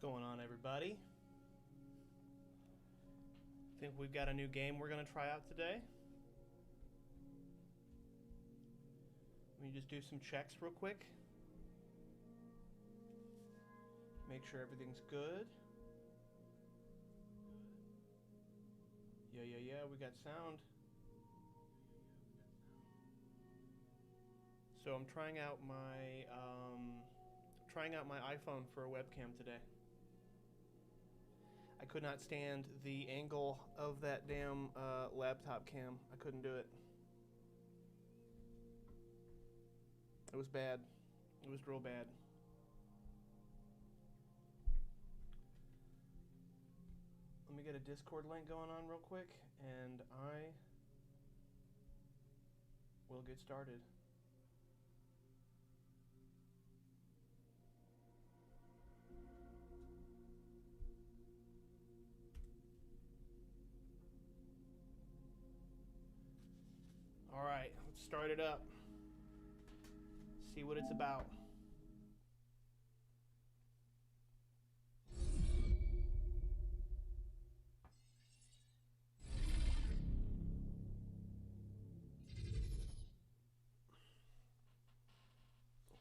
going on, everybody? I think we've got a new game we're going to try out today. Let me just do some checks real quick. Make sure everything's good. Yeah, we got sound. So I'm trying out my iPhone for a webcam today. I could not stand the angle of that damn laptop cam. I couldn't do it. It was bad. It was real bad. Let me get a Discord link going on real quick, and I will get started. All right, let's start it up. See what it's about.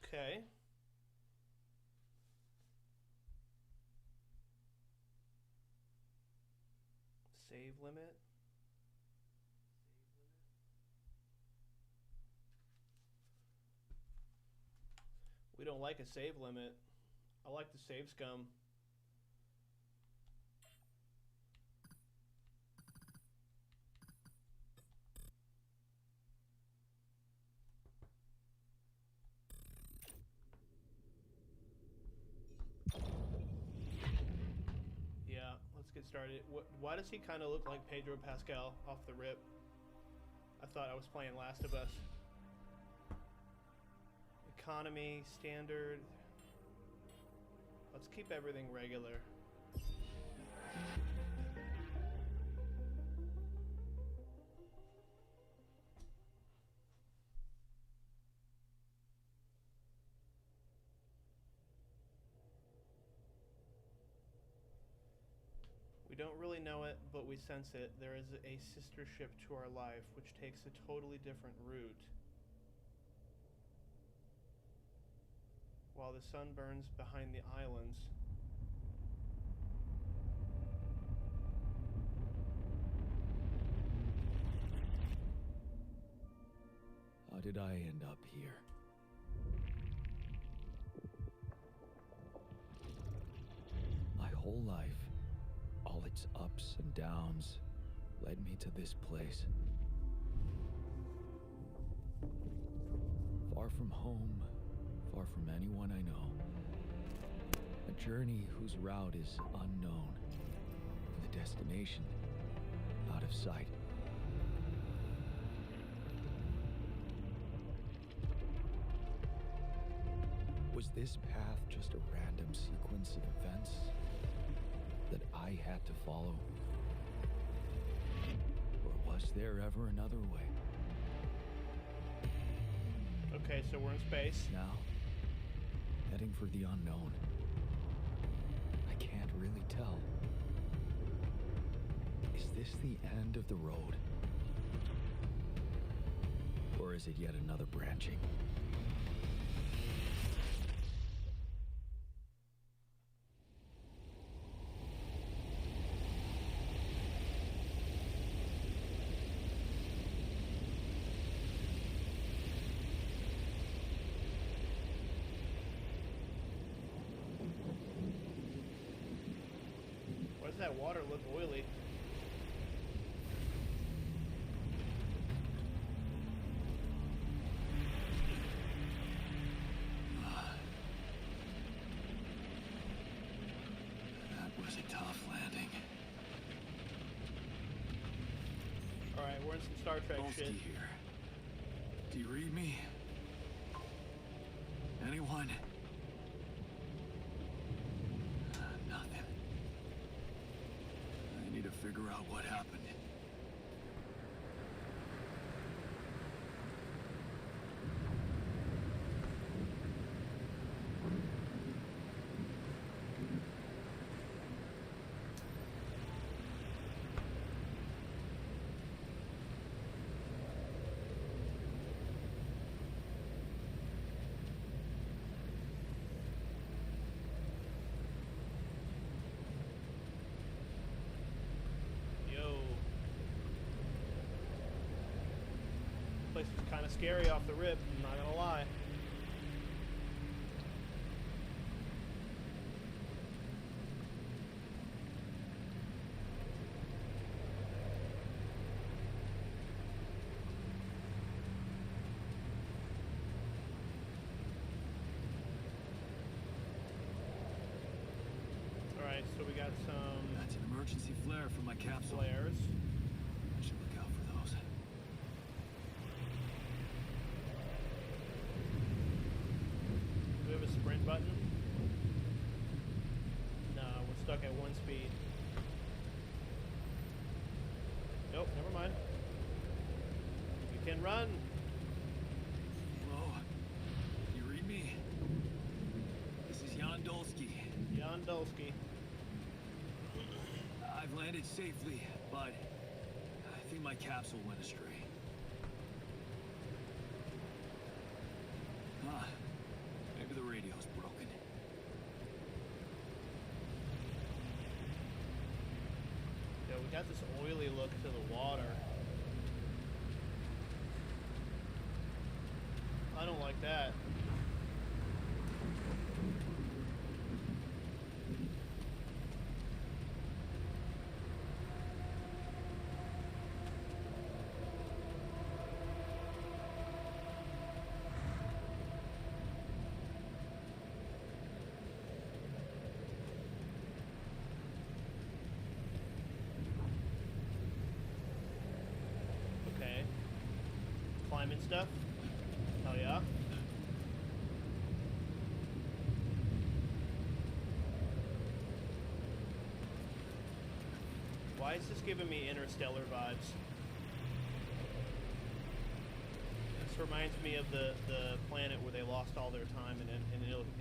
Okay. Save limit. We don't like a save limit. I like the save scum. Yeah, let's get started. Why does he kind of look like Pedro Pascal off the rip? I thought I was playing Last of Us. Economy, standard. Let's keep everything regular. We don't really know it, but we sense it. There is a sister ship to our life, which takes a totally different route. While the sun burns behind the islands. How did I end up here? My whole life, all its ups and downs, led me to this place. Far from home, far from anyone I know. A journey whose route is unknown, and the destination out of sight. Was this path just a random sequence of events that I had to follow? Or was there ever another way? Okay, so we're in space. Now, heading for the unknown. I can't really tell. Is this the end of the road? Or is it yet another branching? Why does that water look oily? That was a tough landing. Alright, we're in some Star Trek Polsky shit. here. Do you read me? Anyone? Nothing. I need to figure out what happened. place is kind of scary off the rip, I'm not gonna lie. Alright, so we got some... That's an emergency flare for my capsule. Flares. I should look out for those. Do we have a sprint button? No, we're stuck at 1 speed. Nope, never mind. We can run. Hello? You read me? This is Jan Dolsky. Jan Dolsky. I've landed safely, but I think my capsule went astray. Maybe the radio's broken. Yeah, we got this oily look to the water. I don't like that. Okay. Climbing stuff? Hell yeah. Why is this giving me Interstellar vibes? This reminds me of the planet where they lost all their time in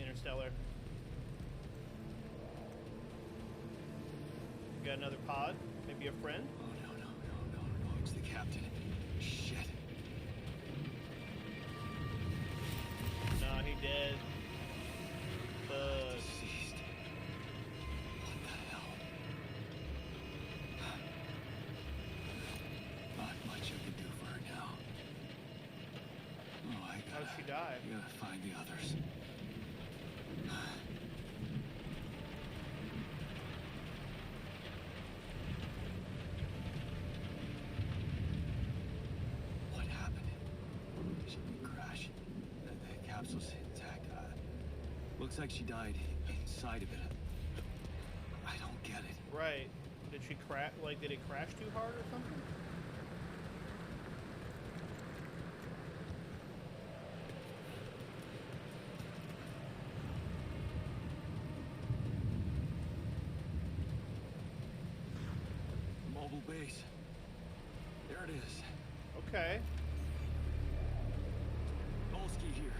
Interstellar. We got another pod? Maybe a friend? Oh, no. It's the captain. Shit. Nah, he dead. Deceased. What the hell? Not much I can do for her now. Oh, How did she die? I gotta find the others. What happened? She didn't crash. The capsule's intact. Looks like she died inside of it. I don't get it. Right. Did she crash? Like, did it crash too hard or something? Mobile base. There it is. Okay. Dolsky here.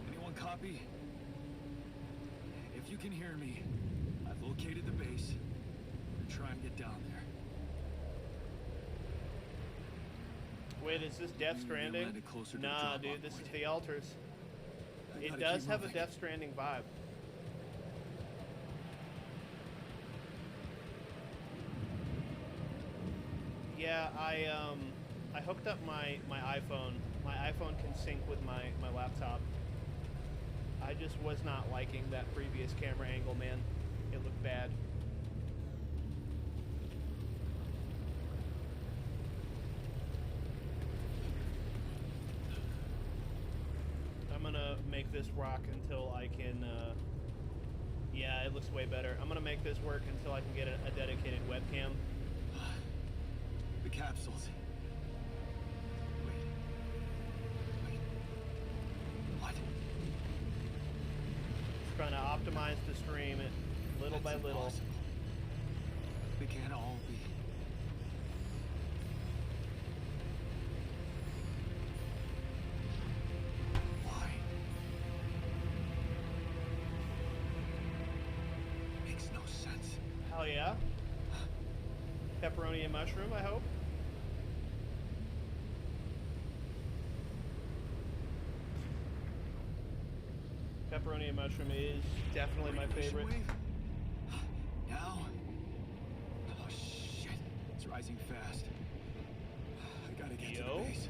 Anyone copy? If you can hear me, I've located the base. I'm trying to get down there. Wait, is this Death Stranding? landed closer to the Nah, drop-off dude, this is point. the Altars. I It gotta does keep have a moving. Death Stranding vibe. Yeah, I hooked up my iPhone. My iPhone can sync with my laptop. I just was not liking that previous camera angle, man. It looked bad. I'm gonna make this rock until I can, yeah, it looks way better. I'm gonna make this work until I can get a dedicated webcam. The capsules. Wait. What? Just trying to optimize the stream little by That's little. impossible. They can't all be. Why? Makes no sense. Hell yeah. Pepperoni and mushroom, I hope. Pepperoni and mushroom is definitely my Radiation favorite. wave? Now? Oh shit. It's rising fast. I gotta Get to the Yo. base.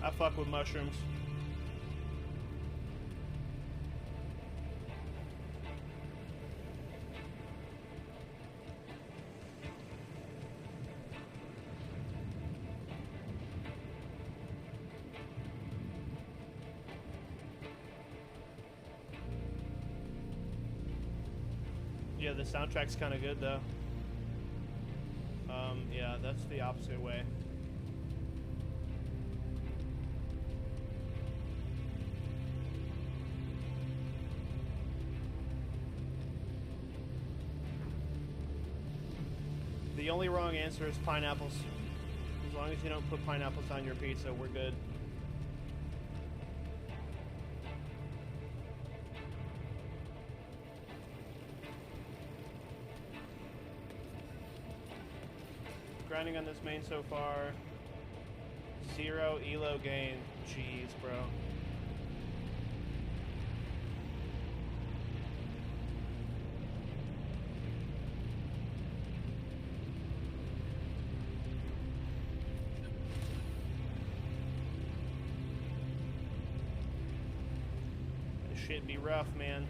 I fuck with mushrooms. Yeah, the soundtrack's kind of good though. Yeah, that's the opposite way. The only wrong answer is pineapples. As long as you don't put pineapples on your pizza, we're good. Grinding on this main so far. 0 elo gain. Jeez, bro. This shit be rough, man.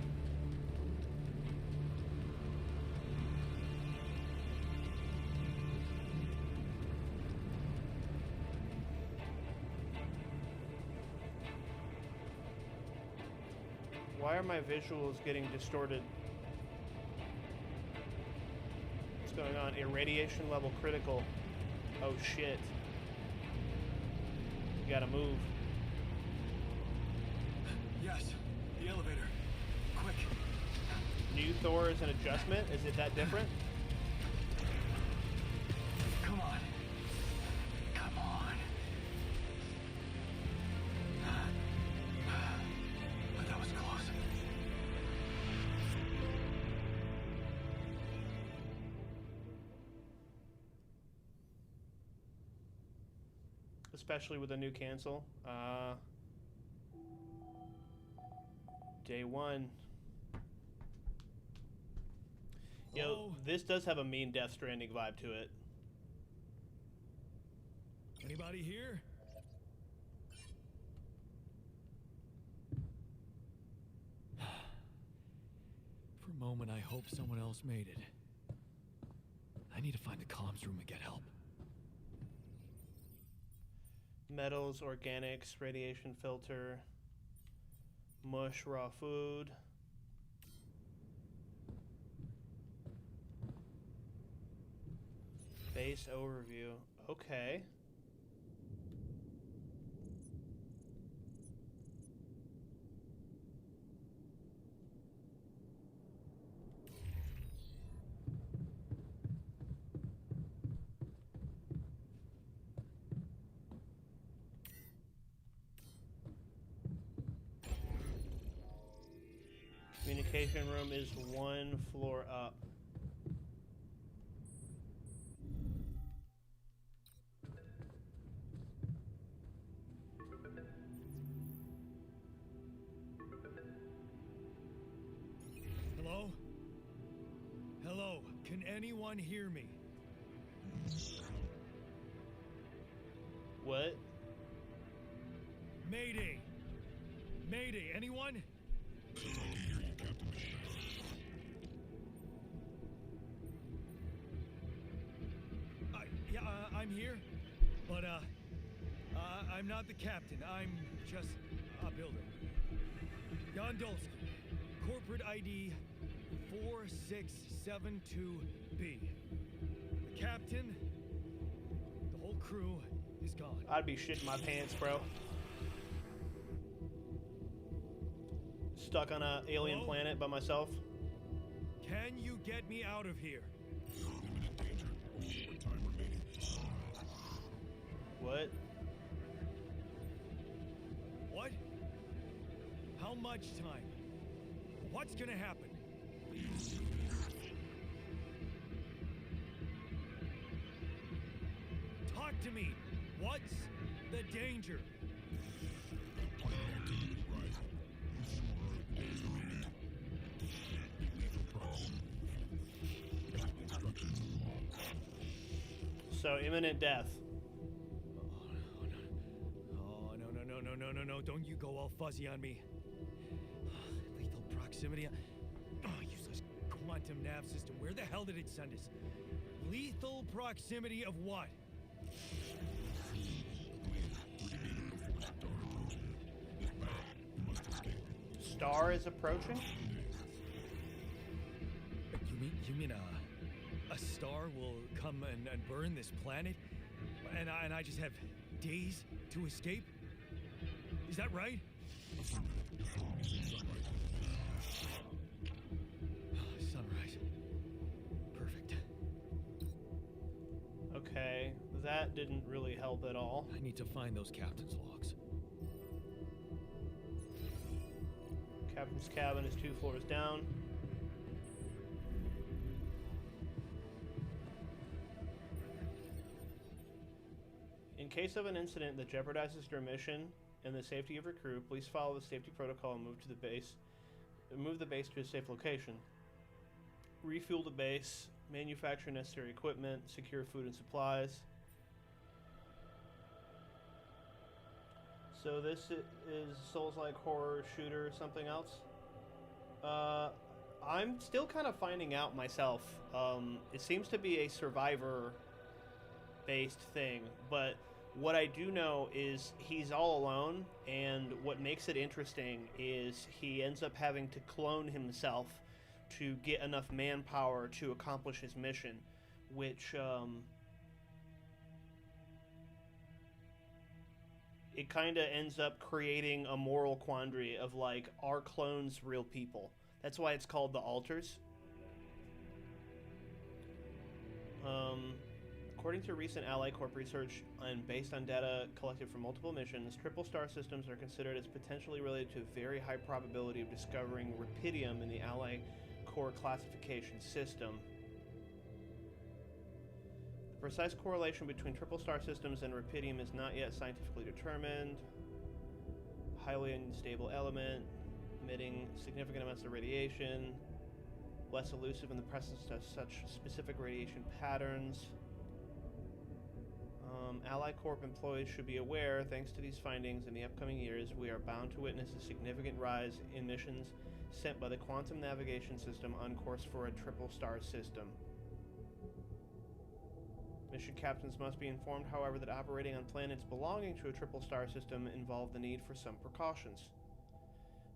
Why are my visuals getting distorted? What's going on? Irradiation level critical. Oh shit. We gotta move. Yes, the elevator. Quick. New Thor is an adjustment? Is it that different? Come on. Come on. But that was close. Especially with a new cancel. Day one. Yo, Hello? this does have a mean Death Stranding vibe to it. Anybody here? For a moment, I hope someone else made it. I need to find the comms room and get help. Metals, organics, radiation filter, mush, raw food. Base overview. Okay. Communication room is 1 floor up. Hello? Hello? Can anyone hear me? What? Mayday! Mayday, anyone? I'm here, but I'm not the captain. I'm just a builder. Gondolski, corporate ID 4672B. The captain, the whole crew is gone. I'd be shitting my pants, bro. Stuck on an alien Hello? planet by myself. Can you get me out of here? Imminent danger. Short time remaining. What? What? How much time? What's gonna happen? talk to me. What's the danger? Planet activity rising. 4 days remaining. Lethal proximity. Instructions unlocked. So, imminent death. Oh, no. Don't you go all fuzzy on me. Lethal proximity. Oh, useless quantum nav system. Where the hell did it send us? Lethal proximity of what? Star is approaching? You mean a star will come and burn this planet? And I just have days to escape? Is that right? Sunrise. Perfect. Okay, that didn't really help at all. I need to find those captain's logs. Captain's cabin is 2 floors down. In case of an incident that jeopardizes your mission and the safety of your crew, please follow the safety protocol and move the base to a safe location. Refuel the base, manufacture necessary equipment, secure food and supplies. So this is Souls-like horror shooter or something else? I'm still kind of finding out myself. It seems to be a survivor-based thing, but what I do know is he's all alone, and what makes it interesting is he ends up having to clone himself to get enough manpower to accomplish his mission, which it kind of ends up creating a moral quandary of, like, are clones real people? That's why it's called the Alters. According to recent Ally Corp research and based on data collected from multiple missions, triple star systems are considered as potentially related to a very high probability of discovering rupidium in the Ally Core classification system. The precise correlation between triple star systems and rupidium is not yet scientifically determined. Highly unstable element, emitting significant amounts of radiation, less elusive in the presence of such specific radiation patterns. Ally Corp employees should be aware, thanks to these findings, in the upcoming years, we are bound to witness a significant rise in missions sent by the quantum navigation system on course for a triple star system. Mission captains must be informed, however, that operating on planets belonging to a triple star system involve the need for some precautions.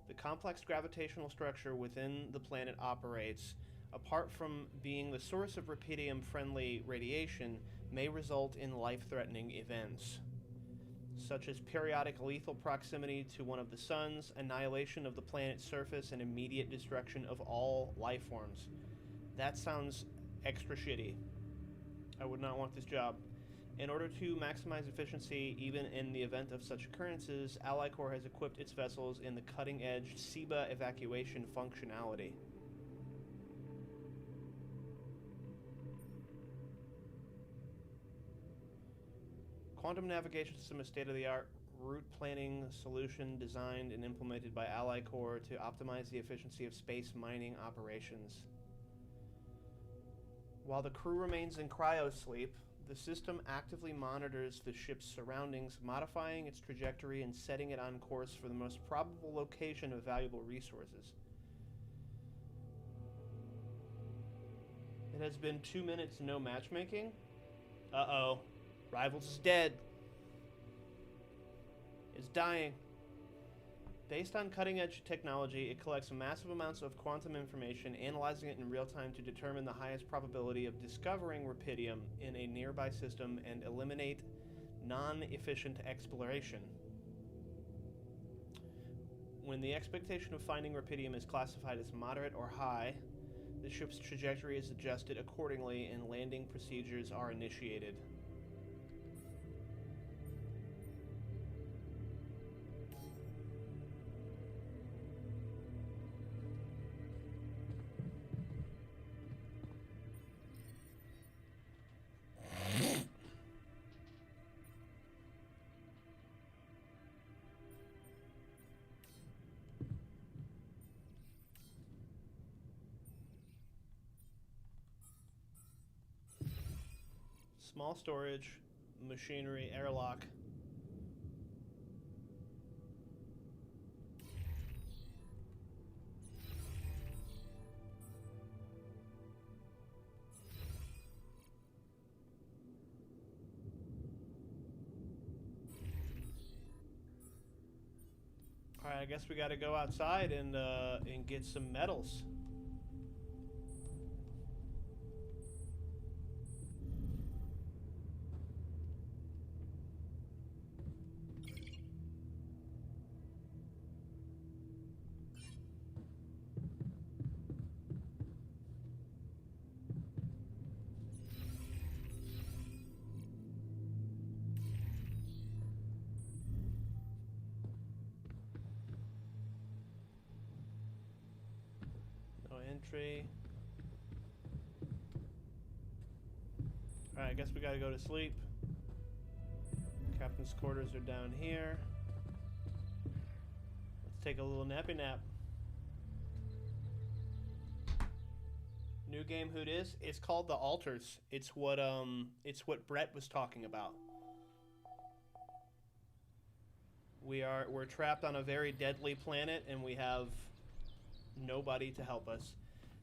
The complex gravitational structure within the planet operates, apart from being the source of rupidium-friendly radiation, may result in life-threatening events, such as periodic lethal proximity to one of the suns, annihilation of the planet's surface, and immediate destruction of all life forms. That sounds extra shitty. I would not want this job. In order to maximize efficiency, even in the event of such occurrences, Ally Corps has equipped its vessels in the cutting-edge SIBA evacuation functionality. Quantum navigation system is state-of-the-art route planning solution designed and implemented by Ally Corps to optimize the efficiency of space mining operations. While the crew remains in cryosleep, the system actively monitors the ship's surroundings, modifying its trajectory and setting it on course for the most probable location of valuable resources. It has been 2 minutes, no matchmaking? Uh-oh. Rivals is dead. Is dying. Based on cutting-edge technology, it collects massive amounts of quantum information, analyzing it in real time to determine the highest probability of discovering rupidium in a nearby system and eliminate non-efficient exploration. When the expectation of finding rupidium is classified as moderate or high, the ship's trajectory is adjusted accordingly and landing procedures are initiated. Small storage, machinery, airlock. Alright, I guess we gotta go outside and get some metals. No entry. Alright, I guess we gotta go to sleep. Captain's quarters are down here. Let's take a little nappy nap. New game Hoot is? It's called The Altars. It's what Brett was talking about. We're trapped on a very deadly planet and we have nobody to help us.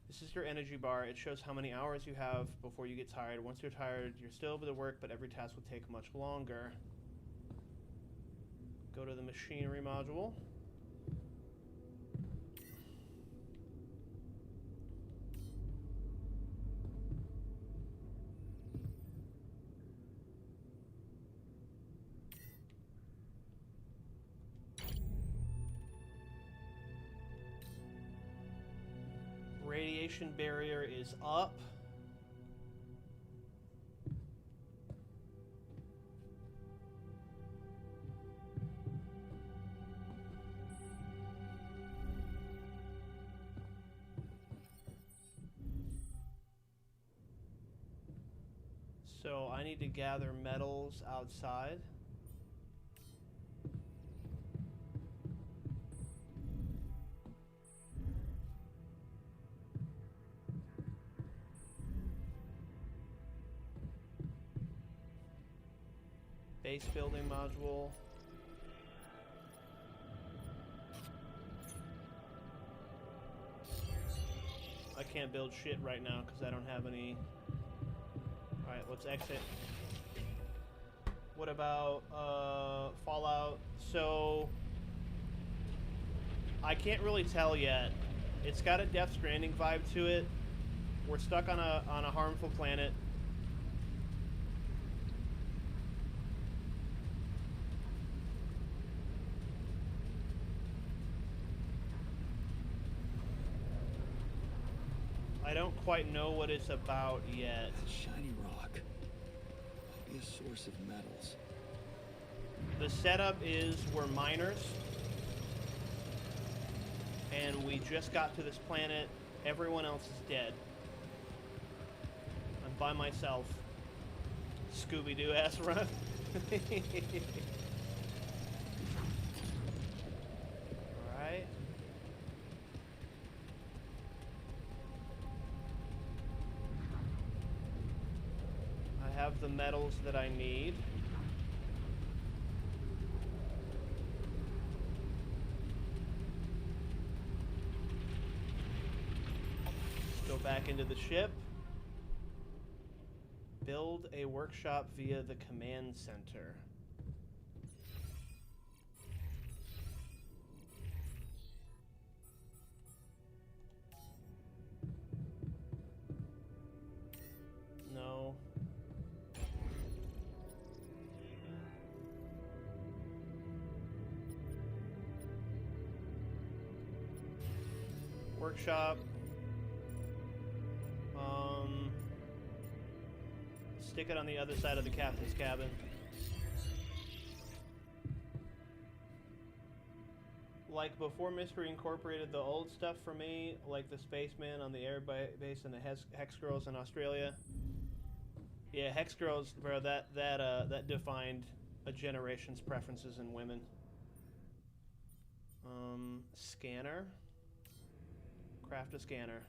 This is your energy bar. It shows how many hours you have before you get tired. Once you're tired, you're still able to work, but every task will take much longer. Go to the machinery module. Radiation barrier is up. So I need to gather metals outside. Base building module. I can't build shit right now because I don't have any. Alright, let's exit. What about Fallout? So I can't really tell yet. It's got a Death Stranding vibe to it. We're stuck on a harmful planet. I don't quite know what it's about yet. That shiny rock. Be a source of metals. The setup is we're miners, and we just got to this planet. Everyone else is dead. I'm by myself. Scooby-Doo ass run. Alright. I have the metals that I need. Go back into the ship. Build a workshop via the command center. No. Workshop. Stick it on the other side of the captain's cabin. Like before Mystery incorporated the old stuff for me, like the spaceman on the air base and the Hex Girls in Australia. Yeah, Hex Girls, bro, that defined a generation's preferences in women. Scanner. Craft a scanner.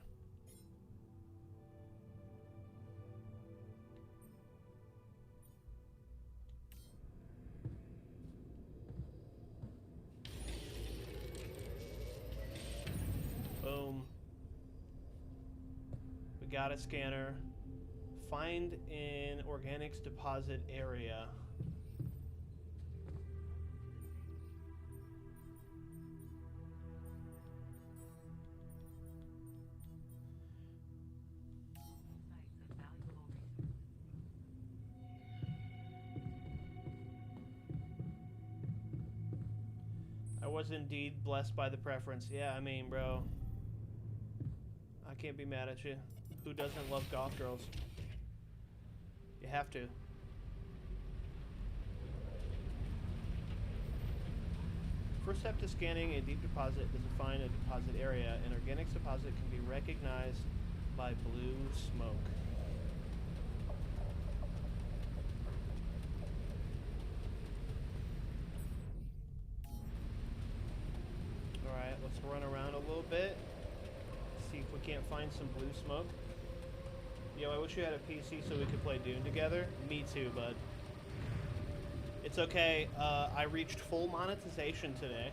got a scanner. Find in organics deposit area. I was indeed blessed by the preference. Yeah, I mean, bro. I can't be mad at you. Who doesn't love goth girls? You have to. First step to scanning a deep deposit is to find a deposit area. An organics deposit can be recognized by blue smoke. Alright, let's run around a little bit. See if we can't find some blue smoke. Yo, I wish you had a PC so we could play Dune together. Me too, bud. It's okay. I reached full monetization today.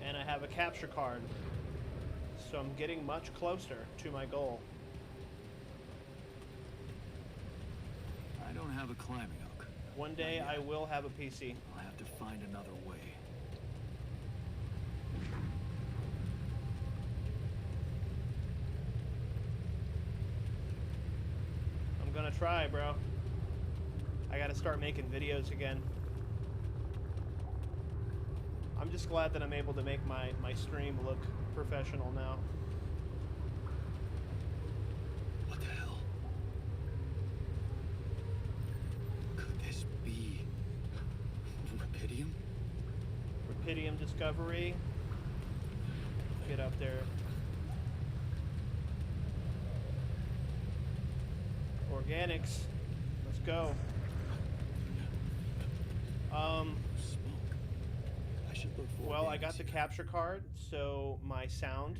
And I have a capture card. So I'm getting much closer to my goal. I don't have a climbing hook. One day I will have a PC. I'll have to find another way. I'm gonna try, bro. I gotta start making videos again. I'm just glad that I'm able to make my stream look professional now. What the hell? Could this be Rapidium? Rapidium discovery. Get up there. Organics. Let's go. Smoke. I should look for Well, I got organics the here. capture card, so my sounds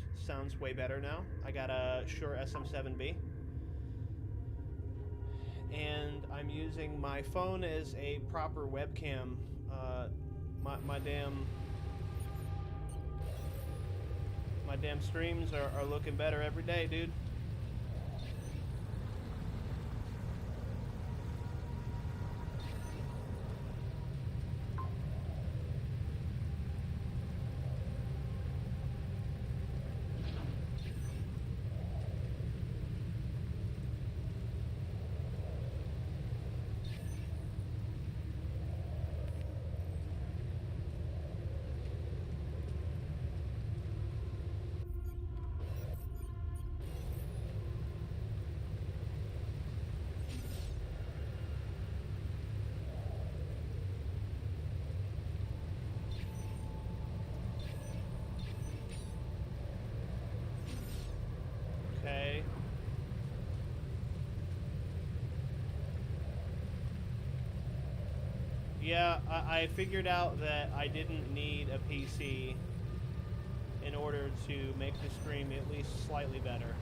way better now. I got a Shure SM7B. And I'm using my phone as a proper webcam. My damn streams are looking better every day, dude. Okay. Yeah, I figured out that I didn't need a PC in order to make the stream at least slightly better.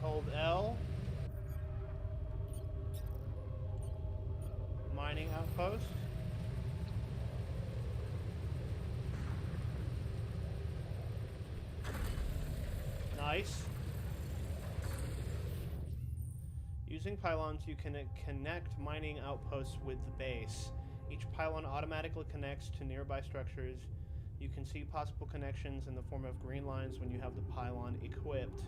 Hold L. Mining outpost. Nice. Using pylons, you can connect mining outposts with the base. Each pylon automatically connects to nearby structures. You can see possible connections in the form of green lines when you have the pylon equipped.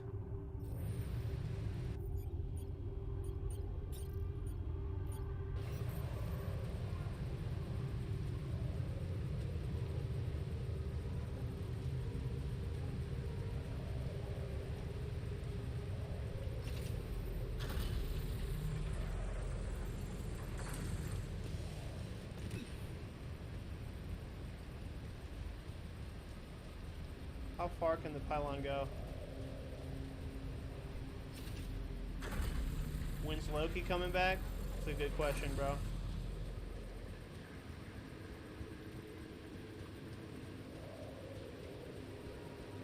How far can the pylon go? When's Loki coming back? It's a good question, bro.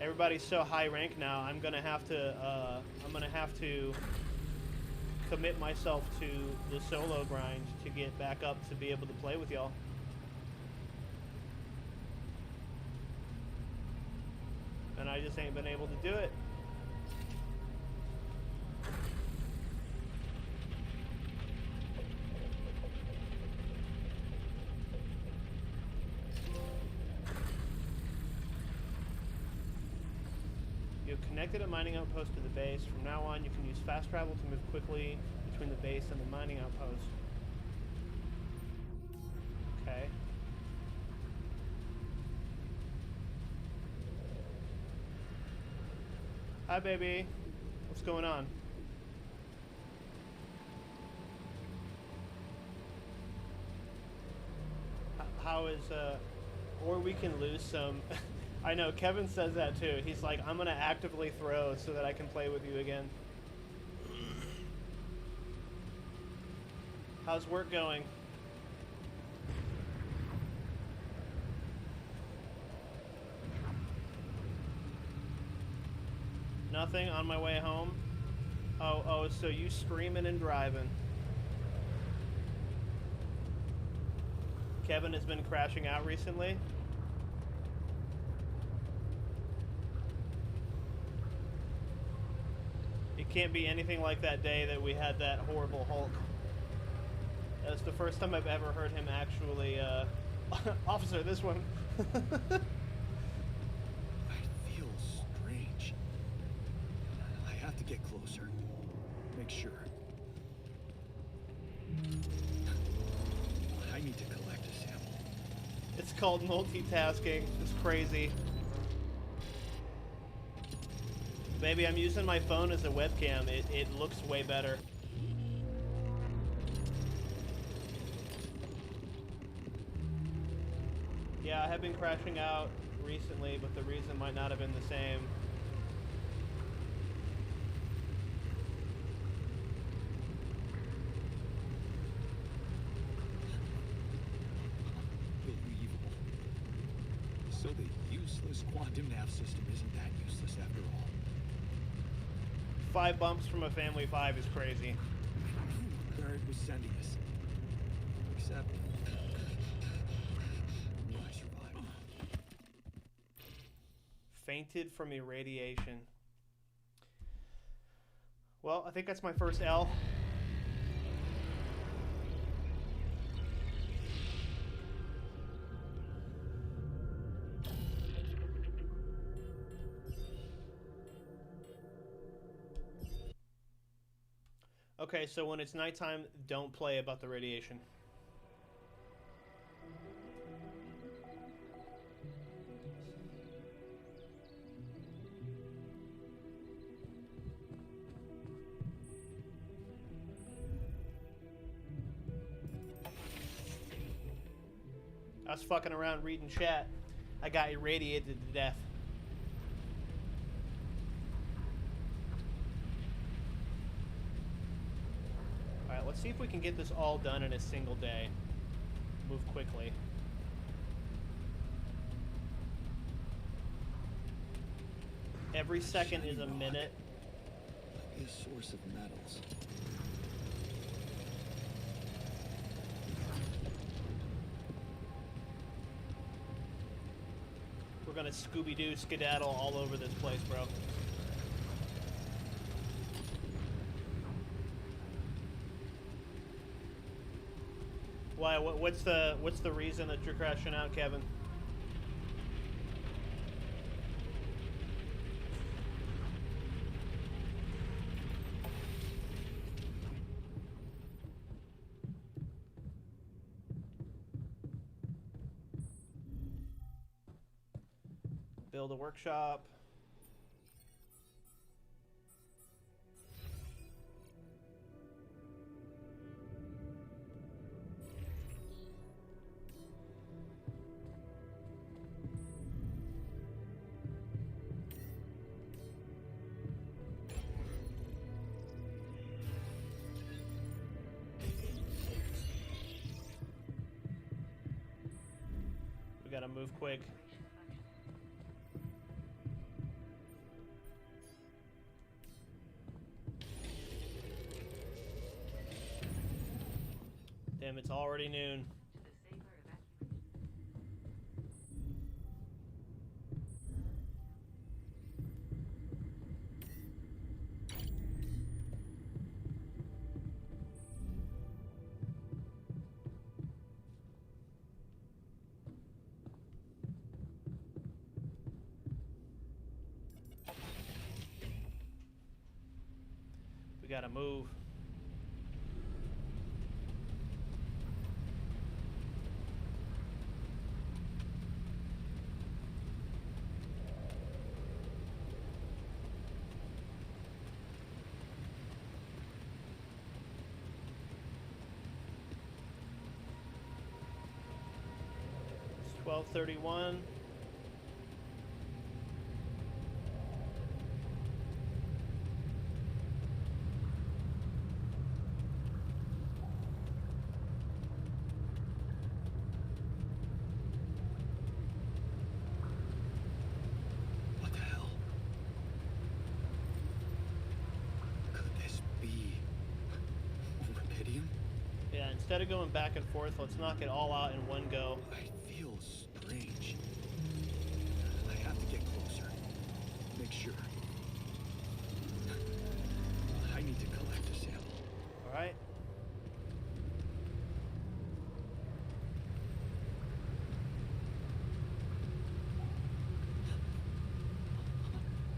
Everybody's so high rank now. I'm gonna have to commit myself to the solo grind to get back up to be able to play with y'all. And I just ain't been able to do it. You've connected a mining outpost to the base. From now on, you can use fast travel to move quickly between the base and the mining outpost. Okay. Hi, baby. What's going on? How is, or we can lose some. I know, Kevin says that too. He's like, I'm gonna actively throw so that I can play with you again. How's work going? Nothing on my way home? Oh, so you streaming and driving. Kevin has been crashing out recently. It can't be anything like that day that we had that horrible Hulk. That's the first time I've ever heard him actually, officer, this one. I feel strange. I have to get closer. Make sure. I need to collect a sample. It's called multitasking. It's crazy. Baby, I'm using my phone as a webcam. It looks way better. Yeah, I have been crashing out recently, but the reason might not have been the same. Unbelievable. So the useless quantum nav system isn't that useless after all. 5 bumps from a family 5 is crazy. Where it was sending us. Except... I survived. Fainted from irradiation. Well, I think that's my first L. Okay, so when it's nighttime, don't play about the radiation. I was fucking around reading chat. I got irradiated to death. Alright, let's see if we can get this all done in a single day. Move quickly. Every second is a minute. Might be a source of metals. We're gonna Scooby-Doo skedaddle all over this place, bro. Why? What's the reason that you're crashing out, Kevin? Build a workshop. gotta move quick. Damn, it's already noon. We gotta move. It's 12:31. What the hell? Could this be Rubidium? Yeah, instead of going back and forth, let's knock it all out in one go. I feel strange. I have to get closer. Make sure. I need to collect a sample. All right.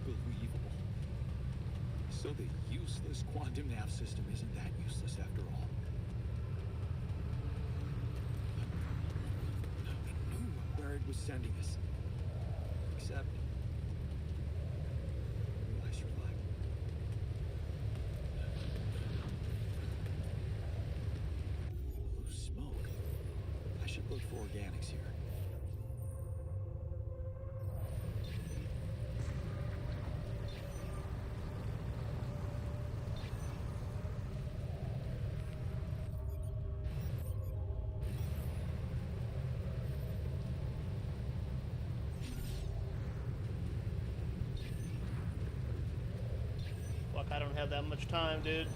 Unbelievable. So the useless quantum nav system isn't that useless after all. It knew where it was sending us. Except... will I survive? Blue smoke. I should look for organics here. Fuck, I don't have that much time, dude.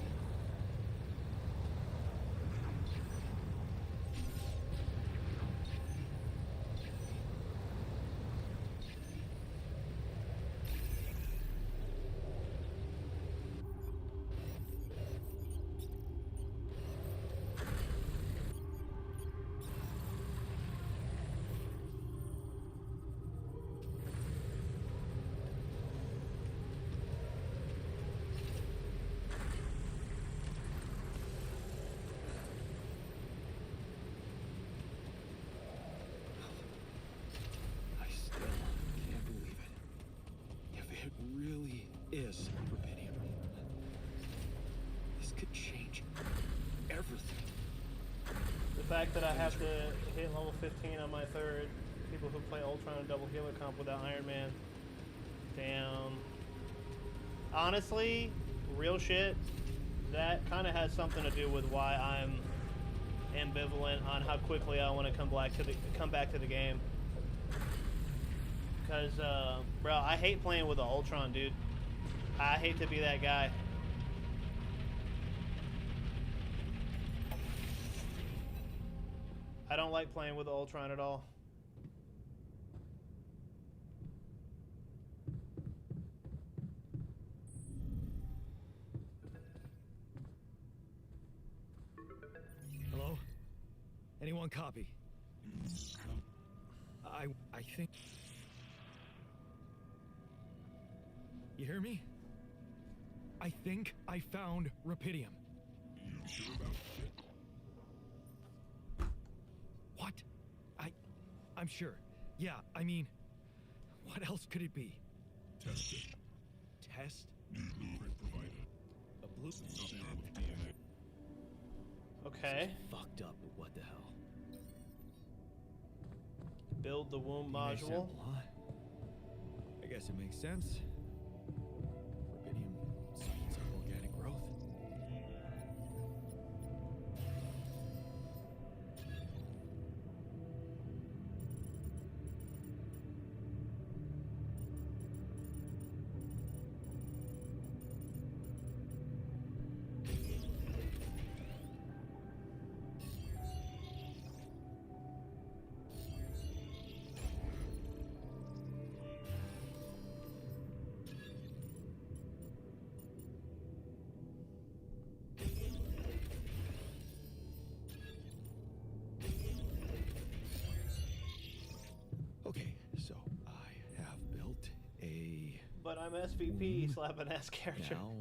I still can't believe it. If it really is Rubidium, this could change everything. The fact that I have to hit level 15 on my third, people who play Ultron and double healer comp without Iron Man. Damn. Honestly, real shit, that kind of has something to do with why I'm ambivalent on how quickly I want to come back to the game. Because, bro, I hate playing with the Ultron, dude. I hate to be that guy. I don't like playing with the Ultron at all. Hello? Anyone copy? I think... You hear me? I think I found Rubidium. You sure about it? What? I'm sure. Yeah, I mean, what else could it be? Test it. Test? New blueprint provided. A blue... Sample with DNA. Okay. Fucked up, but what the hell? Build the womb DNA module. sample, huh? I guess it makes sense. Rubidium speeds up organic growth. But I'm SVP, slap an ass character. Now,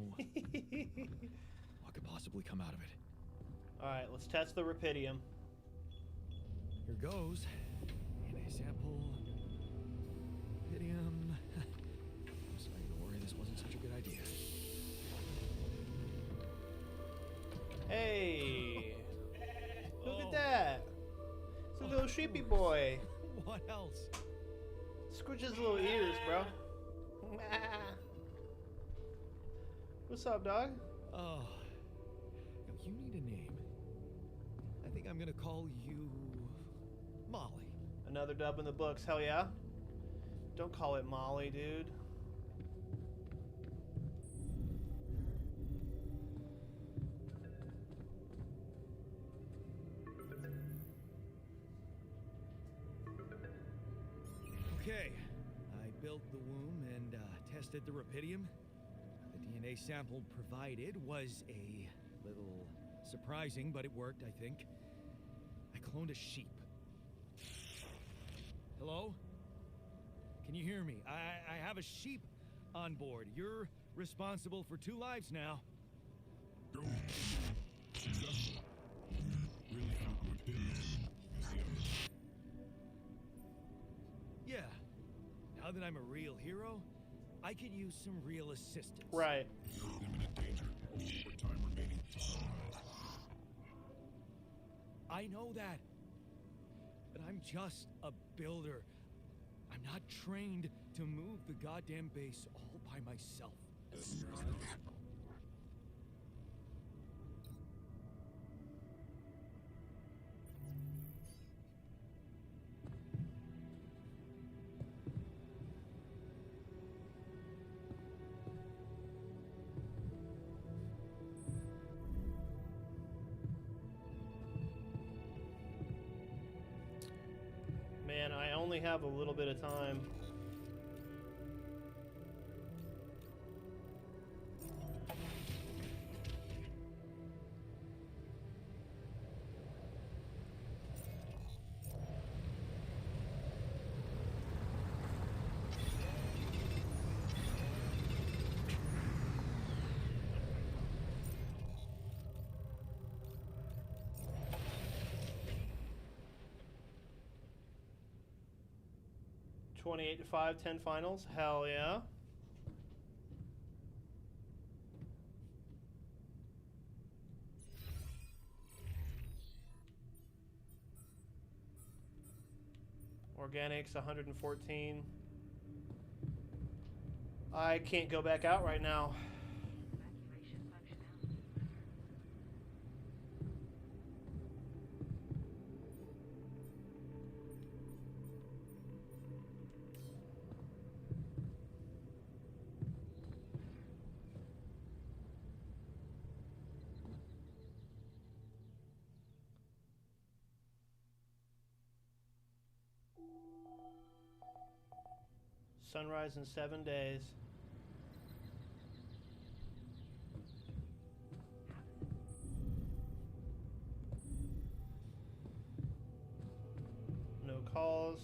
what could possibly come out of it? Alright, let's test the Rapidium. Here goes. DNA sample. Idiom. I'm starting to worry this wasn't such a good idea. Hey! Look at that! It's a little sheepy boy. What else? Scrooge his little ears, bro. What's up, dog? Oh. Now you need a name. I think I'm gonna call you Molly. Another dub in the books, hell yeah. Don't call it Molly, dude. Okay, I built the womb and tested the Rapidium. The DNA sample provided was a little surprising, but it worked, I think. I cloned a sheep. Hello? Can you hear me? I have a sheep on board. You're responsible for 2 lives now. Go. Successful. Really have a Rapidium as the others. Yeah. Now that I'm a real hero, I could use some real assistance. Right. You're in imminent danger. Only more time remaining to survive. I know that. But I'm just a builder. I'm not trained to move the goddamn base all by myself. Man, I only have a little bit of time. $28 to 5, 10 finals. Hell yeah. Organics 114. I can't go back out right now. Sunrise in 7 days. No calls.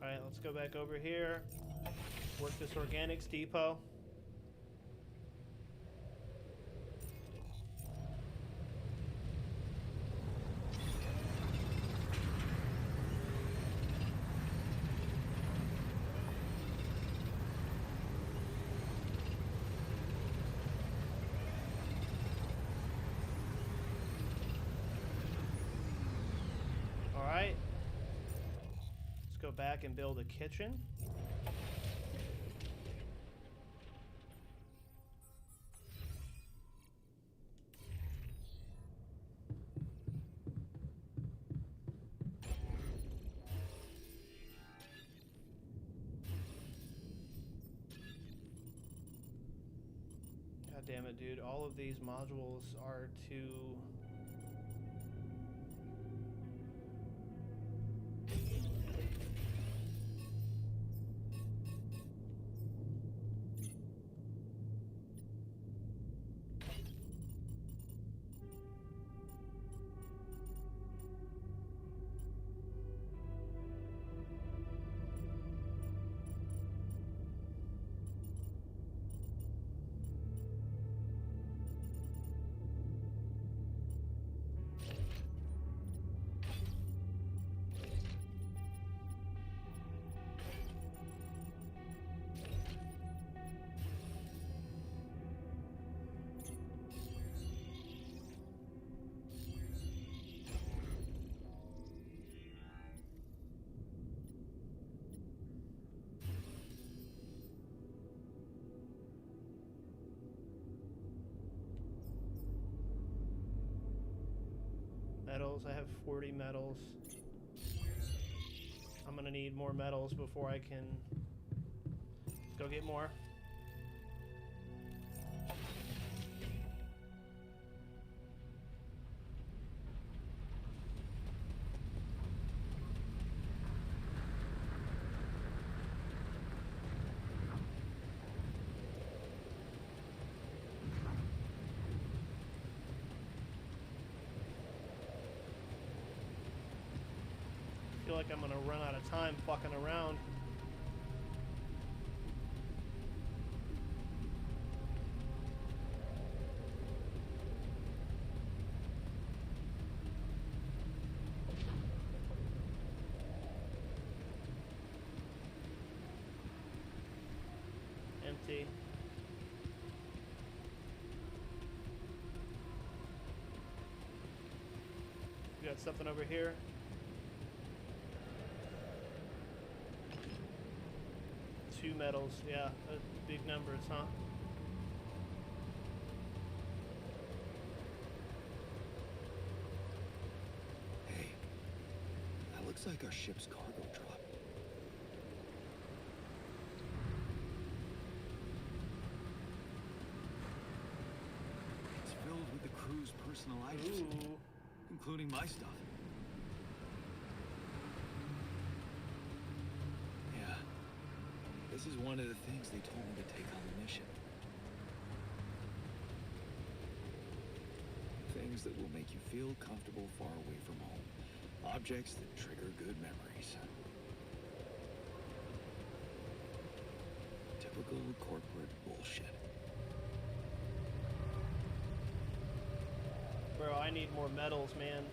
Alright, let's go back over here. Work this organics depot. Alright. Let's go back and build a kitchen. God damn it, dude. All of these modules are too... Metals. I have 40 metals. I'm gonna need more metals before I can... Let's go get more. I feel like I'm gonna run out of time fucking around. Empty. We got something over here. Two metals, yeah, big numbers, huh? Hey, that looks like our ship's cargo drop. It's filled with the crew's personal items, Ooh. including my stuff. This is one of the things they told me to take on the mission. Things that will make you feel comfortable far away from home. Objects that trigger good memories. Typical corporate bullshit. Bro, I need more metals, man.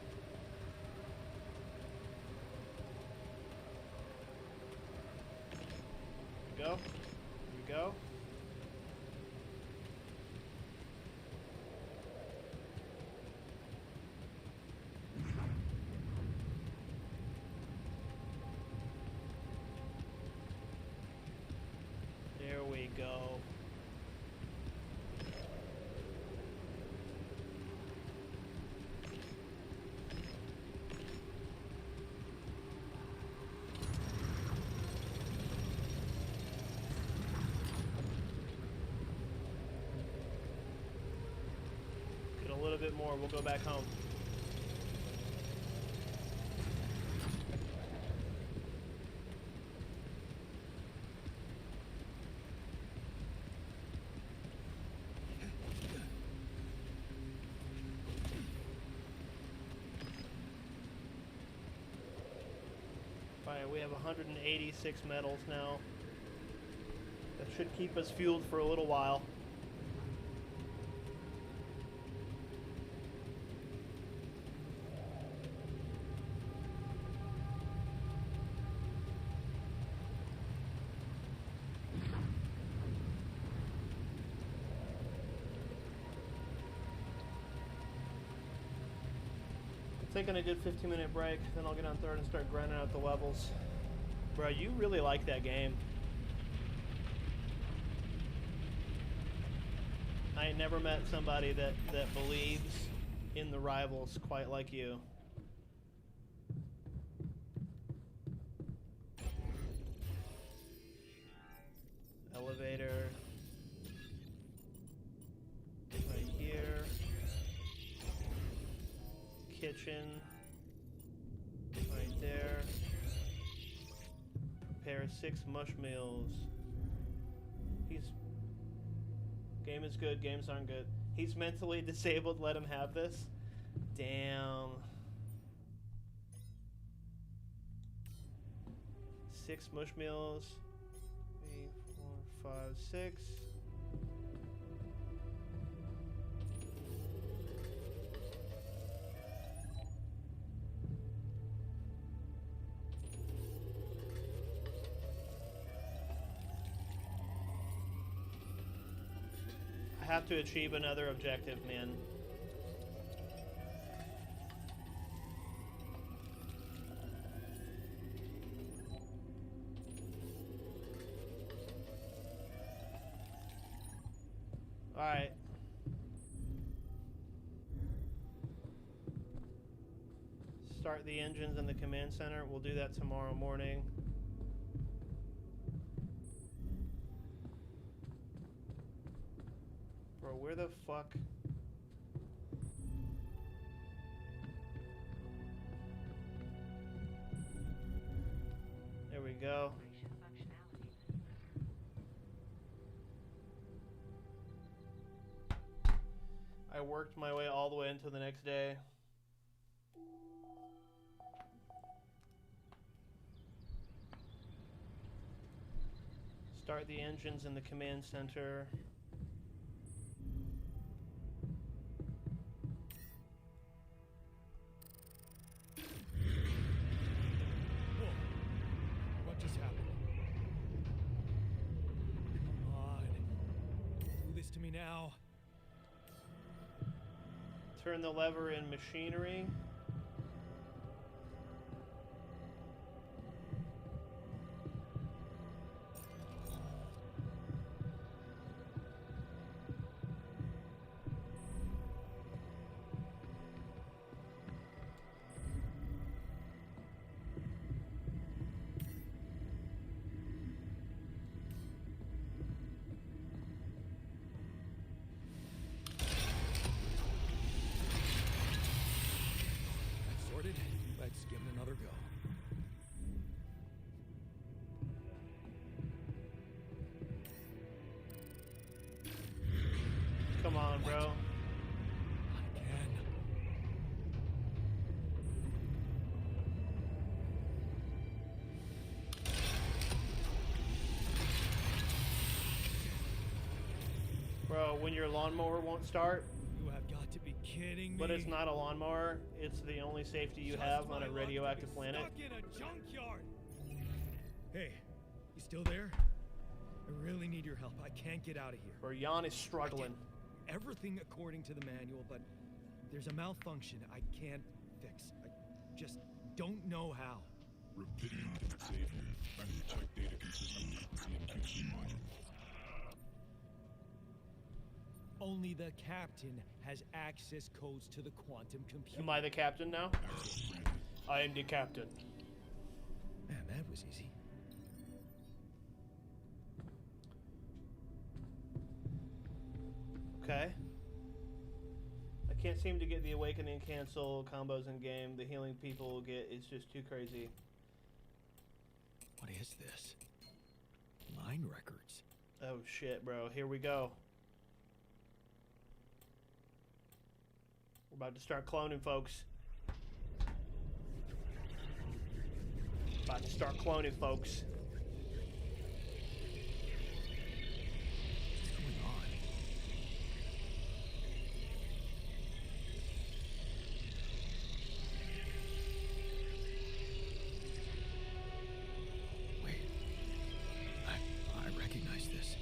Go. Here we go. There we go. A little bit more, we'll go back home. Alright, we have 186 metals now. That should keep us fueled for a little while. Taking a good 15-minute break, then I'll get on third and start grinding out the levels. Bro, you really like that game. I ain't never met somebody that believes in the rivals quite like you. Elevator. Right here. Kitchen. Right there. Prepare 6 mush meals. Game is good, games aren't good. He's mentally disabled, let him have this. Damn. 6 mush meals. 3, 4, 5, 6. I have to achieve another objective, man. Alright. Start the engines in the command center. We'll do that tomorrow morning. Bro, where the fuck? There we go. I worked my way all the way into the next day. Start the engines in the command center. Whoa. What just happened? Come on. Do this to me now. Turn the lever in machinery. Let's give it another go. Come on, bro. Again. Bro, when your lawnmower won't start, You have got to be kidding me. but it's not a lawnmower, it's the only safety you Just have my on a luck radioactive to be planet. Stuck in a junkyard. Hey, you still there? I really need your help. I can't get out of here. Bro, Jan is I struggling. did everything according to the manual, but there's a malfunction I can't fix. I just don't know how. Repeating save and protect data consistently in QC module. Only the captain has access codes to the quantum computer. Am I the captain now? Access granted. I am the captain. Man, that was easy. Okay. I can't seem to get the awakening cancel combos in game. The healing people get is just too crazy. What is this? Mine records. Oh shit, bro. Here we go. We're about to start cloning, folks. About to start cloning, folks. What's going on? Wait. I recognize this.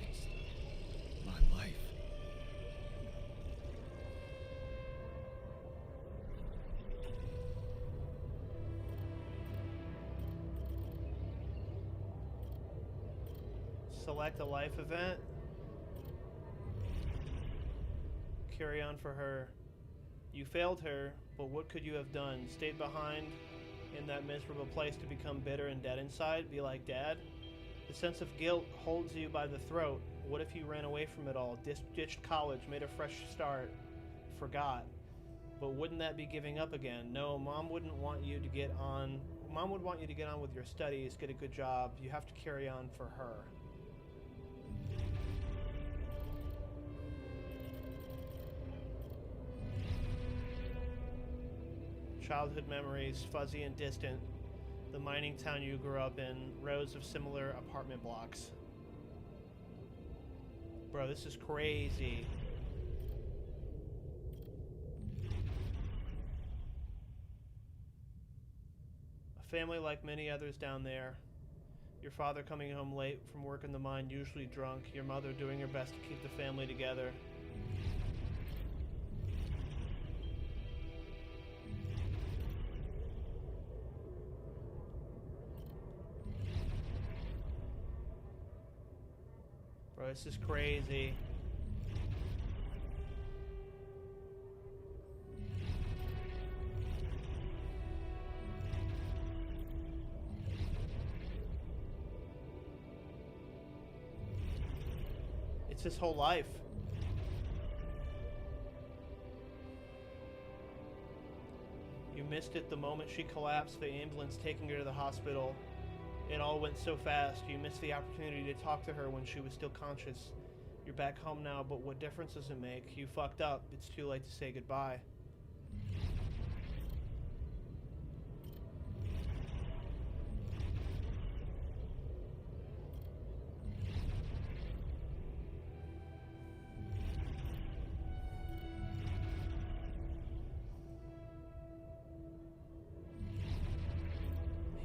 It's my life. Select a life event. Carry on for her. You failed her, but what could you have done? Stayed behind in that miserable place to become bitter and dead inside? Be like Dad? The sense of guilt holds you by the throat. What if you ran away from it all, ditched college, made a fresh start, forgot? But wouldn't that be giving up again? No, Mom wouldn't want you to get on. Mom would want you to get on with your studies, get a good job. You have to carry on for her. Childhood memories, fuzzy and distant. The mining town you grew up in, rows of similar apartment blocks. Bro, this is crazy. A family like many others down there. Your father coming home late from work in the mine, usually drunk. Your mother doing her best to keep the family together. Bro, this is crazy. It's his whole life. You missed it the moment she collapsed, the ambulance taking her to the hospital. It all went so fast. You missed the opportunity to talk to her when she was still conscious. You're back home now, but what difference does it make? You fucked up. It's too late to say goodbye.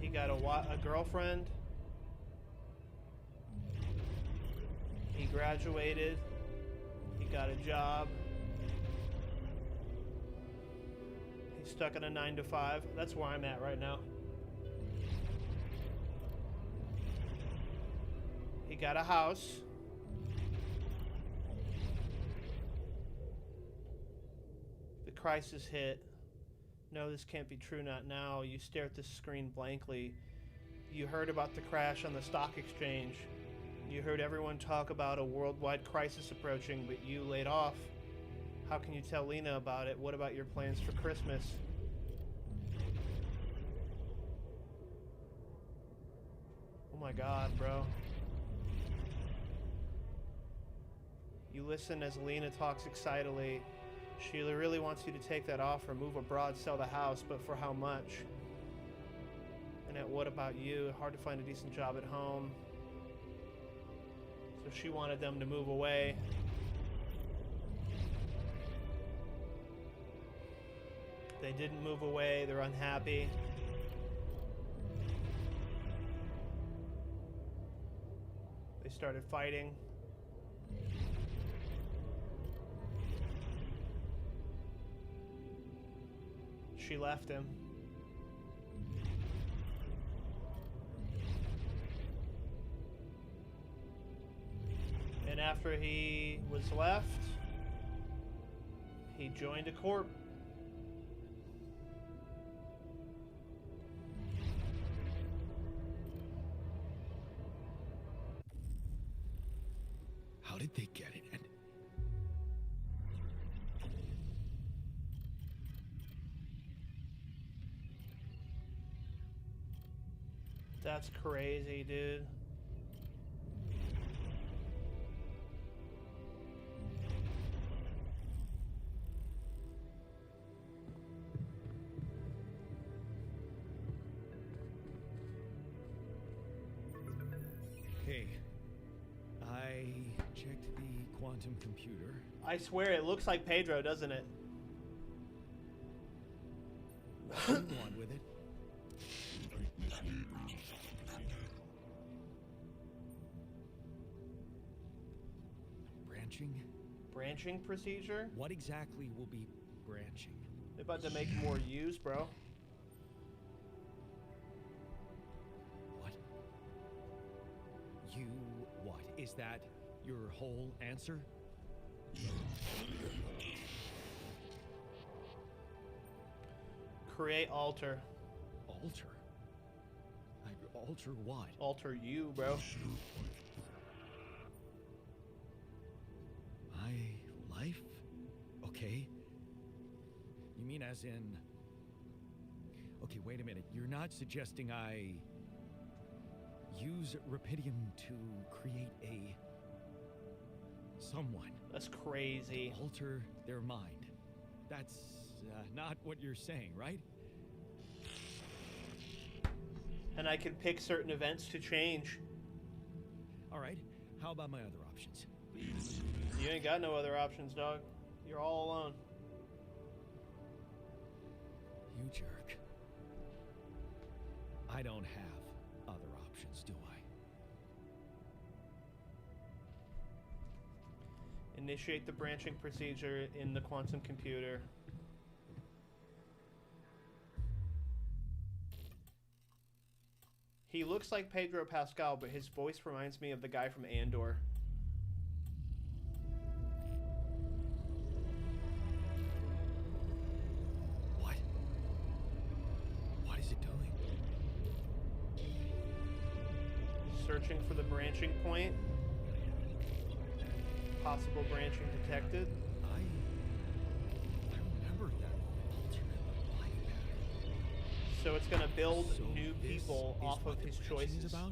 He got a girlfriend. He graduated. He got a job. He's stuck in a 9-to-5. That's where I'm at right now. He got a house. The crisis hit. No, this can't be true, not now. You stare at the screen blankly. You heard about the crash on the stock exchange. You heard everyone talk about a worldwide crisis approaching, but you laid off. How can you tell Lena about it? What about your plans for Christmas? Oh my God, bro. You listen as Lena talks excitedly. She really wants you to take that offer, move abroad, sell the house, but for how much? And what about you? Hard to find a decent job at home. So she wanted them to move away. They didn't move away. They're unhappy. They started fighting. She left him. And after he was left, he joined a corp. How did they get it? And that's crazy, dude. Okay. I checked the quantum computer. I swear it looks like Pedro, doesn't it? What do you want with it? Branching? Branching procedure? What exactly will be branching? They're about to make more U's, bro. What? You what? Is that your whole answer? Create alter. Alter? Alter what? Alter you, bro. My life? Okay. You mean as in... Okay, wait a minute. You're not suggesting I use Rapidium to create a... someone. That's crazy. Alter their mind. That's not what you're saying, right? And I can pick certain events to change. All right. How about my other options? You ain't got no other options, dog. You're all alone. You jerk. I don't have other options, do I? Initiate the branching procedure in the quantum computer. He looks like Pedro Pascal, but his voice reminds me of the guy from Andor. What? What is it doing? Searching for the branching point. Possible branching detected. I remember that alternate life pattern. So it's gonna build So new this people is off what of the his branching choices. is about?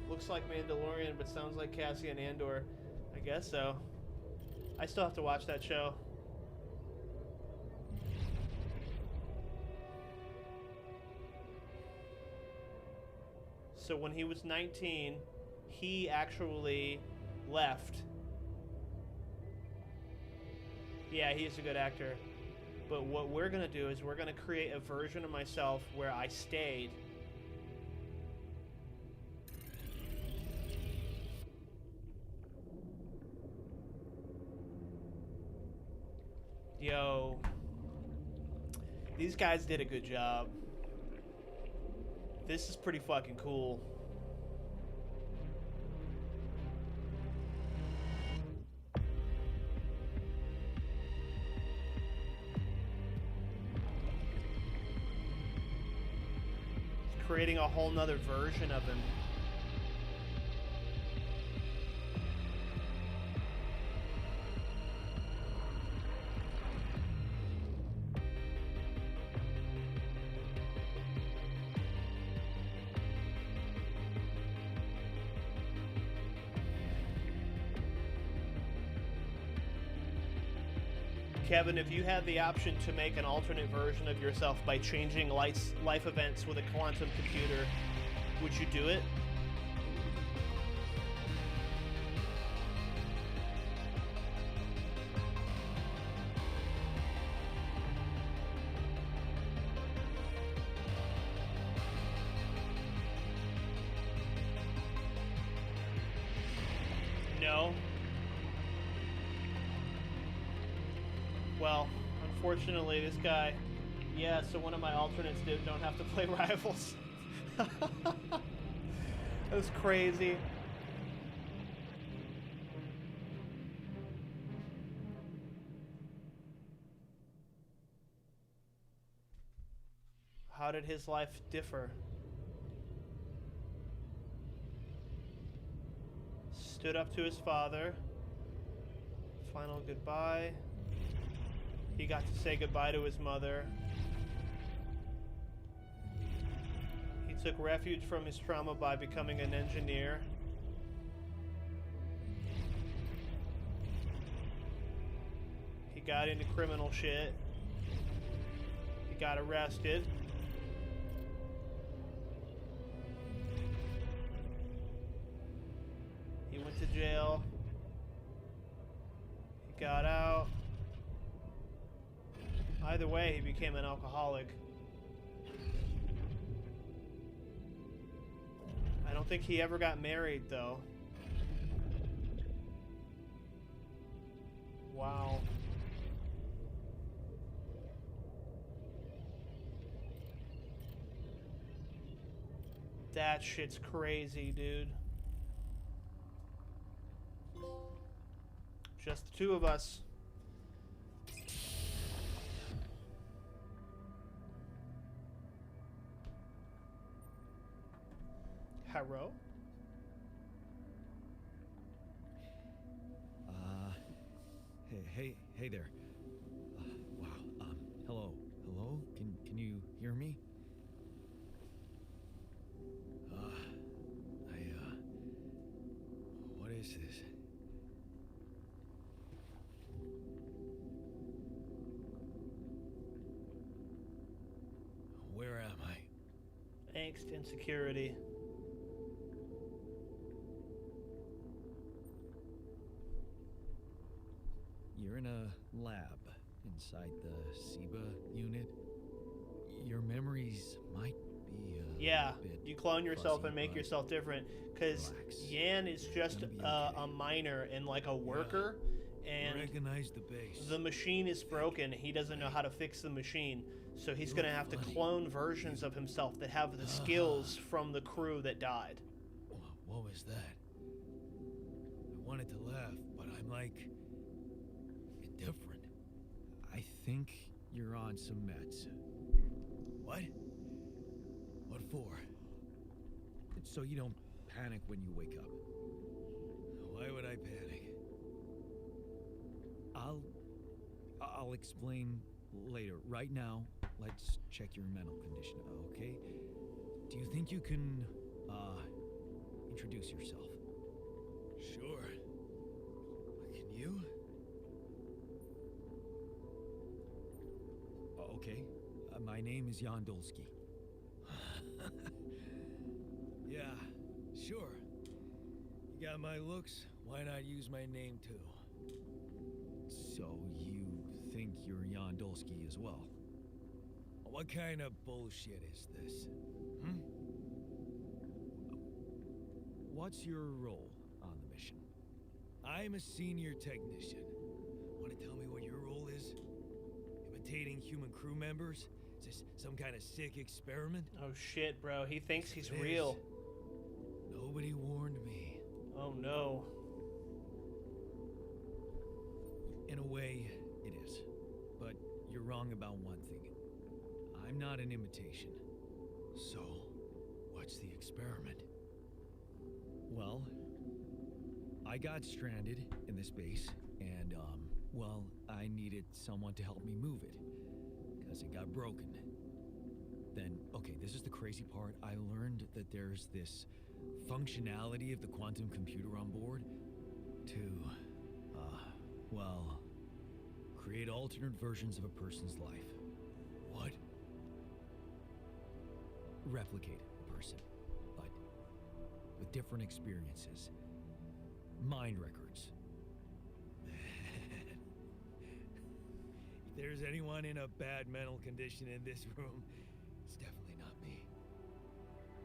Looks like Mandalorian, but sounds like Cassian Andor. I guess so. I still have to watch that show. So when he was 19, he actually left. Yeah, he's a good actor. But what we're going to do is we're going to create a version of myself where I stayed. Yo. These guys did a good job. This is pretty fucking cool. It's creating a whole nother version of him. Kevin, if you had the option to make an alternate version of yourself by changing life events with a quantum computer, would you do it? No. Well, unfortunately, this guy... Yeah, so one of my alternates don't have to play Rivals. That's crazy. How did his life differ? Stood up to his father. Final goodbye. He got to say goodbye to his mother. He took refuge from his trauma by becoming an engineer. He got into criminal shit. He got arrested. He went to jail. He got out. Either way, he became an alcoholic. I don't think he ever got married, though. Wow. That shit's crazy, dude. Just the two of us. Hello? Hey there. Wow. Hello. Can you hear me? What is this? Where am I? Angst, insecurity. You're in a lab inside the SIBA unit. Your memories might be Yeah, a bit you clone yourself fuzzy, and make but yourself different. Because relax. Yan is just It's gonna be okay. a miner and like a worker. And recognize the base. the machine is broken. He doesn't know how to fix the machine. So he's going to have to clone versions of himself that have the skills from the crew that died. What was that? I wanted to laugh, but I'm like indifferent. I think you're on some meds. What? What for? So you don't panic when you wake up. would I panic? I'll explain later. Right now, let's check your mental condition, okay? Do you think you can, introduce yourself? Sure. Can you? Okay. My name is Yandolski. Yeah, sure. You got my looks, why not use my name too? So you think you're Yandolski as well? What kind of bullshit is this? Hmm? What's your role on the mission? I'm a senior technician. Want to tell me what your role is? Imitating human crew members? Is this some kind of sick experiment? Oh shit, bro. He thinks he's It is. real. Nobody warned me. Oh no. In a way, it is. But you're wrong about one thing. I'm not an imitation. So, what's the experiment? Well, I got stranded in this base, and, well, I needed someone to help me move it. Because it got broken. Then, okay, this is the crazy part. I learned that there's this functionality of the quantum computer on board to, well, create alternate versions of a person's life. What? Replicate a person, but with different experiences. Mind records. If there's anyone in a bad mental condition in this room, it's definitely not me.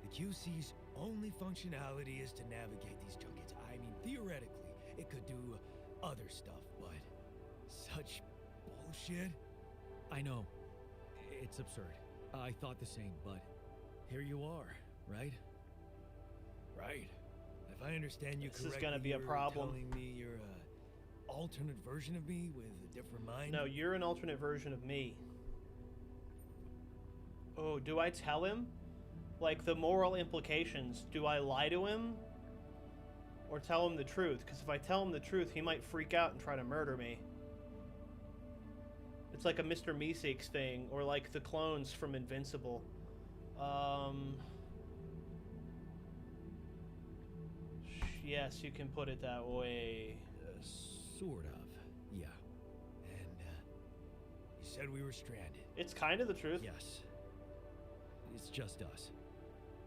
The QC's only functionality is to navigate these junkets. I mean, theoretically, it could do other stuff, but such bullshit? I know. It's absurd. I thought the same, but here you are, right? Right. If I understand you This is correctly, gonna be a you're problem. telling me you're a alternate version of me with a different mind? No, you're an alternate version of me. Oh, do I tell him? Like, the moral implications. Do I lie to him? Or tell him the truth? Because if I tell him the truth, he might freak out and try to murder me. It's like a Mr. Meeseeks thing, or like the clones from Invincible. Yes, you can put it that way. Sort of, yeah. And, you said we were stranded. It's kind of the truth. Yes. It's just us.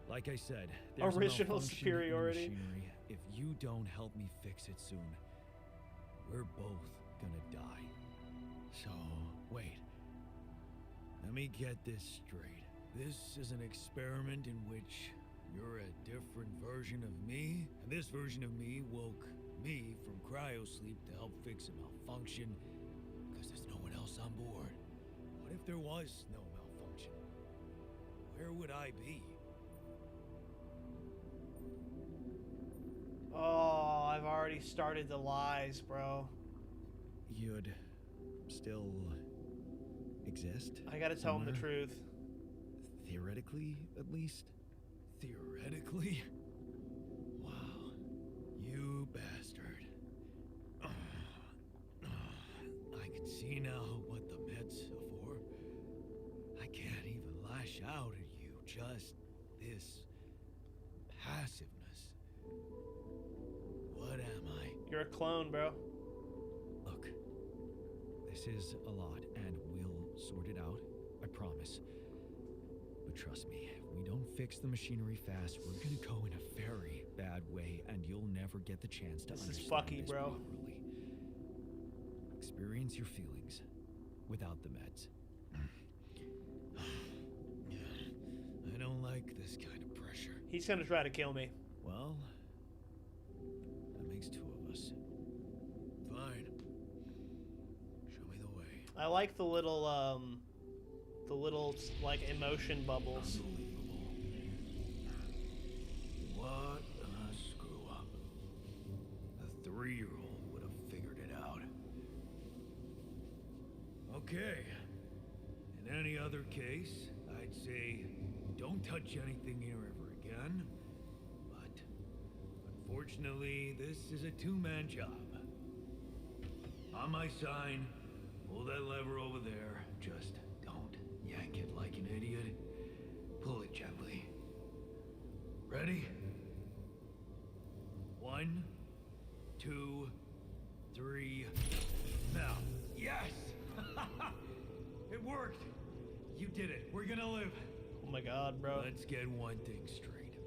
Like I said, there's Original a malfunction superiority. in the machinery. If you don't help me fix it soon, we're both gonna die. So, wait. Let me get this straight. This is an experiment in which you're a different version of me, and this version of me woke me from cryosleep to help fix a malfunction, because there's no one else on board. What if there was no malfunction? Where would I be? Oh, I've already started the lies, bro. You'd still exist? I gotta tell him the somewhere? truth. Theoretically, at least? Theoretically? Wow. You bastard. I can see now what the meds are for. I can't even lash out at you. Just this passiveness. What am I? You're a clone, bro. Look, this is a lot, and we'll sort it out. I promise. But trust me, if we don't fix the machinery fast, we're gonna go in a very bad way, and you'll never get the chance to This is understand fucky, this bro. properly. Experience your feelings without the meds. I don't like this kind of pressure. He's gonna try to kill me. Well, that makes two of us. Fine. Show me the way. I like the little, like, emotion bubbles. Unbelievable. What a screw up. A 3-year-old would have figured it out. Okay. In any other case, I'd say don't touch anything here ever again. But Unfortunately, this is a two-man job. On my sign, pull that lever over there. Just don't yank it like an idiot. Pull it gently. Ready? 1, 2, 3. Now. Yes! It worked! You did it. We're gonna live. Oh my god, bro. Let's get one thing straight.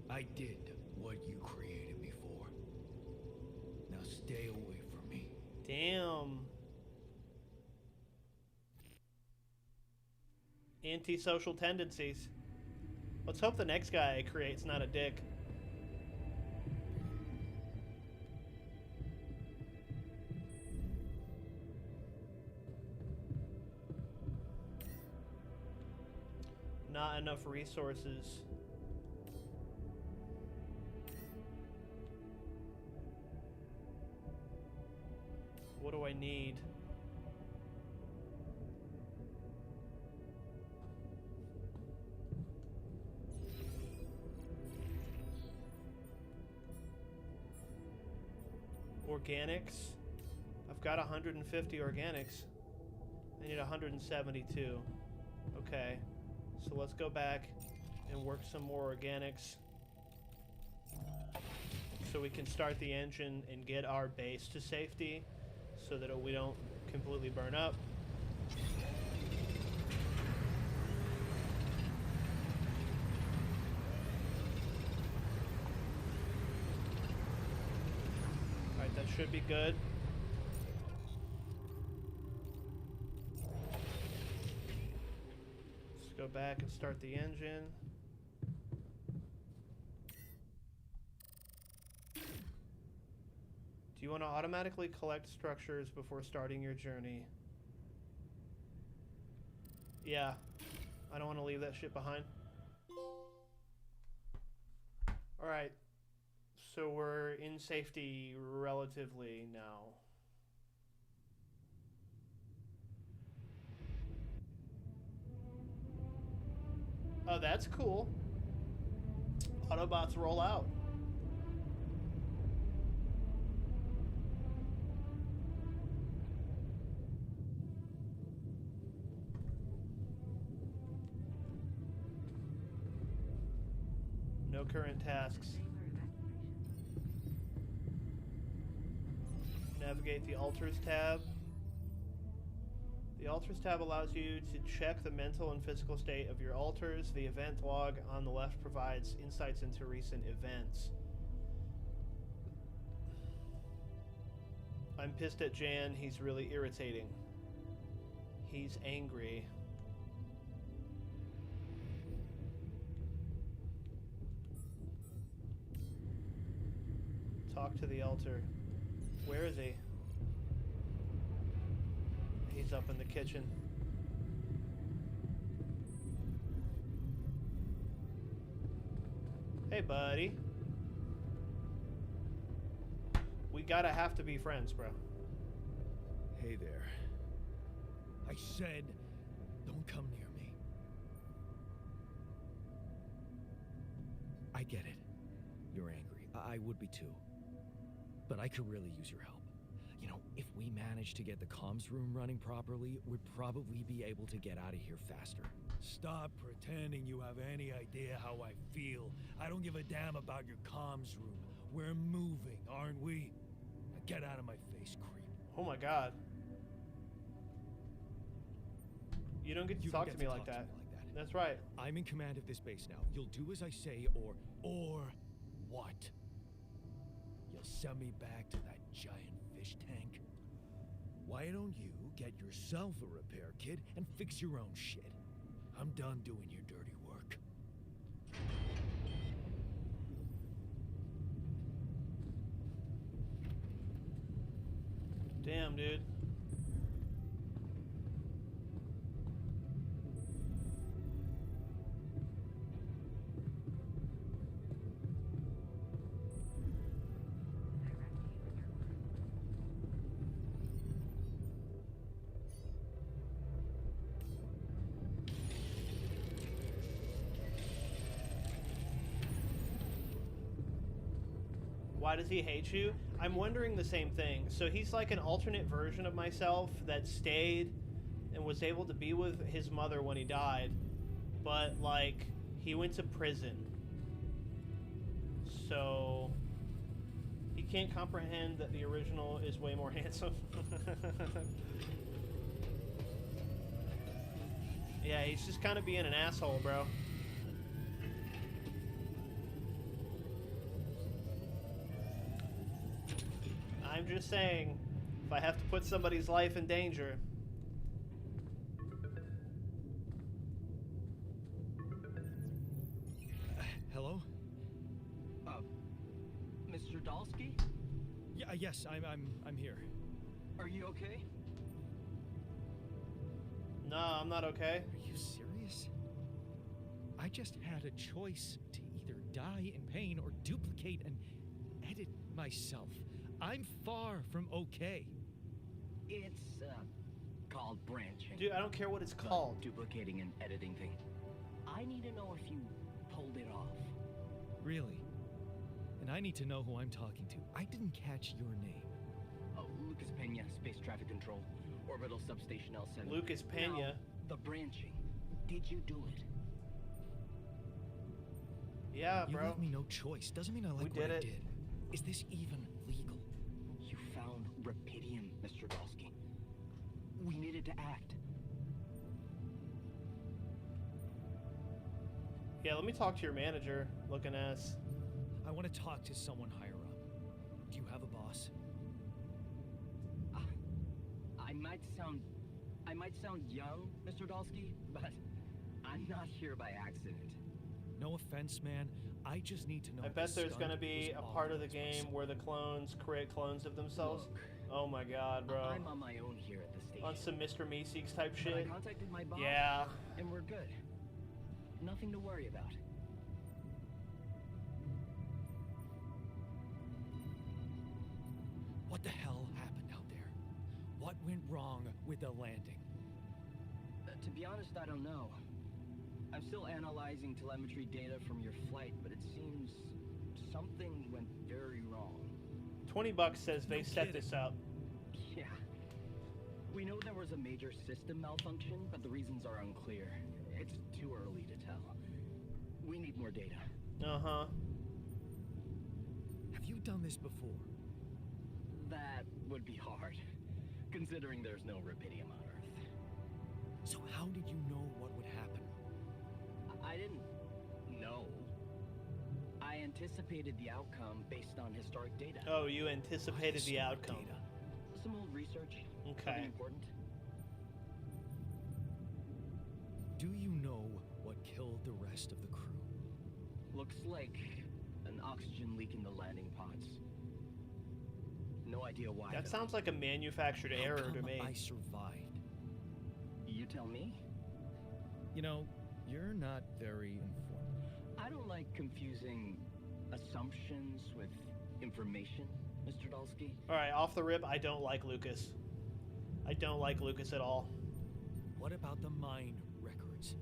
I did what you created me for. Now stay away from me. Damn. Antisocial tendencies. Let's hope the next guy I create's not a dick. Not enough resources. What do I need? Organics. I've got 150 organics. I need 172. Okay. So let's go back and work some more organics so we can start the engine and get our base to safety so that we don't completely burn up. Alright, that should be good. Go back and start the engine. Do you want to automatically collect structures before starting your journey? Yeah. I don't want to leave that shit behind. Alright. So we're in safety relatively now. Oh, that's cool. Autobots roll out. No current tasks. Navigate the Altars tab. The Altars tab allows you to check the mental and physical state of your altars. The event log on the left provides insights into recent events. I'm pissed at Jan. He's really irritating. He's angry. Talk to the altar. Where is he? He's up in the kitchen. Hey, buddy. We gotta have to be friends, bro. Hey there. I said, don't come near me. I get it. You're angry. I would be too. But I could really use your help. You know, if we manage to get the comms room running properly, we'd probably be able to get out of here faster. Stop pretending you have any idea how I feel. I don't give a damn about your comms room. We're moving, aren't we? Now get out of my face, creep. Oh my god. You don't get to talk to me like that. That's right. I'm in command of this base now. You'll do as I say, or what? You'll send me back to that giant fish tank? Why don't you get yourself a repair kit and fix your own shit? I'm done doing your dirty work. Damn, dude. Why does he hate you? I'm wondering the same thing. So he's like an alternate version of myself that stayed and was able to be with his mother when he died, but like he went to prison. So he can't comprehend that the original is way more handsome. Yeah, he's just kind of being an asshole, bro. I'm just saying, if I have to put somebody's life in danger. Hello? Mr. Dalsky? Yeah, yes, I'm here. Are you okay? No, I'm not okay. Are you serious? I just had a choice to either die in pain or duplicate and edit myself. I'm far from okay. It's, called branching. Dude, I don't care what it's The called. duplicating and editing thing. I need to know if you pulled it off. Really? And I need to know who I'm talking to. I didn't catch your name. Oh, Lucas Pena, Space Traffic Control, Orbital Substation L7. Lucas Pena. Now, the branching. Did you do it? Yeah, You bro. left me no choice. Doesn't mean I like We what did I it. did. Is this even legal? You found Rapidium, Mr. Dalsky. We needed to act. Yeah, let me talk to your manager, looking ass. I want to talk to someone higher up. Do you have a boss? I might sound young, Mr. Dalsky, but I'm not here by accident. No offense, man. I just need to know. I if bet the there's stunt gonna be was a part of the authorized game myself. where the clones create clones of themselves. Look, Oh my god, bro. I'm on my own here at the station. On some Mr. Meeseeks type But I shit. contacted my boss, Yeah. and we're good. Nothing to worry about. What the hell happened out there? What went wrong with the landing? To be honest, I don't know. I'm still analyzing telemetry data from your flight, but it seems something went very wrong. $20 says they No set kidding. this up. Yeah. We know there was a major system malfunction, but the reasons are unclear. It's too early to tell. We need more data. Uh-huh. Have you done this before? That would be hard, considering there's no Rapidium on Earth. So how did you know what would happen? I didn't know. I anticipated the outcome based on historic data. Oh, you anticipated the Historic outcome. data. Some old research. Okay. Something important. Do you know what killed the rest of the crew? Looks like an oxygen leak in the landing pods. No idea why. That though. sounds like a manufactured How error come to me. I survived. You tell me. You know, you're not very informed. I don't like confusing assumptions with information, Mr. Dalsky. Alright, off the rip, I don't like Lucas. I don't like Lucas at all. What about the mine records?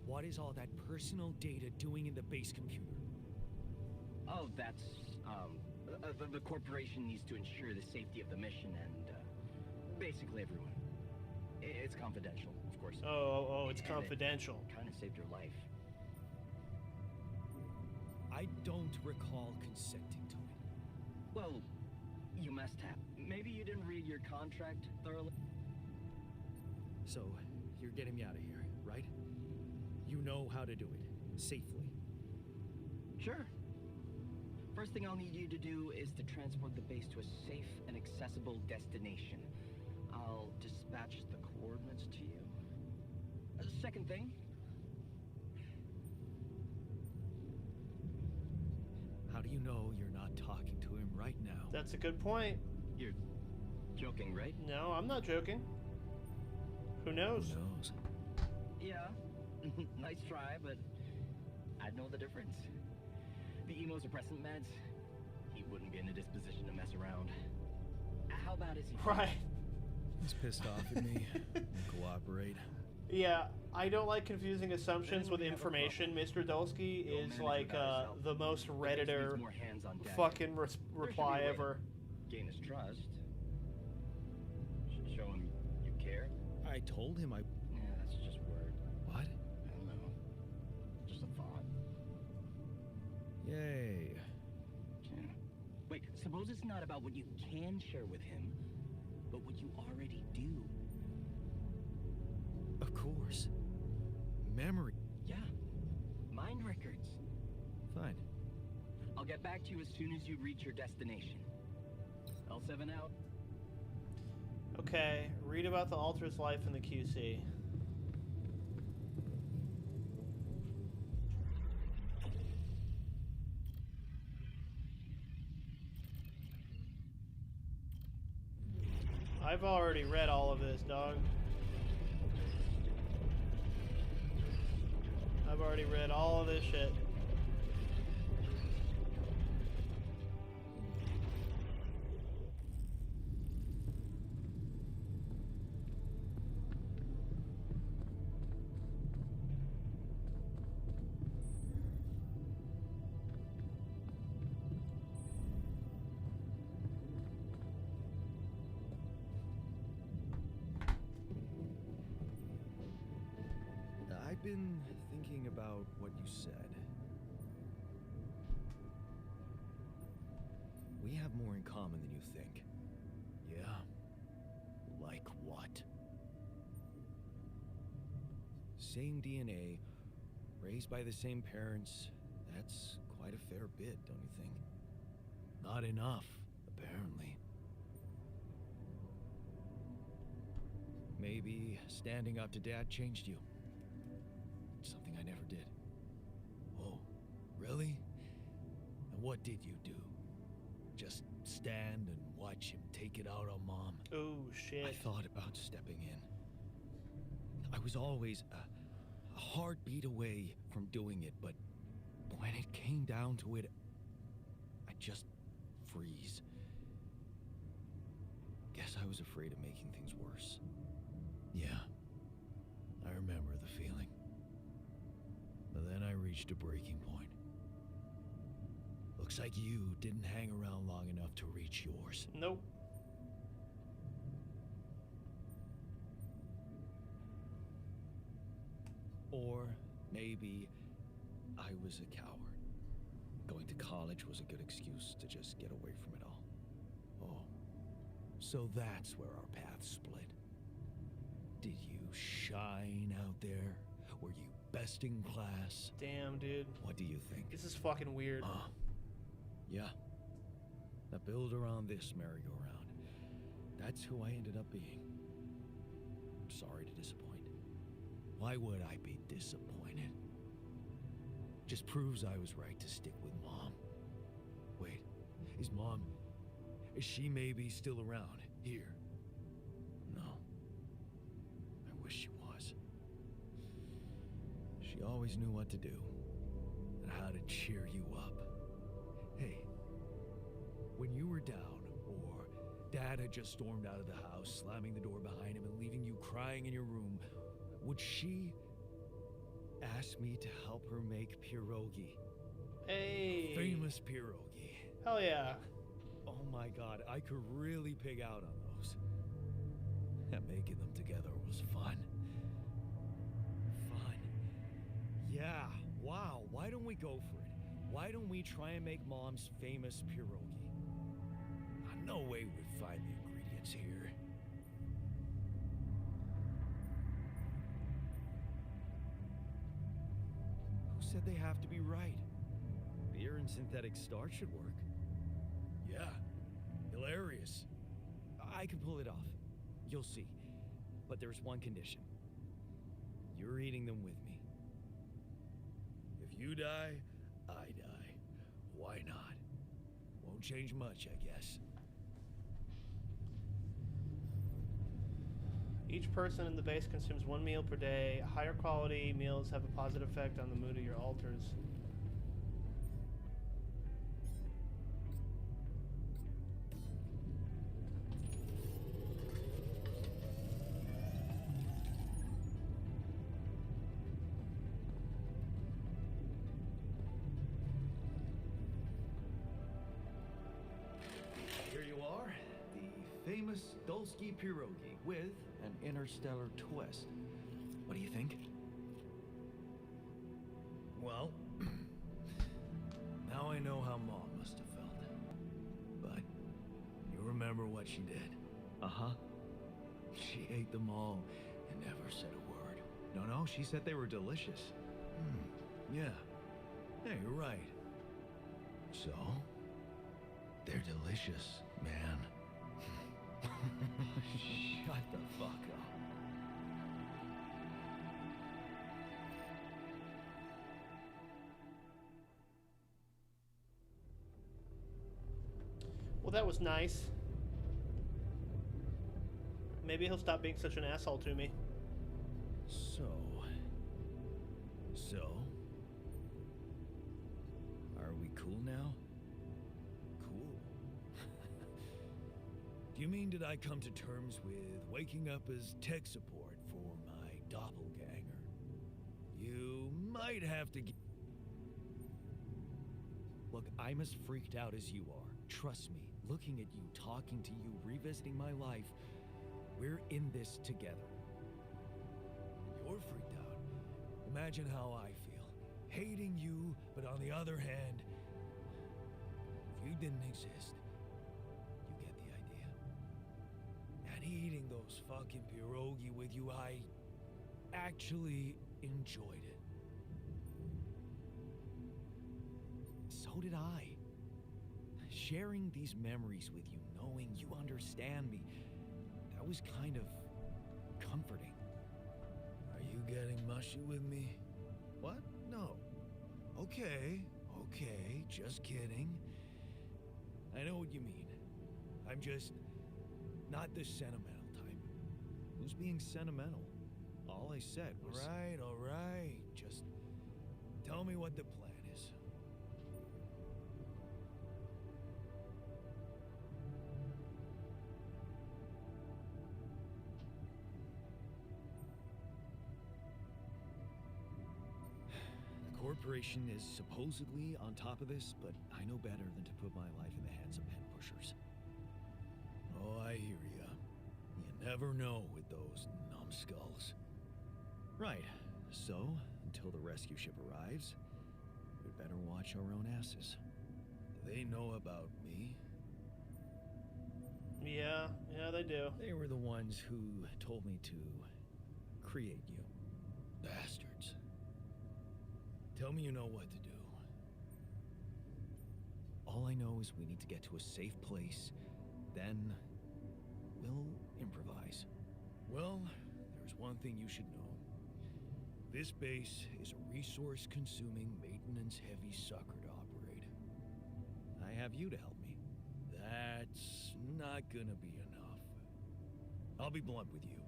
What is all that personal data doing in the base computer? Oh, that's, the corporation needs to ensure the safety of the mission and, basically everyone. It's confidential, of course. Oh, it's And confidential. It kind of saved your life. I don't recall consenting to it. Well, you must have. Maybe you didn't read your contract thoroughly. So, you're getting me out of here, right? You know how to do it, safely. Sure. First thing I'll need you to do is to transport the base to a safe and accessible destination. I'll dispatch the coordinates to you. Second thing, How do you know you're not talking to him right now? That's a good point. you're joking, right? No, I'm not joking. Who knows? Who knows? Yeah. Nice try, but I'd know the difference. The immunosuppressant meds, he wouldn't be in a disposition to mess around. How bad is he? Right. He's pissed off at me. Won't cooperate. Yeah, I don't like confusing assumptions with information. Mr. Dolsky is like the most Redditor fucking reply ever. Gain his trust. Should show him you care. I told him I... Yeah, that's just word. What? I don't know. Just a thought. Yay. Yeah. Wait, suppose it's not about what you can share with him, but what you already do. Of course. Memory. Yeah. Mind records. Fine. I'll get back to you as soon as you reach your destination. L7 out. Okay, read about the Altar's life in the QC. I've already read all of this, dog. I've already read all of this shit. I've been thinking about what you said. We have more in common than you think. Yeah. Like what? Same DNA, raised by the same parents. That's quite a fair bit, don't you think? Not enough, apparently. Maybe standing up to Dad changed you. Something I never did. Oh, really? And what did you do? Just stand and watch him take it out on Mom? Oh, shit. I thought about stepping in. I was always a heartbeat away from doing it, but when it came down to it, I just freeze. Guess I was afraid of making things worse. Yeah. I remember the feeling. But then I reached a breaking point. Looks like you didn't hang around long enough to reach yours. Nope. Or maybe I was a coward. Going to college was a good excuse to just get away from it all. Oh. So that's where our paths split. Did you shine out there? Were you best in class? Damn, dude. What do you think? This is fucking weird. Yeah. Now build around this merry-go-round. That's who I ended up being. Sorry to disappoint. Why would I be disappointed? Just proves I was right to stick with Mom. Wait, is Mom... Is she maybe still around here? No. I wish she was. She always knew what to do and how to cheer you up. Hey, when you were down, or Dad had just stormed out of the house, slamming the door behind him and leaving you crying in your room, would she ask me to help her make pierogi? Hey. Famous pierogi. Hell yeah. Oh my God, I could really pig out on those. And making them together was fun. Fun. Yeah, wow, why don't we go for it? Why don't we try and make Mom's famous pierogi? No way we'd find the ingredients here. Who said they have to be right? Beer and synthetic starch should work. Yeah, hilarious. I can pull it off. You'll see. But there's one condition. You're eating them with me. If you die, I die. Why not? Won't change much, I guess. Each person in the base consumes 1 meal per day. Higher quality meals have a positive effect on the mood of your altars. famous Dolsky pierogi with an interstellar twist. What do you think? Well, now I know how Mom must have felt. But you remember what she did? Uh-huh. She ate them all and never said a word. No, she said they were delicious. Yeah. Yeah, you're right. So, they're delicious, man. Shut the fuck up. Well, that was nice. Maybe he'll stop being such an asshole to me. So, are we cool now? Cool. Do you mean did I come to terms with waking up as tech support for my doppelganger? You might have to Look, I'm as freaked out as you are. Trust me, looking at you, talking to you, revisiting my life, we're in this together. You're freaked out. Imagine how I feel. Hating you, but on the other hand, if you didn't exist, you get the idea. And eating those fucking pierogi with you, I actually enjoyed it. So did I. Sharing these memories with you, knowing you understand me, that was kind of comforting. Are you getting mushy with me? What? No. Okay, just kidding. I know what you mean. I'm just not the sentimental type. Who's being sentimental? All I said was... All right. Just tell me what the plan is. The corporation is supposedly on top of this, but I know better than to put my life in the hands of pen pushers. Oh, I hear ya. You never know with those numbskulls. Right, so, until the rescue ship arrives, we'd better watch our own asses. Do they know about me? Yeah, they do. They were the ones who told me to create you. Bastards. Tell me you know what to do. All I know is we need to get to a safe place, then we'll improvise. Well, there's one thing you should know. This base is a resource-consuming, maintenance-heavy sucker to operate. I have you to help me. That's not gonna be enough. I'll be blunt with you.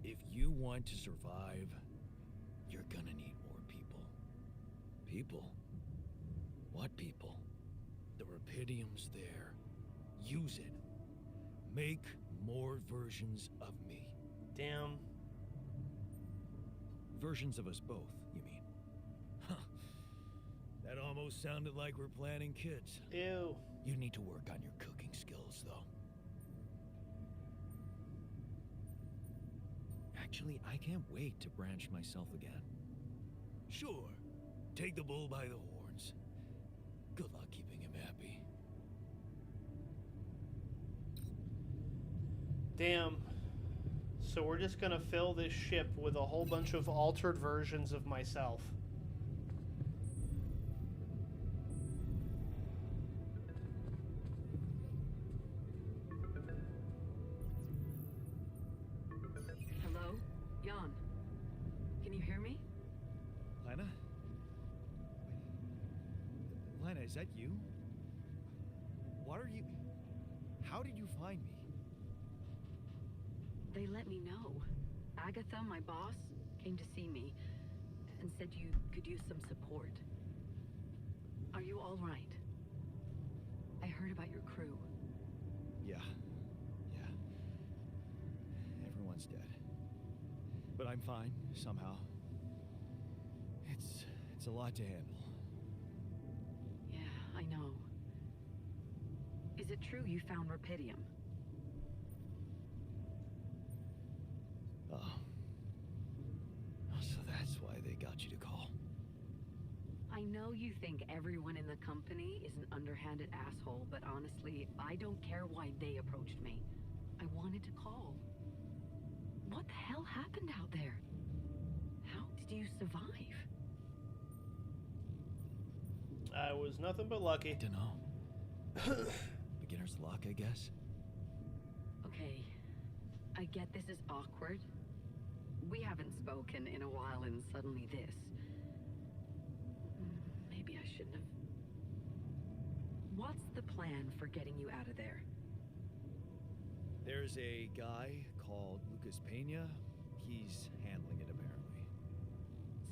If you want to survive, you're gonna need more people. People? What people? The Rapidium's there. Use it. Make more versions of me. Damn. Versions of us both, you mean? Huh. That almost sounded like we're planning kids. Ew. You need to work on your cooking skills, though. Actually, I can't wait to branch myself again. Sure. Take the bull by the horns. Good luck keeping him happy. Damn. So we're just gonna fill this ship with a whole bunch of altered versions of myself. Hello? Jan? Can you hear me? Lana? Lana, is that you? What are you... How did you find me? They let me know. Agatha, my boss, came to see me and said you could use some support. Are you all right? I heard about your crew. Yeah. Everyone's dead. But I'm fine, somehow. It's a lot to handle. Yeah, I know. Is it true you found Rapidium? got you to call. I know you think everyone in the company is an underhanded asshole, but honestly, I don't care why they approached me. I wanted to call. What the hell happened out there? How did you survive? I was nothing but lucky. Dunno. Beginner's luck, I guess. Okay, I get this is awkward. We haven't spoken in a while and suddenly this. Maybe I shouldn't have. What's the plan for getting you out of there? There's a guy called Lucas Pena. He's handling it, apparently.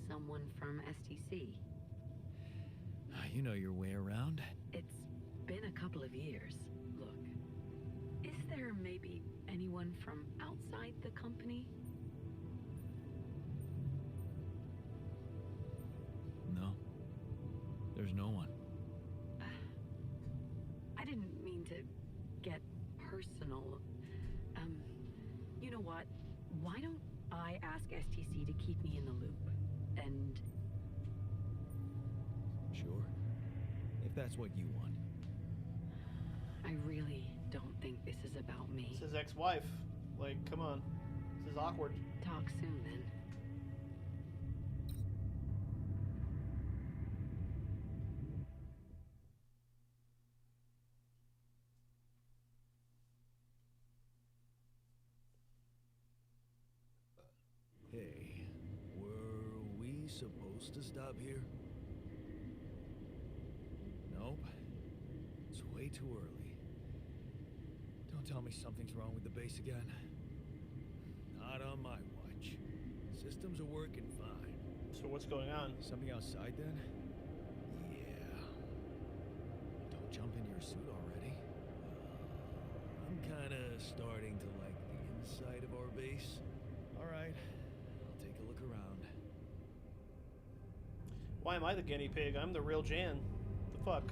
Someone from STC. You know your way around. It's been a couple of years. Look, is there maybe anyone from outside the company? No. There's no one. I didn't mean to get personal. You know what? Why don't I ask STC to keep me in the loop? And Sure. If that's what you want. I really don't think this is about me. It's his ex-wife. Like, come on. This is awkward. Talk soon then. Hey, were we supposed to stop here? Nope. It's way too early. Don't tell me something's wrong with the base again. Not on my watch. Systems are working fine. So what's going on? Something outside then? Yeah. Don't jump in your suit already. I'm kinda starting to like the inside of our base. Alright, I'll take a look around. Why am I the guinea pig? I'm the real Jan. The fuck?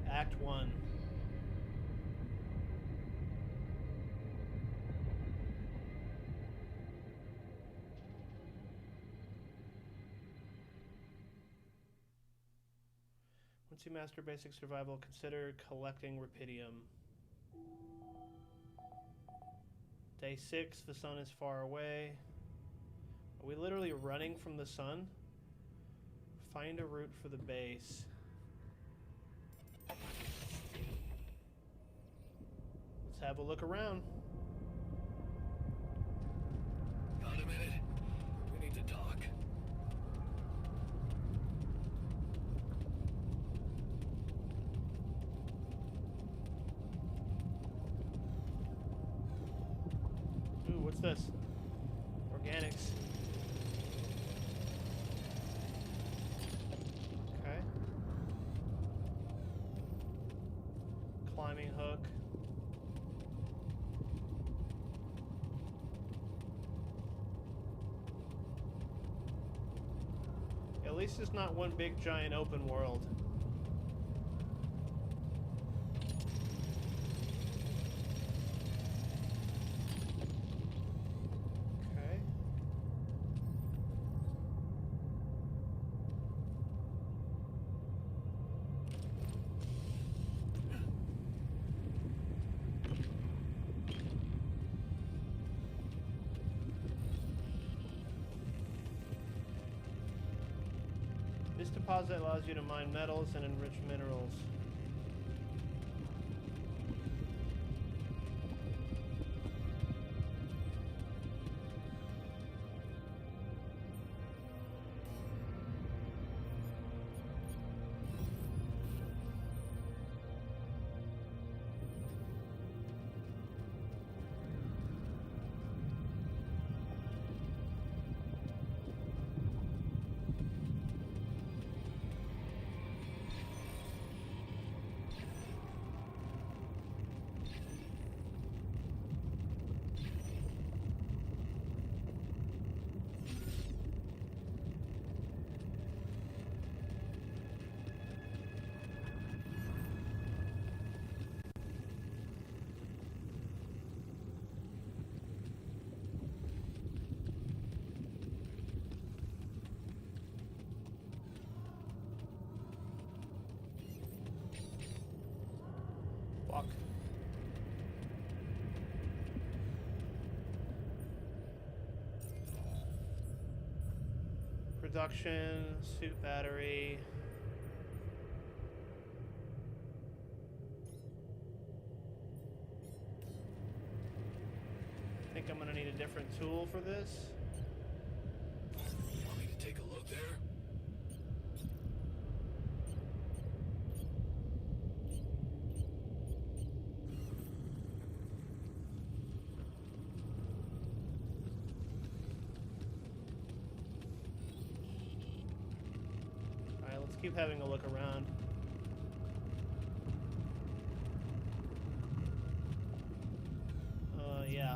Act 1. Once you master basic survival, consider collecting Rapidium. Day 6, the sun is far away. Are we literally running from the sun? Find a route for the base. Let's have a look around. Got a minute? We need to talk. Ooh, what's this? Organics. Okay. Climbing hook. At least it's not one big giant open world. Okay. This deposit allows you to mine metals and enrich minerals. Fuck. Production, suit battery. I think I'm gonna need a different tool for this. Want me to take a look there? Alright, let's keep having a look around. Yeah.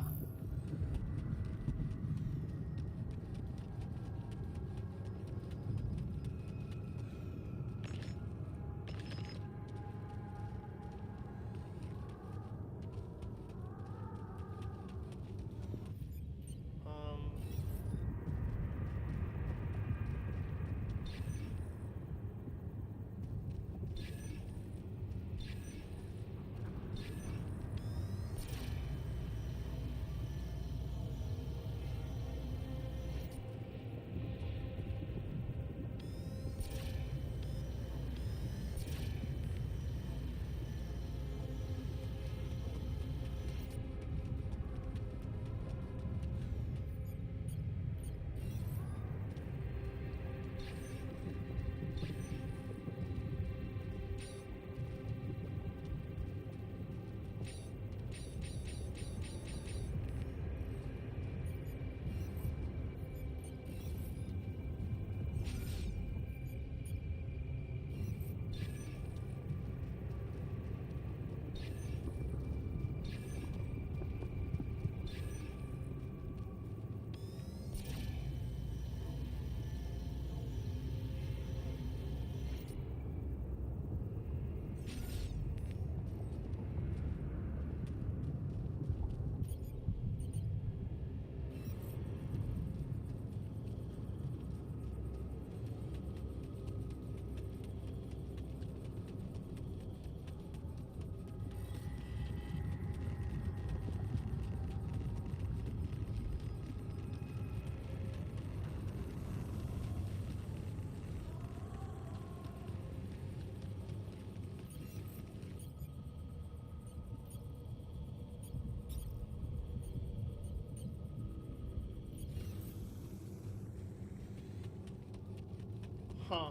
Huh.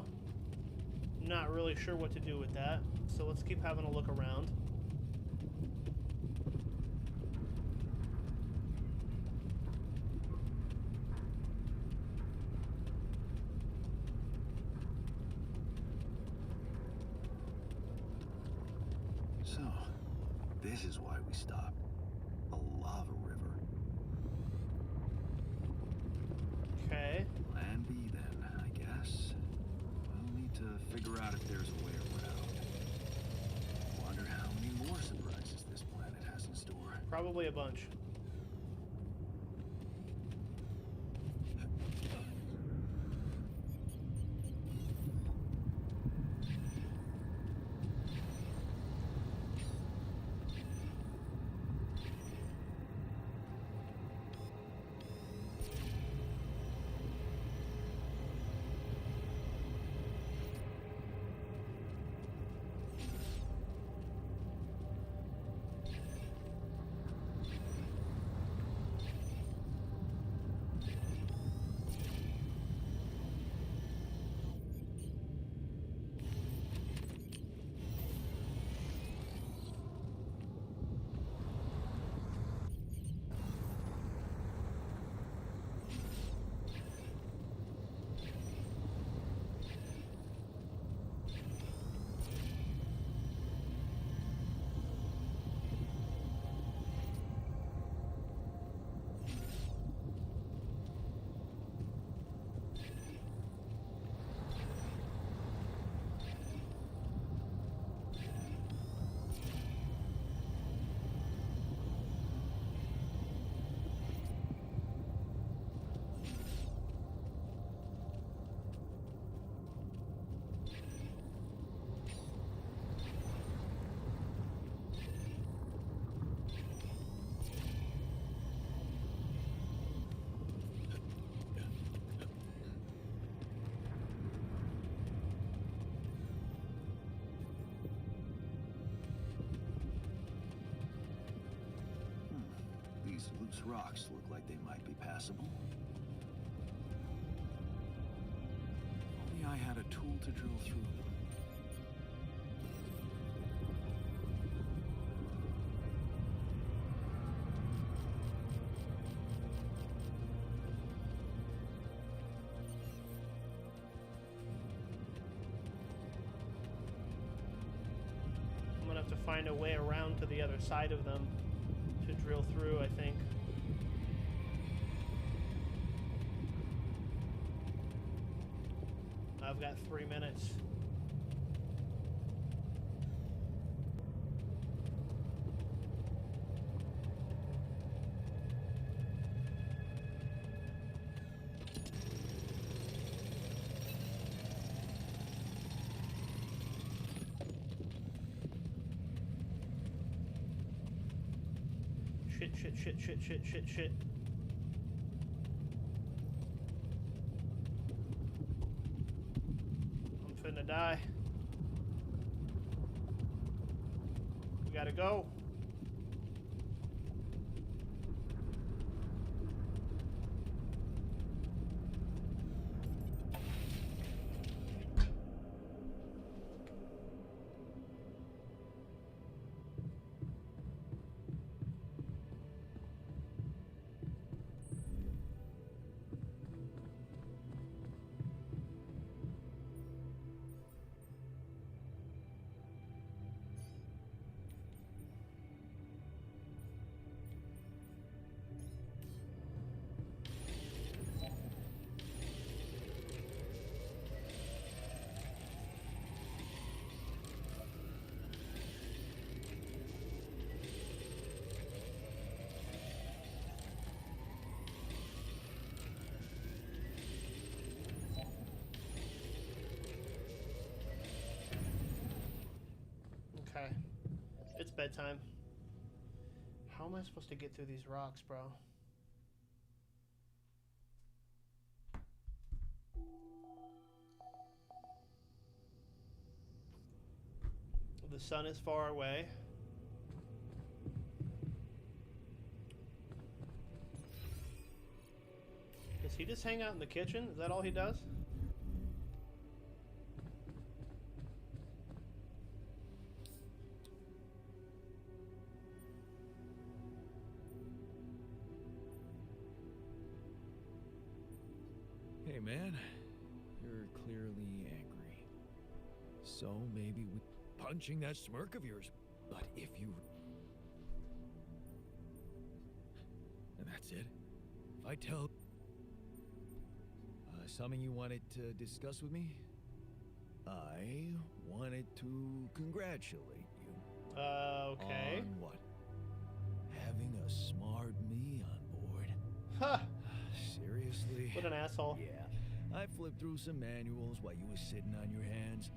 Not really sure what to do with that, so let's keep having a look around. So, this is why we stopped. A lava river. Okay. Plan B then, I guess. We'll need to figure out if there's a way around. Wonder how many more surprises this planet has in store. Probably a bunch. These loose rocks look like they might be passable. If only I had a tool to drill through them. I'm gonna have to find a way around to the other side of them to drill through, I think. I've got 3 minutes. Shit. I'm finna die. We gotta go. Okay. It's bedtime. How am I supposed to get through these rocks, bro? The sun is far away. Does he just hang out in the kitchen? Is that all he does? Hey man, you're clearly angry. So maybe we... Punching that smirk of yours. But if you... And that's it? If I tell... something you wanted to discuss with me? I wanted to congratulate you. Okay. On what? Having a smart me on board. Huh. Seriously? What an asshole. Yeah. I flipped through some manuals while you were sitting on your hands.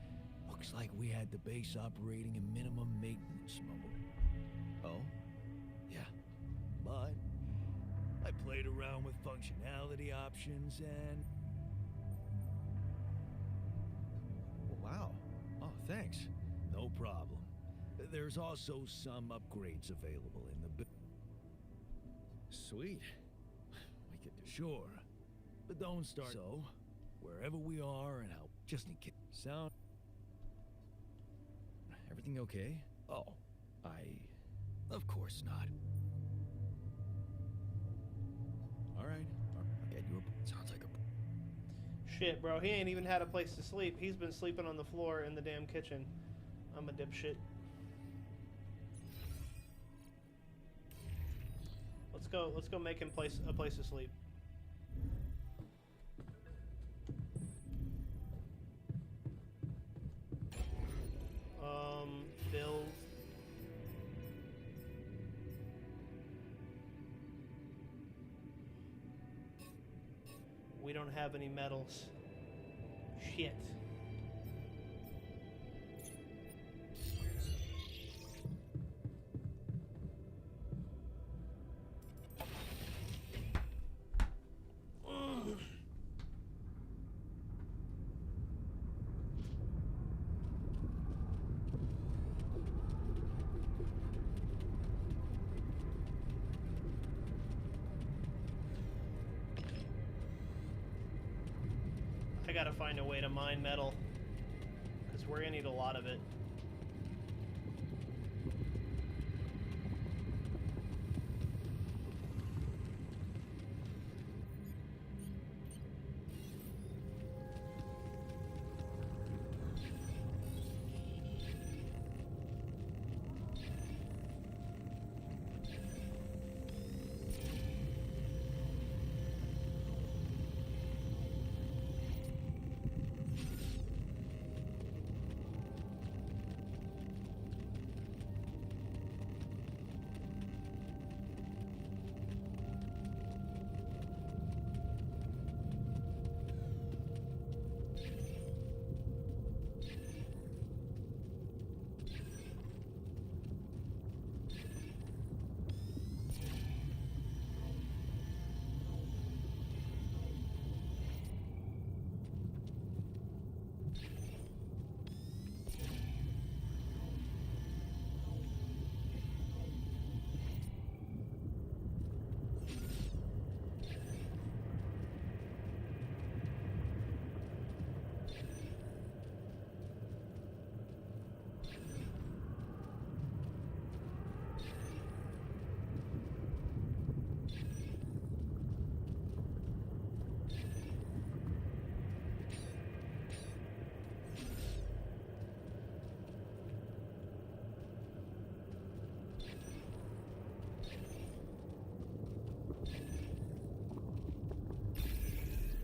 Looks like we had the base operating in minimum maintenance mode. Oh? Yeah. But I played around with functionality options and... Oh, wow. Oh, thanks. No problem. There's also some upgrades available in the... Sweet. We could do sure. But don't start... So, wherever we are and how... Just in case... Sound... Everything okay? Oh, Of course not. All right. I'll get you a... Sounds like a... Shit, bro. He ain't even had a place to sleep. He's been sleeping on the floor in the damn kitchen. I'm a dipshit. Let's go make him a place to sleep. Build. We don't have any metals. Shit. gotta find a way to mine metal, because we're gonna need a lot of it.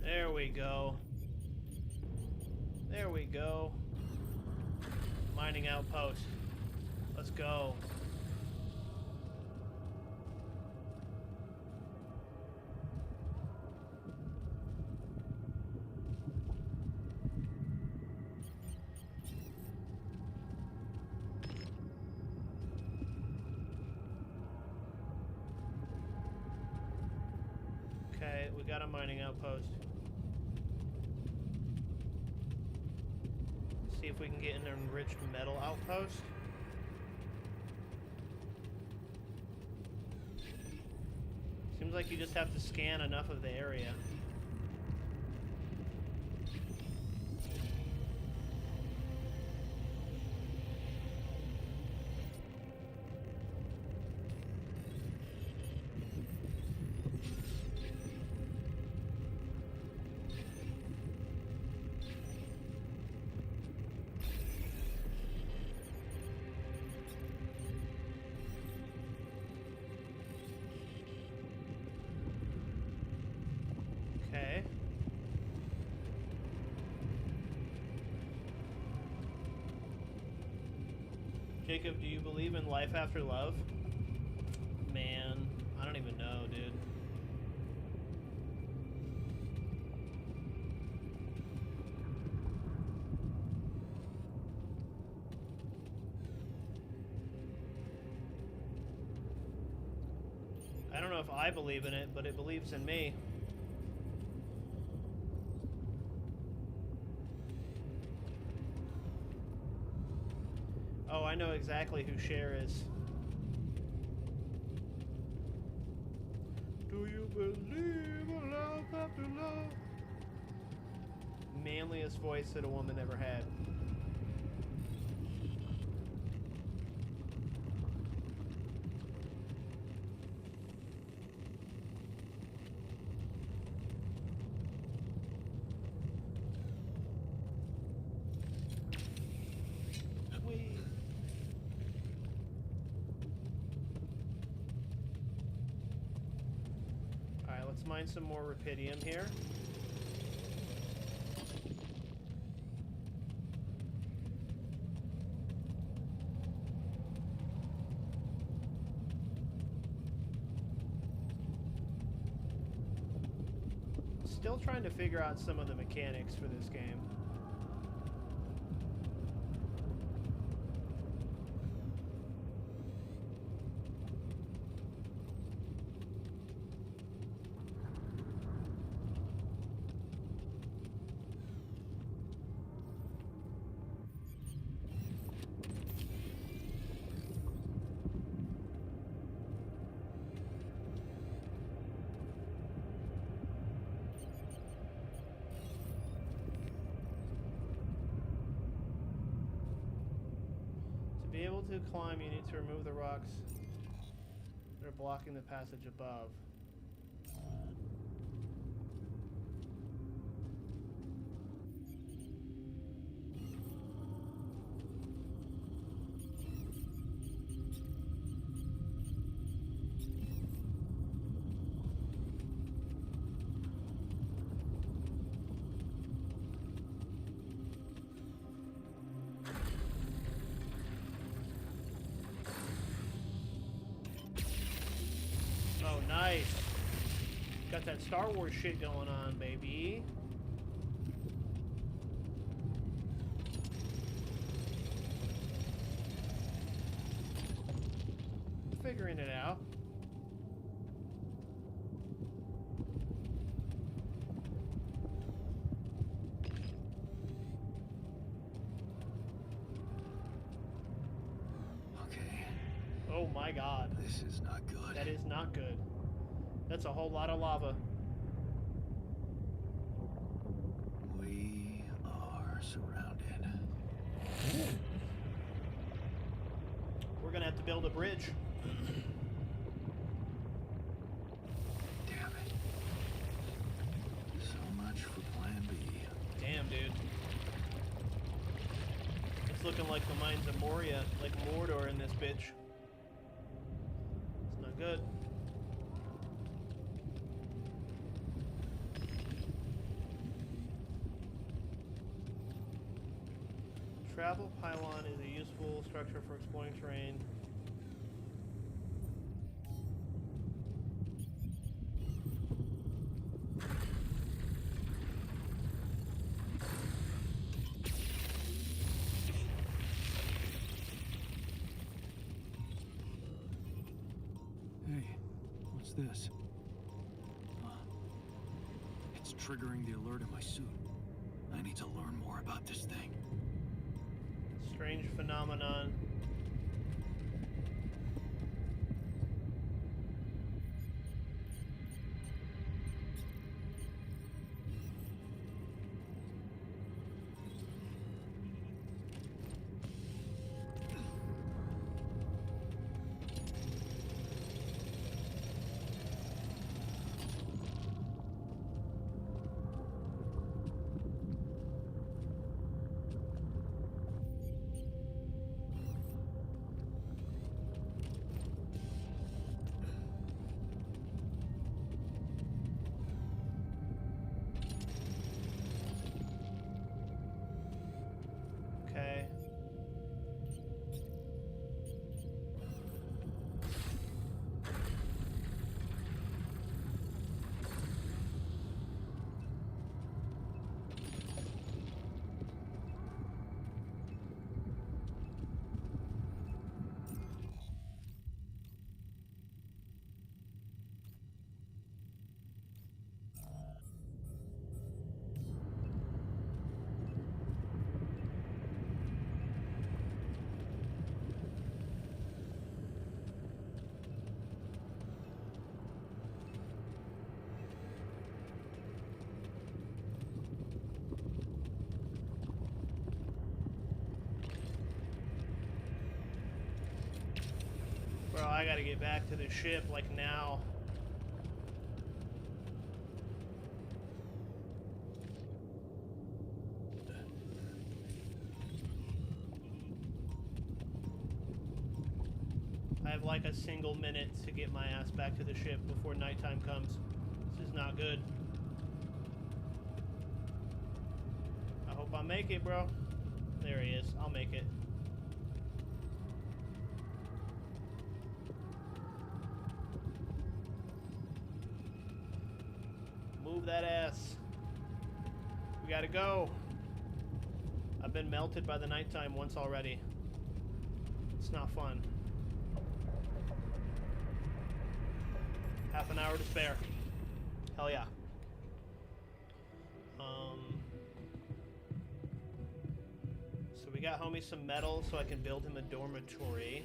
There we go. There we go. Mining outpost. Let's go. Okay, we got a mining outpost. See if we can get an enriched metal outpost. Seems like you just have to scan enough of the area. Okay. Jacob, do you believe in life after love? Man, I don't even know, dude. I don't know if I believe in it, but it believes in me. Oh, I know exactly who Cher is. Do you believe in love after love? Manliest voice that a woman ever had. Let's mine some more rubidium here. Still trying to figure out some of the mechanics for this game. be able to climb, you need to remove the rocks that are blocking the passage above. Oh, nice. Got that Star Wars shit going on, baby. Figuring it out. Okay, Oh my god. this is not good. That is not good. That's a whole lot of lava. We are surrounded. We're gonna have to build a bridge. Damn it. So much for Plan B. Damn, dude. It's looking like the mines of Moria, like Mordor in this bitch. It's not good. Travel pylon is a useful structure for exploring terrain. Hey, what's this? It's triggering the alert in my suit. I need to learn more about this thing. Strange phenomenon. Okay. Bro, I gotta get back to the ship, like, now. I have, like, a single minute to get my ass back to the ship before nighttime comes. This is not good. I hope I make it, bro. There he is. I'll make it. Move that ass. We gotta go. I've been melted by the nighttime once already. It's not fun. Half an hour to spare. Hell yeah. So we got homie some metal so I can build him a dormitory.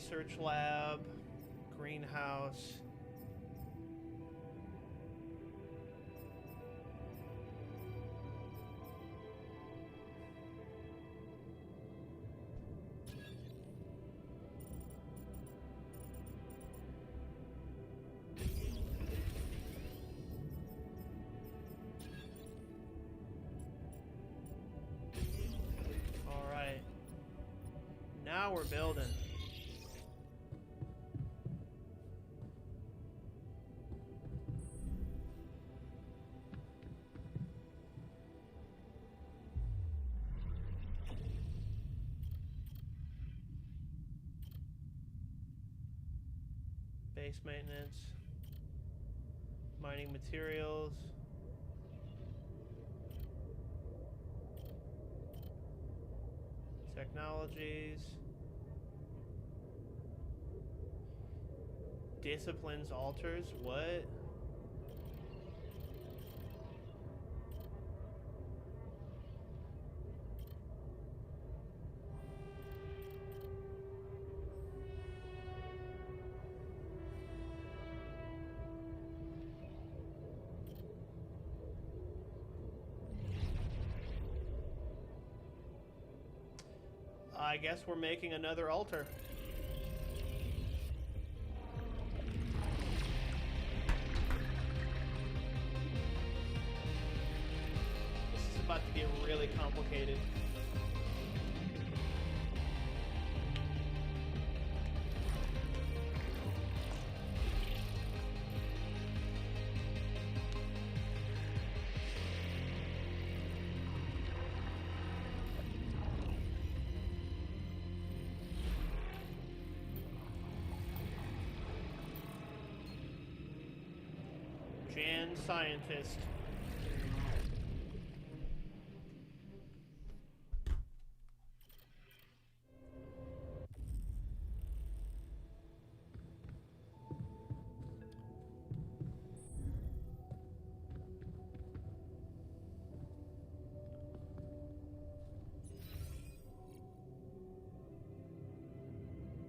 Research lab, greenhouse. All right. Now we're building. Base maintenance, mining materials, technologies, disciplines, altars, what? I guess we're making another altar. This is about to get really complicated. Jan scientist.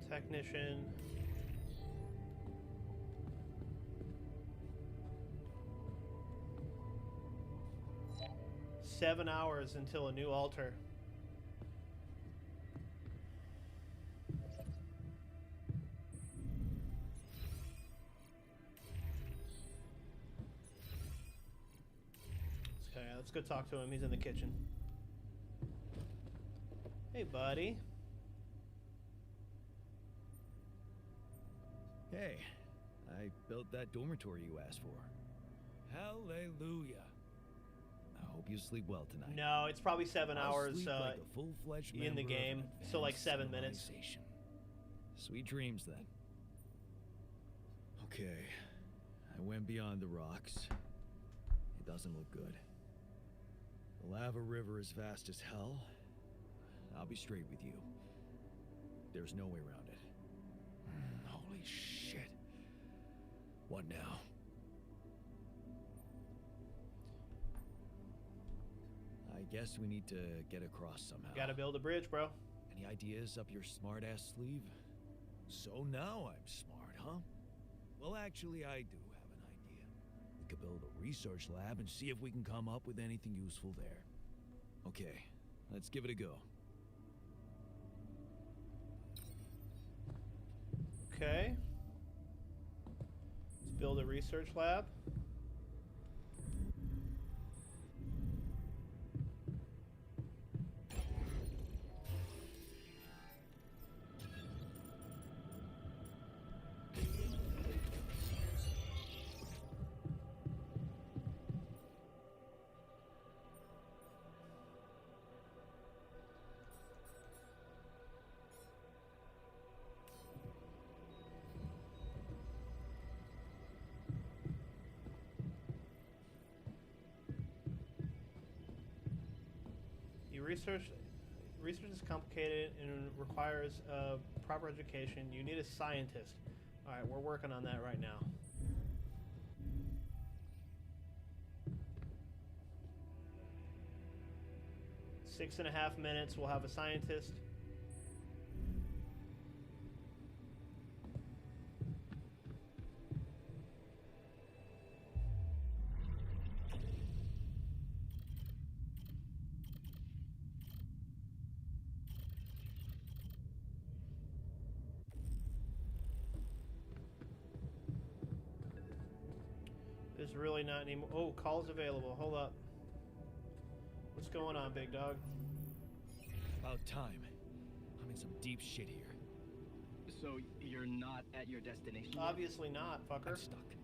Technician. "7 hours until a new altar." Okay, let's go talk to him. He's in the kitchen. Hey, buddy. Hey, I built that dormitory you asked for. Hallelujah. I hope you sleep well tonight. No, it's probably 7 I'll hours sleep like a full-fledged in the member of game, an so like advanced 7 minutes. civilization. Sweet dreams then. Okay, I went beyond the rocks. It doesn't look good. The lava river is vast as hell. I'll be straight with you. There's no way around it. Holy shit. What now? I guess we need to get across somehow. Gotta build a bridge, bro. Any ideas up your smart-ass sleeve? So now I'm smart, huh? Well, actually, I do have an idea. We could build a research lab and see if we can come up with anything useful there. Okay, let's give it a go. Okay. Let's build a research lab. Research is complicated and requires proper education. You need a scientist. All right, we're working on that right now. "6.5 minutes, we'll have a scientist. There's really not any more. Oh, calls available. Hold up. What's going on, big dog? About time. I'm in some deep shit here. So you're not at your destination yet? Obviously not, fucker. I'm stuck.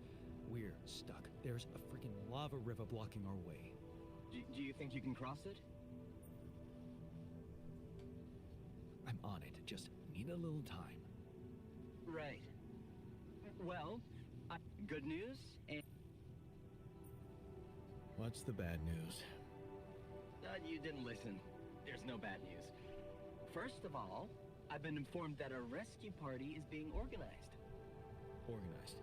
We're stuck. There's a freaking lava river blocking our way. Do you think you can cross it? I'm on it. Just need a little time. Right. Well, good news and... What's the bad news? You didn't listen. There's no bad news. First of all, I've been informed that a rescue party is being organized. Organized.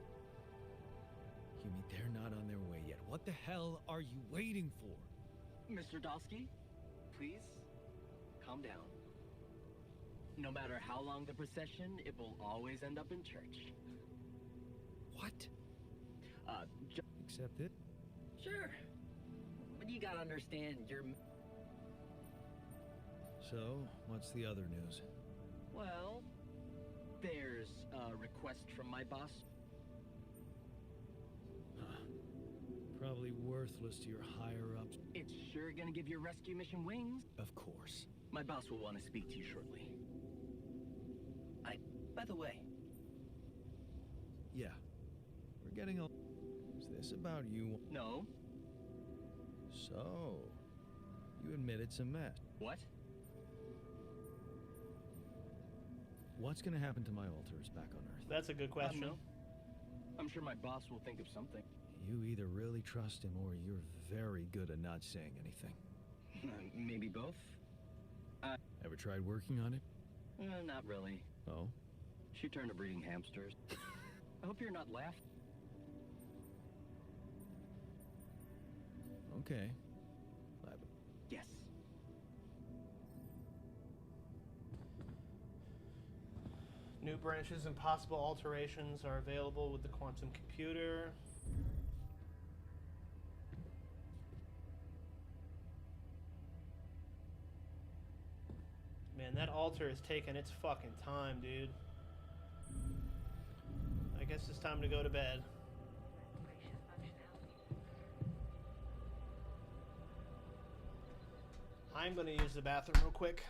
You mean they're not on their way yet? What the hell are you waiting for? Mr. Dosky, please, calm down. No matter how long the procession, it will always end up in church. What? Accept it? Sure. But you gotta understand, you're... So, what's the other news? Well, there's a request from my boss. Probably worthless to your higher-ups. It's sure gonna give your rescue mission wings. Of course. My boss will want to speak to you shortly. By the way... Yeah. We're getting a... Is this about you? No. So, you admit it's a mess. What? What's gonna happen to my altars back on Earth? That's a good question. I'm sure my boss will think of something. You either really trust him or you're very good at not saying anything. Maybe both? Ever tried working on it? Not really. Oh? She turned to breeding hamsters. I hope you're not laughing. Okay. Yes. New branches and possible alterations are available with the quantum computer. Man, that altar is taking its fucking time, dude. I guess it's time to go to bed. I'm gonna use the bathroom real quick.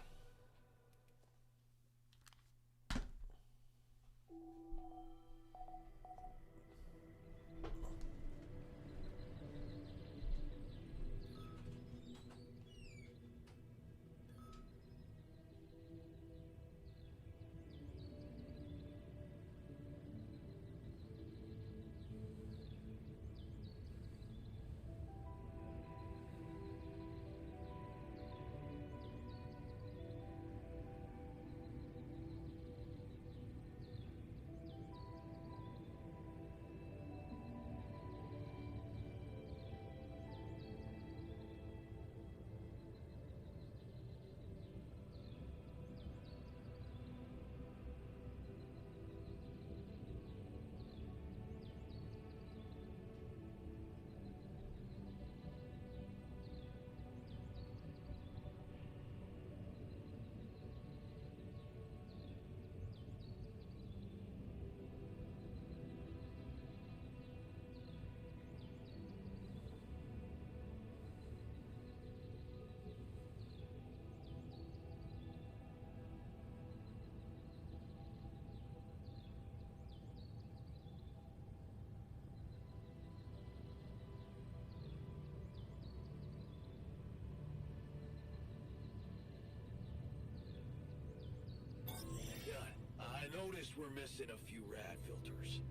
I noticed we're missing a few rad filters.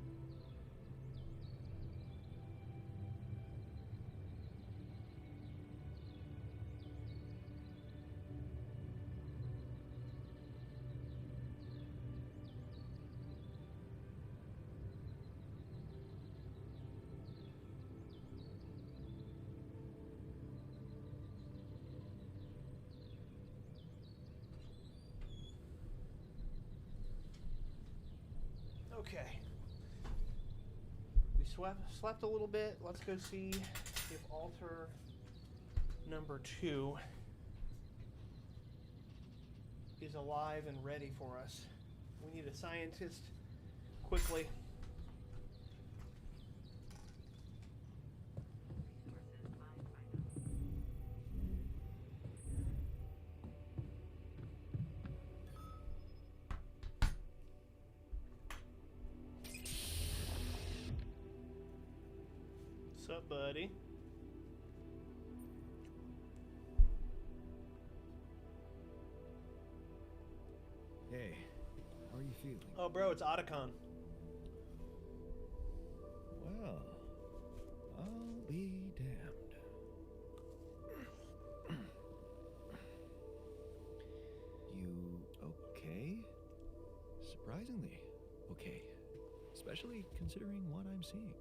Okay. We slept a little bit. Let's go see if altar number 2 is alive and ready for us. We need a scientist quickly. What's up, buddy? Hey, how are you feeling? Oh, bro, it's Otacon. Well, I'll be damned. You okay? Surprisingly okay. Especially considering what I'm seeing.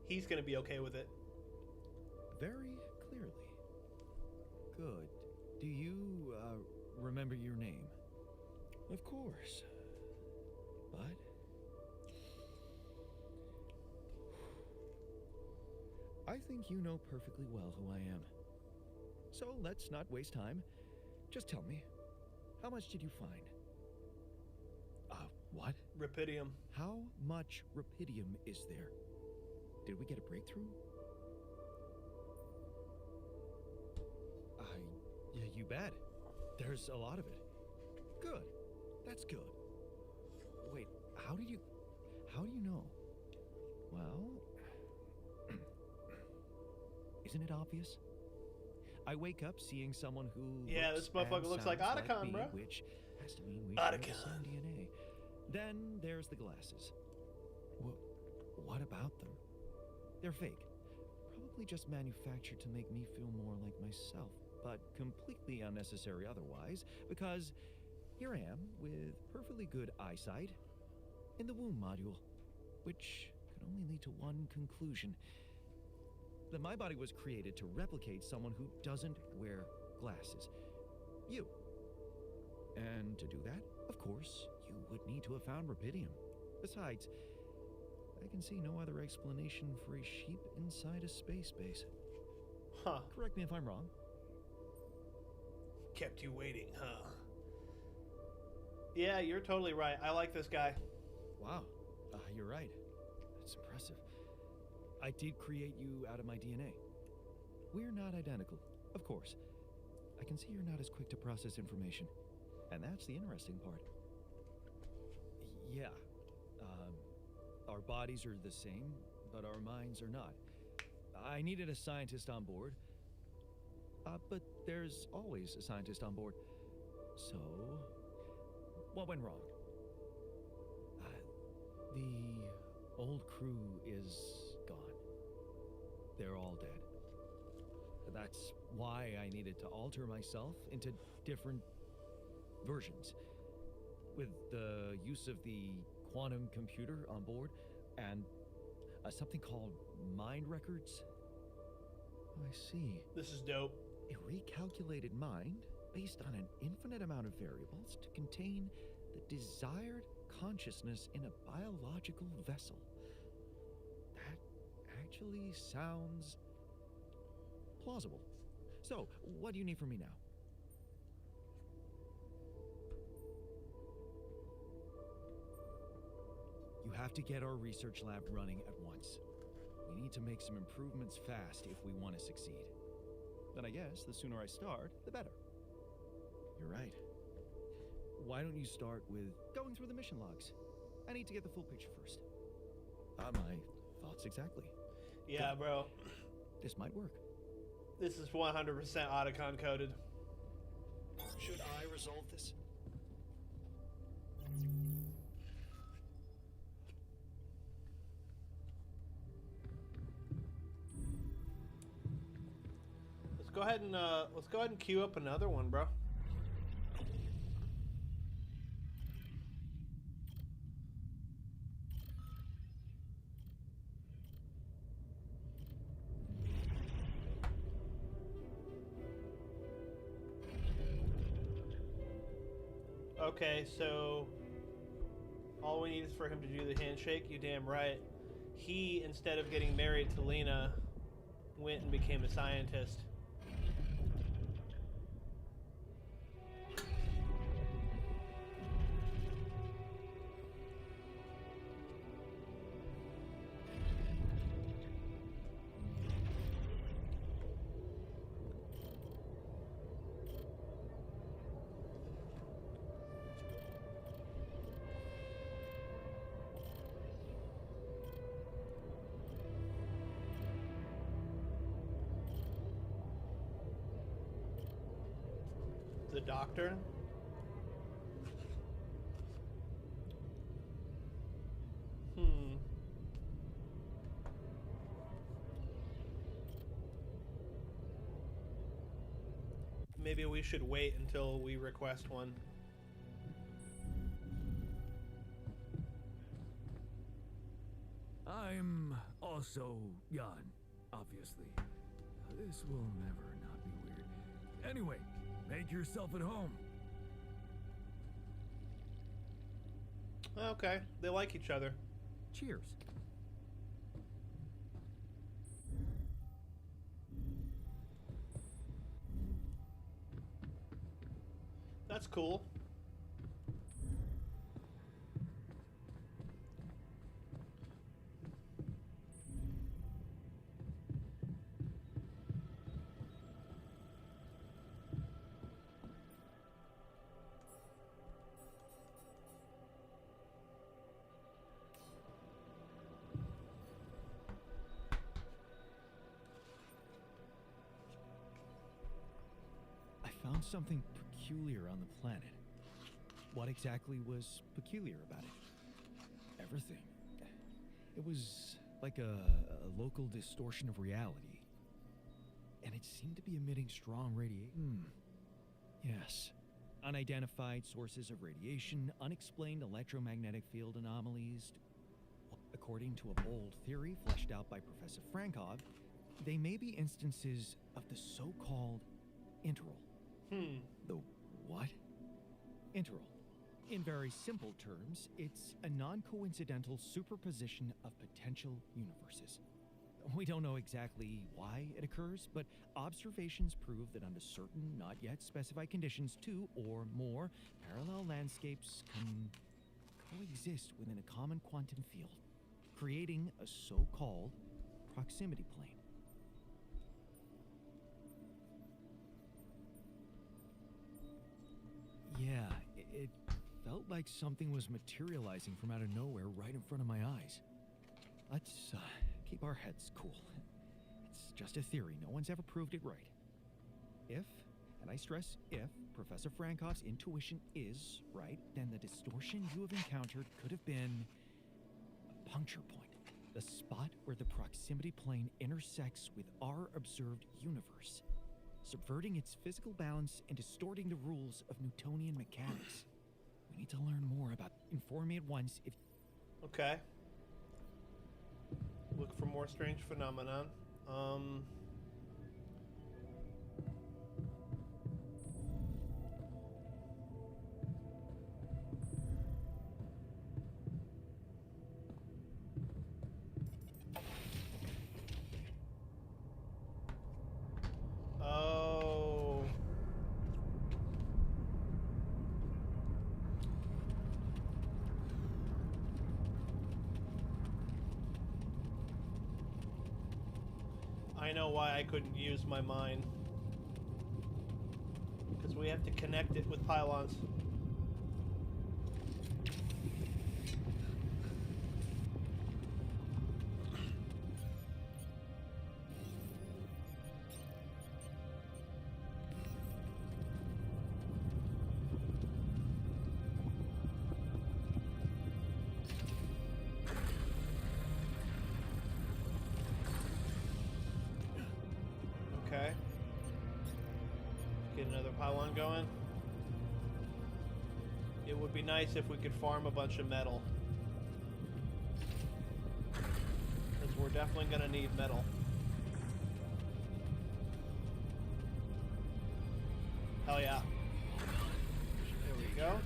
He's gonna be okay with it. Very clearly. Good. Do you, remember your name? Of course. But... I think you know perfectly well who I am. So let's not waste time. Just tell me, how much did you find? What? Rapidium. How much rapidium is there? Did we get a breakthrough? Yeah, you bet. There's a lot of it. Good. That's good. Wait, how do you know? Well, isn't it obvious? I wake up seeing someone who Yeah, looks this motherfucker and looks like sounds Otacon, me, bro. which has to mean we share the Otacon. same DNA. Then there's the glasses. What about them? They're fake. Probably just manufactured to make me feel more like myself, but completely unnecessary otherwise, because here I am with perfectly good eyesight in the womb module, which could only lead to one conclusion: that my body was created to replicate someone who doesn't wear glasses. You. And to do that, of course, you would need to have found rapidium. Besides, I can see no other explanation for a sheep inside a space base. Huh. Correct me if I'm wrong. Kept you waiting, huh? Yeah, you're totally right. I like this guy. Wow, you're right. That's impressive. I did create you out of my DNA. We're not identical, of course. I can see you're not as quick to process information. And that's the interesting part. Yeah. Our bodies are the same, but our minds are not. I needed a scientist on board. But there's always a scientist on board. So, what went wrong? The old crew is gone. They're all dead. That's why I needed to alter myself into different versions. With the use of the quantum computer on board and something called mind records. I see. This is dope. A recalculated mind based on an infinite amount of variables to contain the desired consciousness in a biological vessel. That actually sounds plausible. So, what do you need from me now? You have to get our research lab running at once. We need to make some improvements fast if we want to succeed. Then I guess the sooner I start, the better. You're right. Why don't you start with going through the mission logs? I need to get the full picture first. My thoughts exactly. Yeah, Good. bro. This might work. This is 100% Otacon coded. Should I resolve this? Let's go ahead and queue up another one, bro. Okay, so all we need is for him to do the handshake. You damn right. He, instead of getting married to Lena, went and became a scientist. The doctor? Hmm. Maybe we should wait until we request one. I'm also Jan, obviously. This will never not be weird. Anyway, make yourself at home. Okay, they like each other. Cheers. That's cool. I found something peculiar on the planet. What exactly was peculiar about it? Everything. It was like a local distortion of reality. And it seemed to be emitting strong radiation. Yes. Unidentified sources of radiation, unexplained electromagnetic field anomalies. According to a bold theory fleshed out by Professor Frankov, they may be instances of the so-called interval. The what? Interval. In very simple terms, it's a non-coincidental superposition of potential universes. We don't know exactly why it occurs, but observations prove that under certain, not yet specified conditions, two or more parallel landscapes can coexist within a common quantum field, creating a so-called proximity plane. Yeah, it felt like something was materializing from out of nowhere right in front of my eyes. Let's keep our heads cool. It's just a theory. No one's ever proved it right. If, and I stress if, Professor Frankov's intuition is right, then the distortion you have encountered could have been a puncture point. The spot where the proximity plane intersects with our observed universe, subverting its physical balance and distorting the rules of Newtonian mechanics. We need to learn more about it. Inform me at once if... Okay. Look for more strange phenomenon. Oh. I know why I couldn't use my mind. Because we have to connect it with pylons. Okay. Get another pylon going. It would be nice if we could farm a bunch of metal. Because we're definitely going to need metal. Hell yeah. There we go.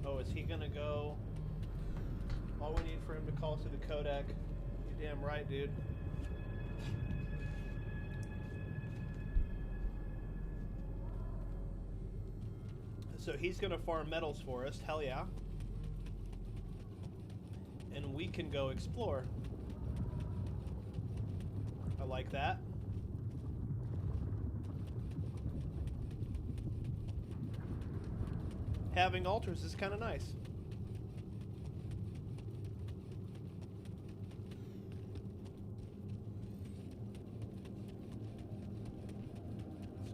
Oh, is he going to go... All we need for him to call us to the codec. You're damn right, dude. So he's gonna farm metals for us, hell yeah. And we can go explore. I like that. Having altars is kind of nice.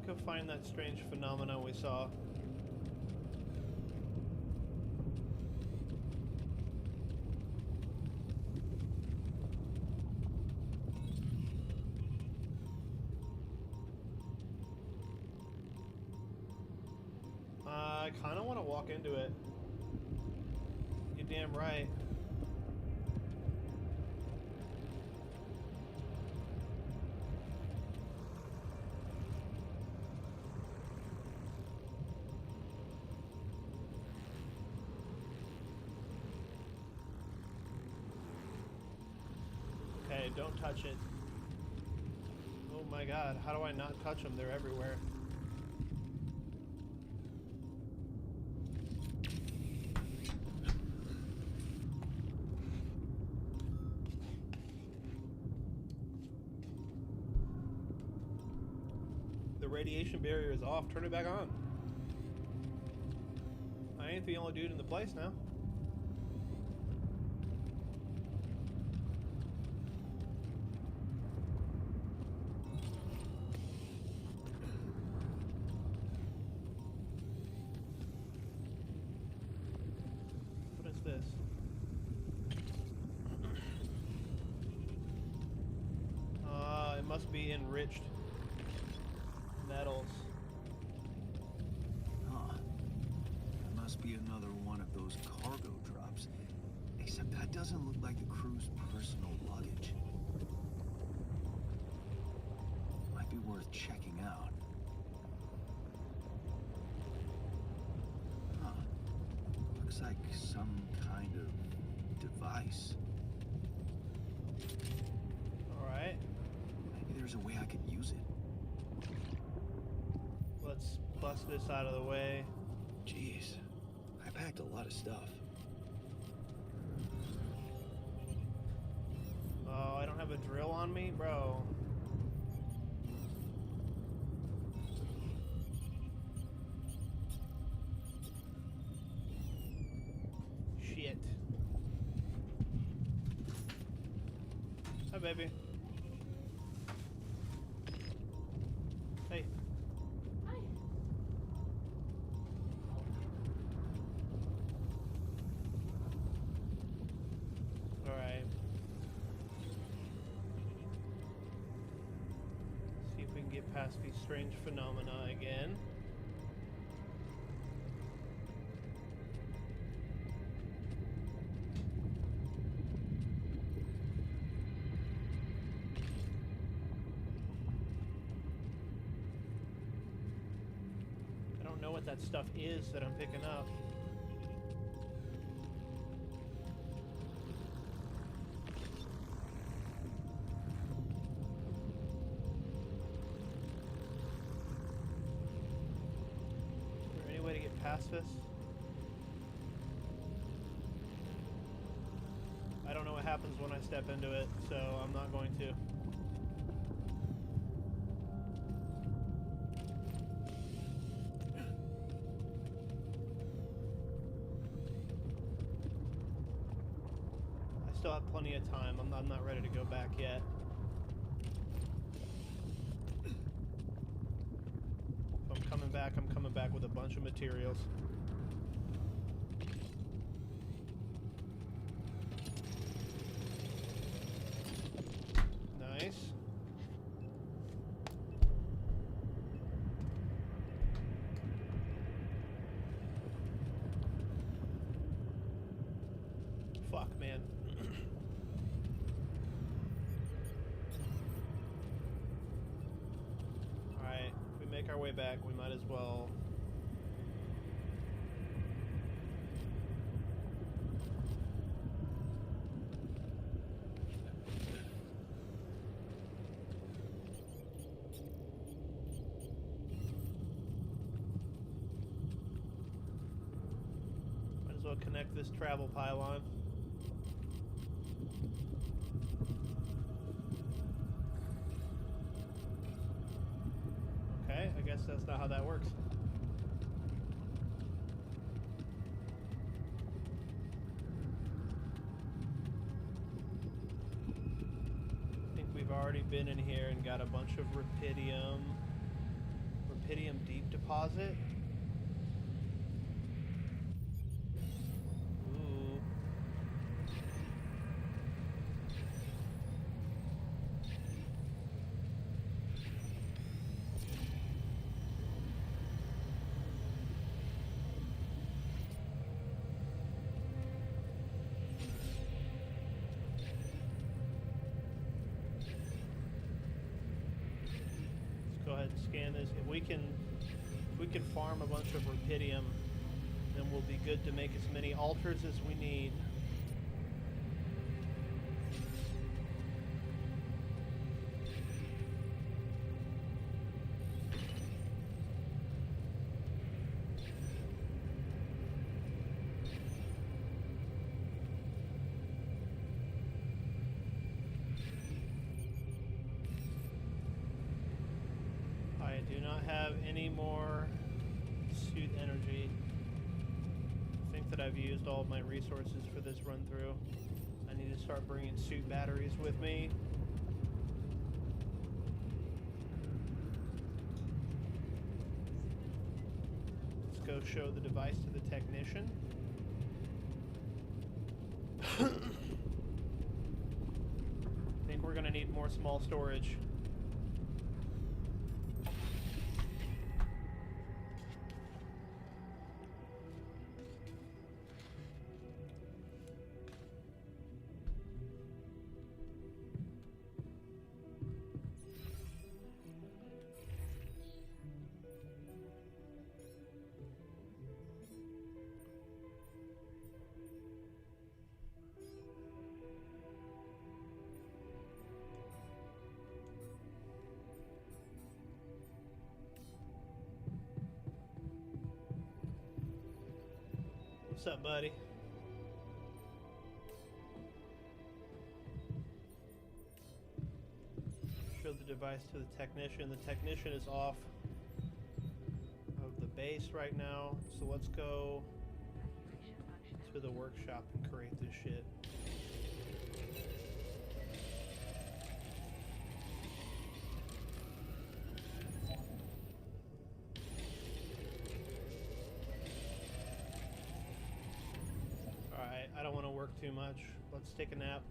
Go find that strange phenomena we saw. I kind of want to walk into it. You're damn right. Okay, don't touch it. Oh my god, how do I not touch them? They're everywhere. The radiation barrier is off. Turn it back on. I ain't the only dude in the place now. What is this? It must be enriched metals. Huh. That must be another one of those cargo drops. Except that doesn't look like the crew's personal luggage. Might be worth checking out. Huh. Looks like some kind of device. Alright. Maybe there's a way I could use it. Let's bust this out of the way. Jeez. I packed a lot of stuff. Oh, I don't have a drill on me? Bro. Shit. Hi, baby. Hey. Alright. See if we can get past these strange phenomena again. I don't know what that stuff is that I'm picking up. Is there any way to get past this? I don't know what happens when I step into it, so I'm not going to. I still have plenty of time. I'm not ready to go back yet. If I'm coming back with a bunch of materials. Nice. Fuck, man. Alright, if we make our way back, we might as well... Might as well connect this travel pylon. Okay, I guess that's not how that works. I think we've already been in here and got a bunch of rubidium. rubidium deep deposit. Ooh. Let's go ahead and scan this. If we can farm a bunch of rubidium, then we'll be good to make as many altars as we need. I do not have any more suit energy. I think that I've used all of my resources for this run through. I need to start bringing suit batteries with me. Let's go show the device to the technician. I think we're gonna need more small storage. What's up, buddy? Show the device to the technician. The technician is off of the base right now, so let's go to the workshop and create this shit. Alright, I don't want to work too much. Let's take a nap.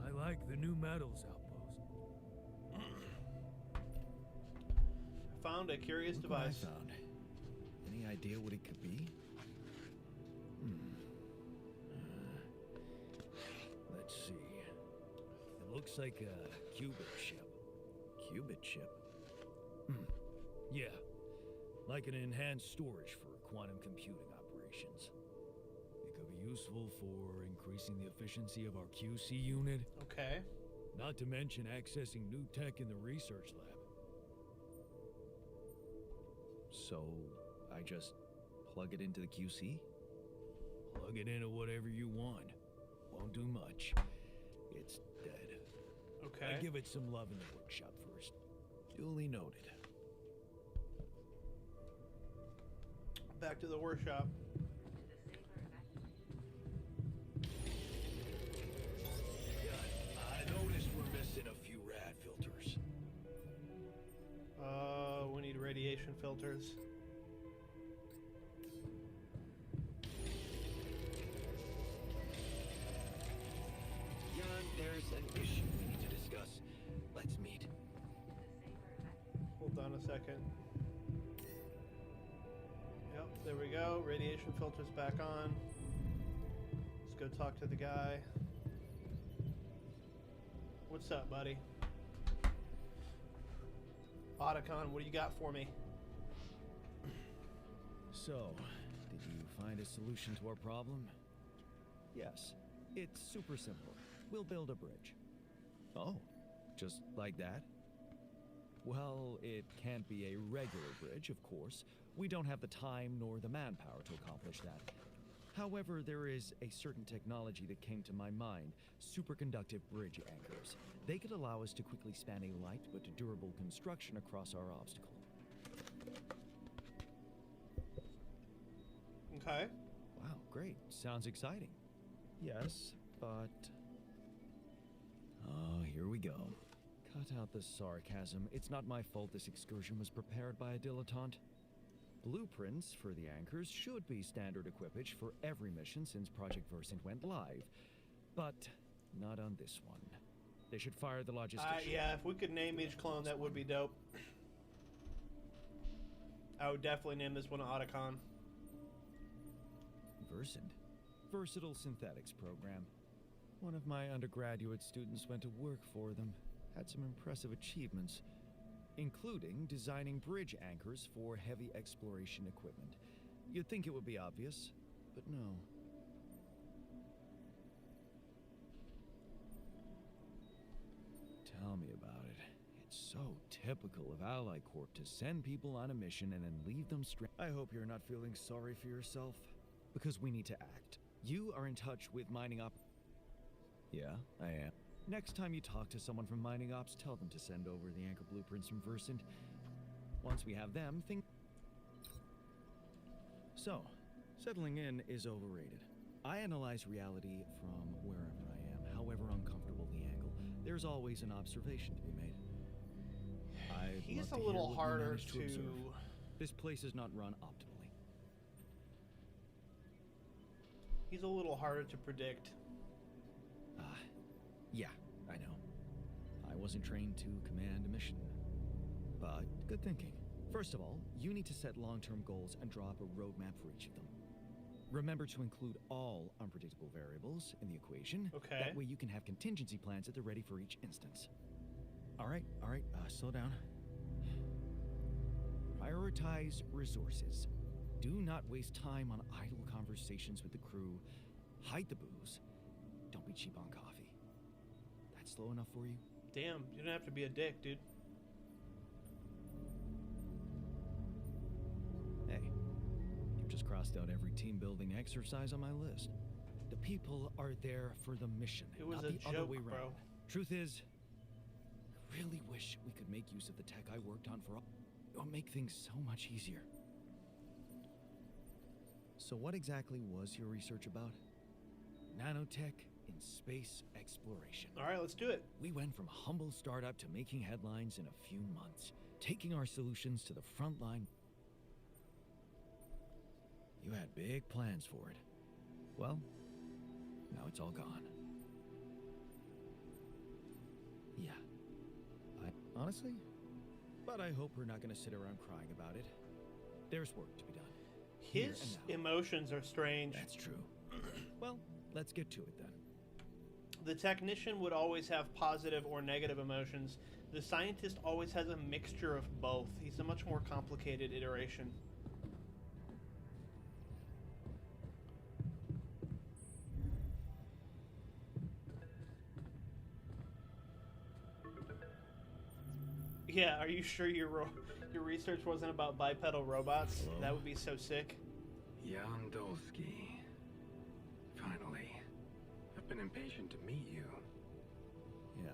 I like the new metals outpost. Found a curious Look what I device. found. Any idea what it could be? Let's see. It looks like a qubit ship. Qubit ship? Yeah. Like an enhanced storage for quantum computing operations. It could be useful for increasing the efficiency of our QC unit. Okay. Not to mention accessing new tech in the research lab. So, I just plug it into the QC? Plug it into whatever you want. Won't do much. It's dead. Okay. I give it some love in the workshop first. Duly noted. Back to the workshop. I noticed we're missing a few rad filters. We need radiation filters. Jan, there's an issue we need to discuss. Let's meet. Hold on a second. Yep, there we go. Radiation filters back on. Let's go talk to the guy. What's up, buddy? Otacon, what do you got for me? So, did you find a solution to our problem? Yes. It's super simple. We'll build a bridge. Oh, just like that? Well, it can't be a regular bridge, of course. We don't have the time nor the manpower to accomplish that. However, there is a certain technology that came to my mind, superconductive bridge anchors. They could allow us to quickly span a light but durable construction across our obstacle. Okay. Wow, great. Sounds exciting. Yes, but... Oh, here we go. Cut out the sarcasm. It's not my fault this excursion was prepared by a dilettante. Blueprints for the anchors should be standard equipage for every mission since Project Versant went live, but not on this one. They should fire the logistician. Yeah, if we could name each clone, that would be dope. I would definitely name this one Otacon. Versant? Versatile Synthetics Program. One of my undergraduate students went to work for them. Had some impressive achievements, including designing bridge anchors for heavy exploration equipment. You'd think it would be obvious, but no. Tell me about it. It's so typical of Ally Corp to send people on a mission and then leave them stranded. I hope you're not feeling sorry for yourself, because we need to act. You are in touch with mining op... Yeah, I am. Next time you talk to someone from mining ops, tell them to send over the anchor blueprints from Versant. Once we have them, So, settling in is overrated. I analyze reality from wherever I am, however uncomfortable the angle. There's always an observation to be made. He's a little harder to... This place is not run optimally. He's a little harder to predict. Yeah, I know. I wasn't trained to command a mission. But good thinking. First of all, you need to set long-term goals and draw up a roadmap for each of them. Remember to include all unpredictable variables in the equation. Okay. That way you can have contingency plans at the ready for each instance. All right, slow down. Prioritize resources. Do not waste time on idle conversations with the crew. Hide the booze. Don't be cheap on coffee. That's slow enough for you? Damn, you don't have to be a dick, dude. Hey, you've just crossed out every team-building exercise on my list. The people are there for the mission, It was not a the other joke, way bro. around. Truth is, I really wish we could make use of the tech I worked on for all. It would make things so much easier. So what exactly was your research about? Nanotech in space exploration. All right, let's do it. We went from a humble startup to making headlines in a few months, taking our solutions to the front line. You had big plans for it. Well, now it's all gone. Yeah. Honestly? But I hope we're not going to sit around crying about it. There's work to be done. Here His and now. emotions are strange. That's true. Well, let's get to it then. The technician would always have positive or negative emotions. The scientist always has a mixture of both. He's a much more complicated iteration. Yeah, are you sure your research wasn't about bipedal robots? Hello? That would be so sick. Jan Dolsky. Finally. I've been impatient to meet you. Yeah,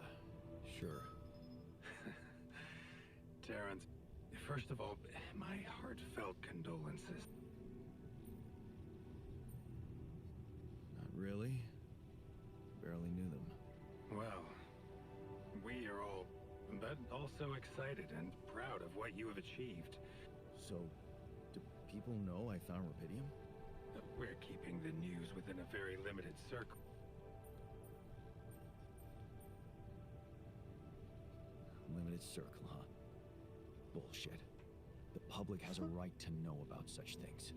sure. Terrence, first of all, my heartfelt condolences. Not really. Barely knew them. Well, we are all, but also excited and proud of what you have achieved. So, do people know I found rubidium? We're keeping the news within a very limited circle. Limited circle, huh? Bullshit. The public has a right to know about such things.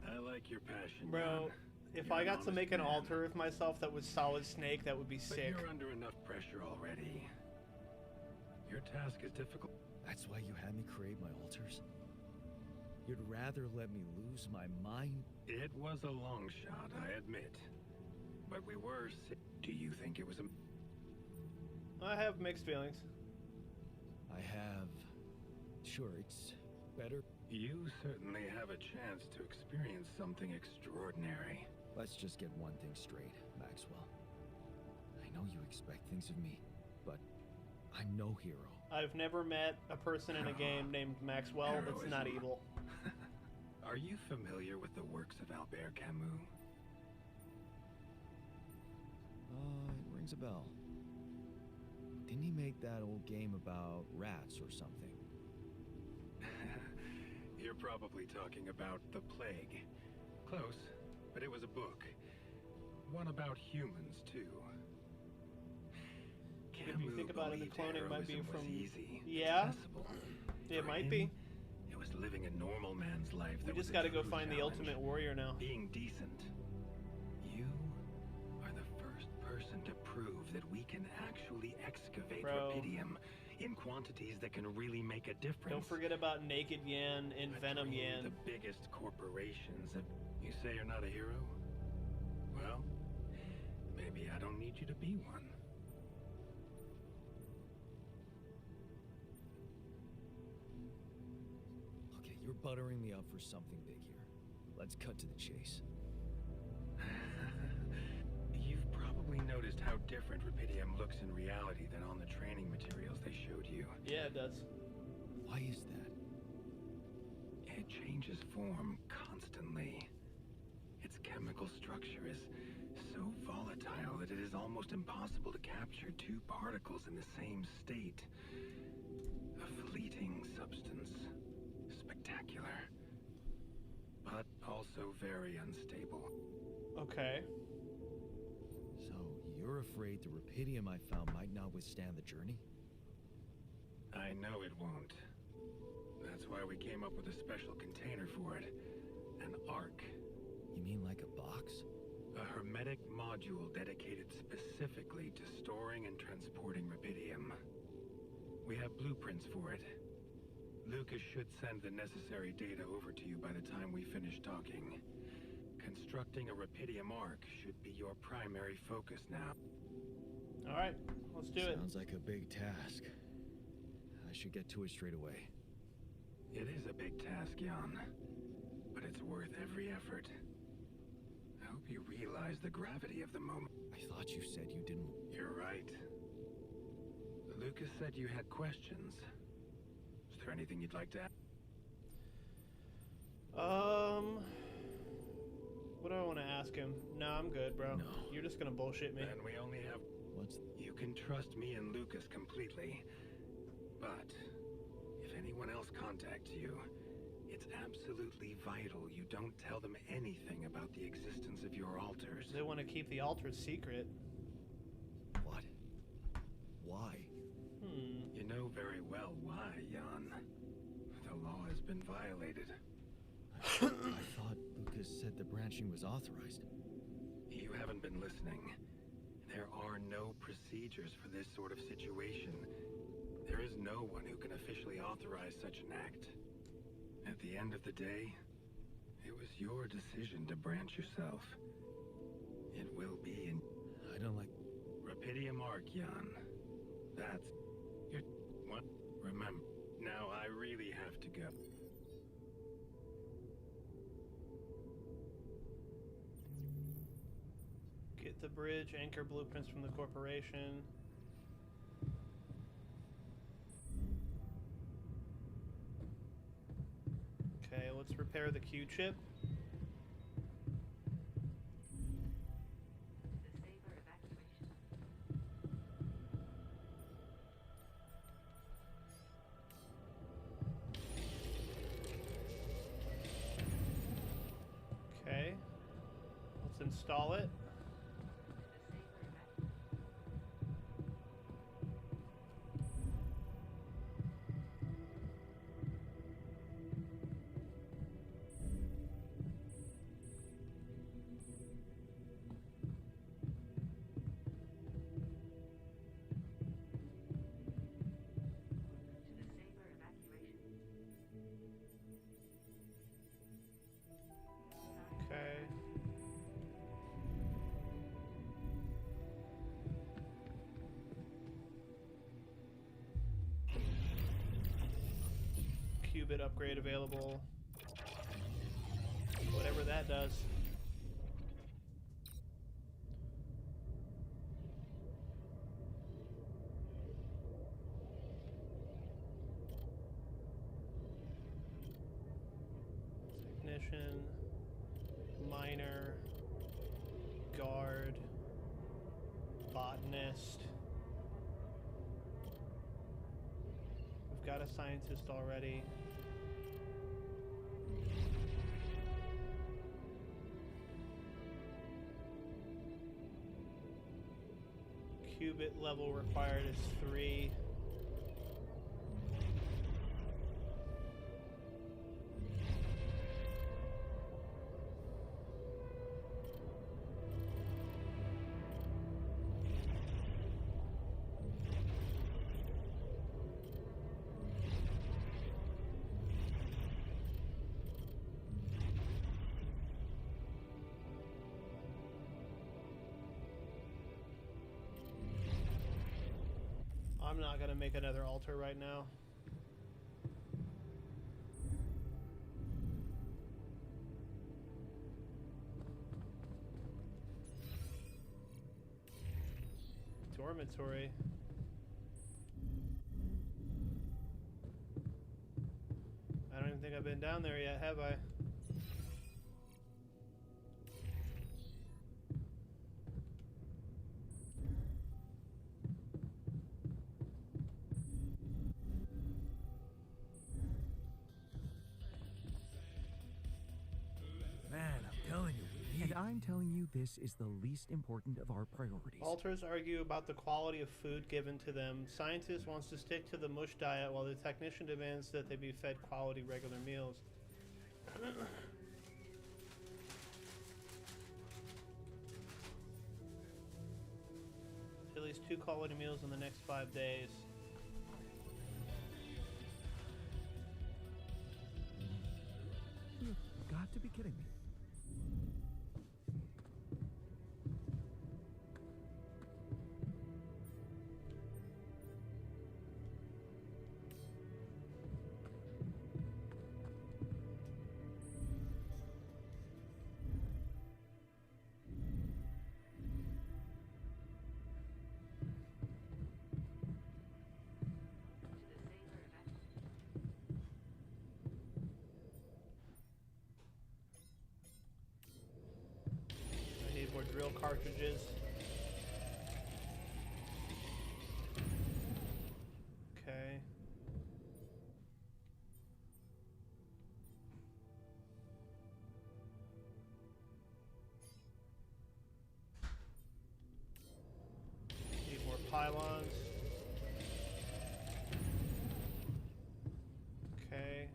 I like your passion, Bro, Jan. if You're I an got to make an honest man. altar of myself that was Solid Snake, that would be But sick. you're under enough pressure already. Your task is difficult. That's why you had me create my altars? You'd rather let me lose my mind? It was a long shot, I admit. But we were... Do you think it was a... I have mixed feelings. I have... Sure, it's better. You certainly have a chance to experience something extraordinary. Let's just get one thing straight, Maxwell. I know you expect things of me, but I'm no hero. I've never met a person in a game named Maxwell that's not Heroism. evil. Are you familiar with the works of Albert Camus? It rings a bell. Didn't he make that old game about rats or something? You're probably talking about The Plague. Close, but it was a book. One about humans, too. If you think about it, the cloning might be heroism was from... easy, Yeah, accessible. it For might him, be. It was living a normal man's life. We that just was a gotta go true find the challenge. ultimate warrior now. Being decent. You are the first person to prove that we can actually excavate Bro. rubidium in quantities that can really make a difference. Don't forget about Naked Yan and But Venom dream Yan. The biggest corporations. You say you're not a hero? Well, maybe I don't need you to be one. Okay, you're buttering me up for something big here. Let's cut to the chase. You've probably noticed how different rubidium looks in reality than on the training materials they showed you. Yeah, it does. Why is that? It changes form constantly. Its chemical structure is so volatile that it is almost impossible to capture two particles in the same state. A fleeting substance. Spectacular. But also very unstable. Okay. So, you're afraid the rubidium I found might not withstand the journey? I know it won't. That's why we came up with a special container for it. An ark. You mean like a box? A hermetic module dedicated specifically to storing and transporting rubidium. We have blueprints for it. Lucas should send the necessary data over to you by the time we finish talking. Constructing a rubidium ark should be your primary focus now. Alright, let's do it. Sounds like a big task. I should get to it straight away. It is a big task, Jan. But it's worth every effort. I hope you realize the gravity of the moment. I thought you said you didn't... You're right. Lucas said you had questions. Is there anything you'd like to ask? What do I want to ask him? No, I'm good, bro. No. You're just gonna bullshit me. Then we only have... What's... You can trust me and Lucas completely. But if anyone else contacts you, it's absolutely vital you don't tell them anything about the existence of your altars. They want to keep the altars secret. What? Why? You know very well why, Jan. The law has been violated. I thought Lucas said the branching was authorized. You haven't been listening. There are no procedures for this sort of situation. There is no one who can officially authorize such an act. At the end of the day, it was your decision to branch yourself. It will be in I don't like... Rubidium Arc, Jan. That's... your... What? Remember. Now I really have to go. Get the bridge, anchor blueprints from the corporation. Okay, let's repair the Q-chip. Okay, let's install it. Okay. Qubit upgrade available. Whatever that does. Technician, miner, guard, botanist. We've got a scientist already. Qubit level required is 3. I'm not gonna make another altar right now. Dormitory. I don't even think I've been down there yet, have I? And I'm telling you, this is the least important of our priorities. Alters argue about the quality of food given to them. Scientist wants to stick to the mush diet, while the technician demands that they be fed quality regular meals. At least 2 quality meals in the next 5 days. You've got to be kidding me. More drill cartridges. Okay. Need more pylons. Okay.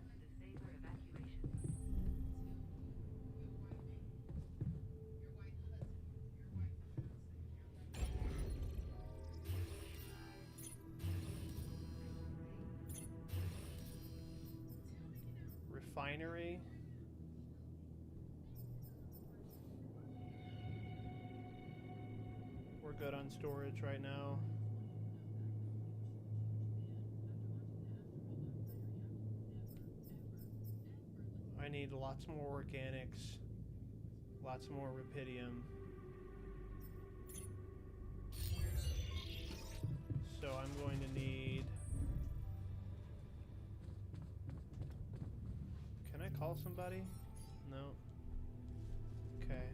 Refinery. We're good on storage right now. I need lots more organics, lots more rubidium. So I'm going to need... Can I call somebody? No. Okay.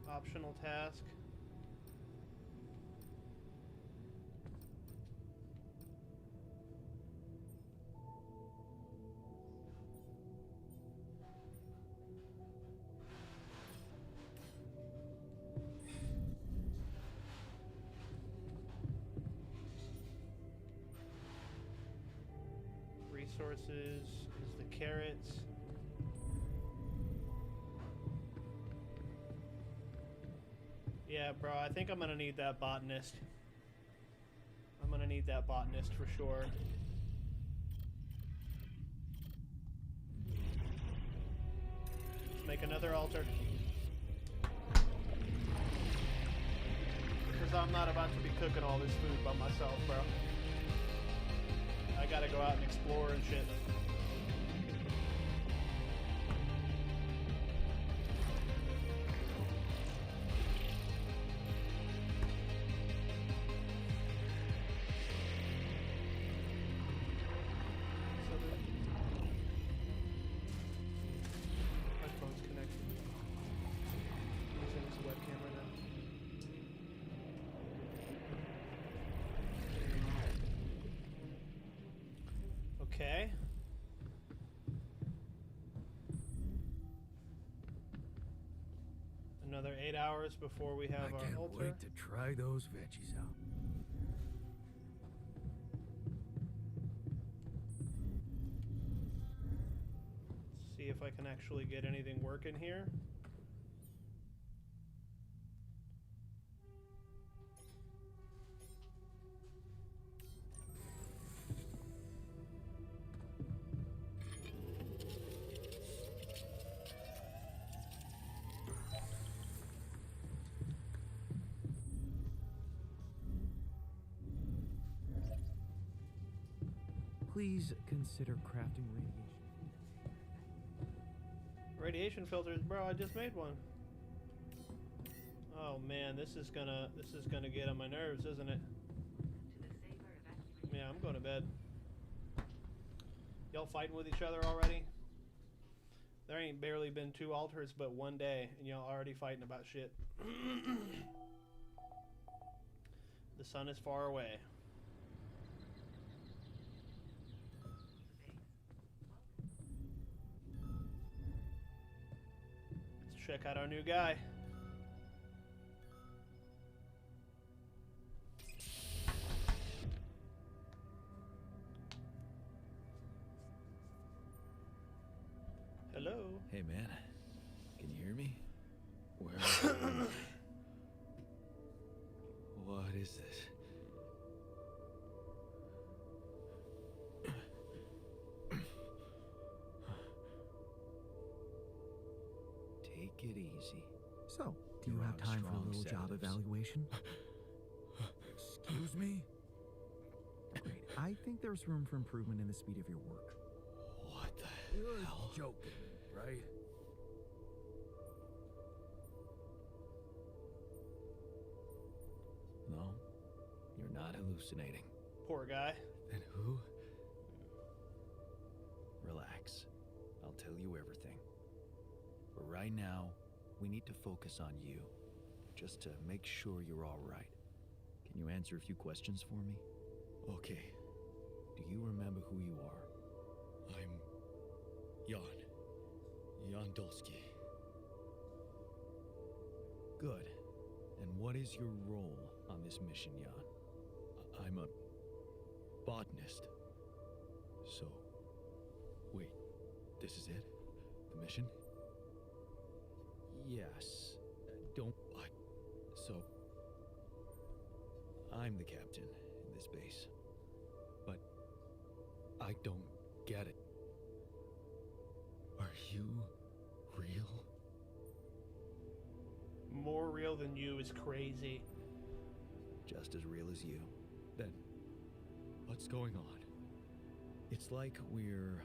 Optional task. Resources is the carrots. Yeah, bro, I think I'm gonna need that botanist. I'm gonna need that botanist for sure. Let's make another altar. Because I'm not about to be cooking all this food by myself, bro. I I gotta go out and explore and shit. Headphones connected. Using this webcam right now. Okay. Another 8 hours before we have I our can't altar. wait to try those veggies out. See if I can actually get anything working here. Please consider crafting Radiation filters, bro, I just made one. Oh man, this is gonna get on my nerves, isn't it? Yeah, I'm going to bed. Y'all fighting with each other already? There ain't barely been 2 altars but 1 day, and y'all already fighting about shit. The sun is far away. Let's check out our new guy. Hello. Hey, man. Can you hear me? Where? What is this? Take it easy. So, do you You're have on time for a strong little job sedatives. evaluation? Excuse me? Great. I think there's room for improvement in the speed of your work. What the You're hell? joking, right? No, you're not hallucinating. Poor guy. Then who? Relax. I'll tell you everything. But right now, we need to focus on you. Just to make sure you're all right. Can you answer a few questions for me? Okay. Do you remember who you are? I'm Jan Dolsky. Good. And what is your role on this mission, Jan? I'm a botanist. So, wait, this is it? The mission? Yes. Don't... So, I'm the captain in this base. But I don't get it. Are you real? More real than you is crazy. Just as real as you. Then, what's going on? It's like we're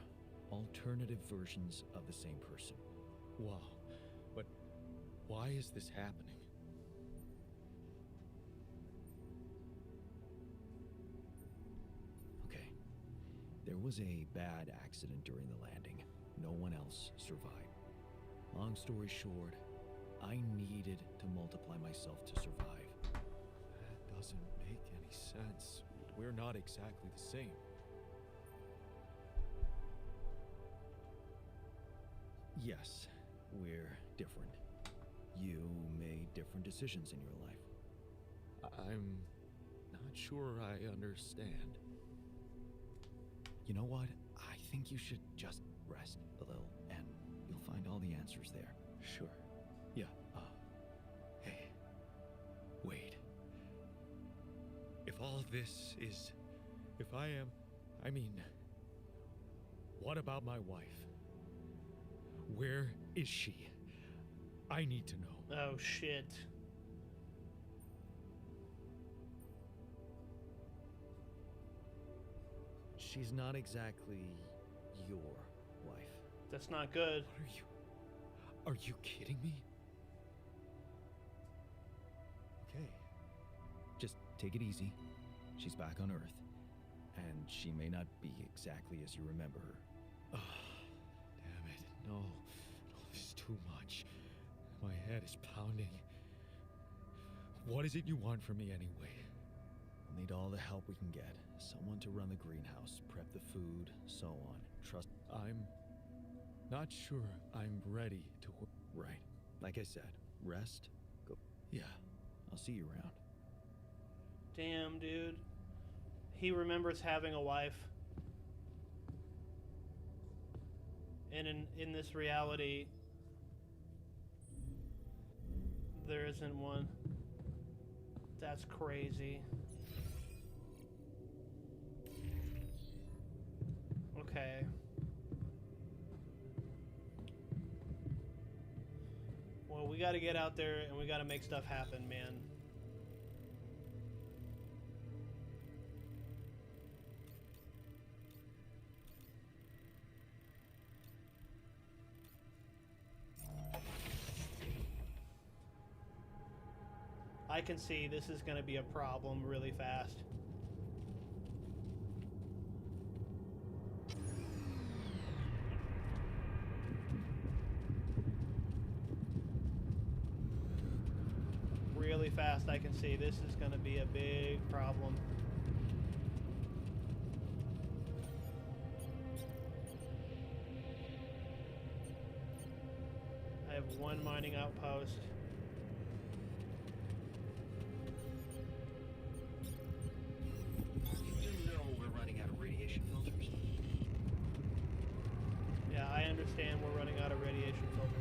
alternative versions of the same person. Wow, but why is this happening? Okay. There was a bad accident during the landing. No one else survived. Long story short, I needed to multiply myself to survive. That doesn't make any sense. We're not exactly the same. Yes, we're different. You made different decisions in your life. I'm not sure I understand. You know what? I think you should just rest a little, and you'll find all the answers there. Sure. Yeah. Hey. Wait. If all this is... If I am... I mean... What about my wife? Where is she? I need to know. Oh shit. she's not exactly your wife. That's not good. Are you kidding me? Okay. Just take it easy. She's back on Earth. And she may not be exactly as you remember her. Damn it. No. No, this is too much. My head is pounding. What is it you want from me anyway? We'll need all the help we can get. Someone to run the greenhouse, prep the food, so on. Trust. I'm not sure I'm ready to work. Right. Like I said, rest, go. Yeah, I'll see you around. Damn, dude. He remembers having a wife. And in this reality, there isn't one. That's crazy. Okay. Well, we gotta get out there and we gotta make stuff happen, man. I can see this is gonna be a problem really fast. Really fast, I can see this is gonna be a big problem. I have one mining outpost. You know we're running out of radiation filters. Yeah, I understand we're running out of radiation filters.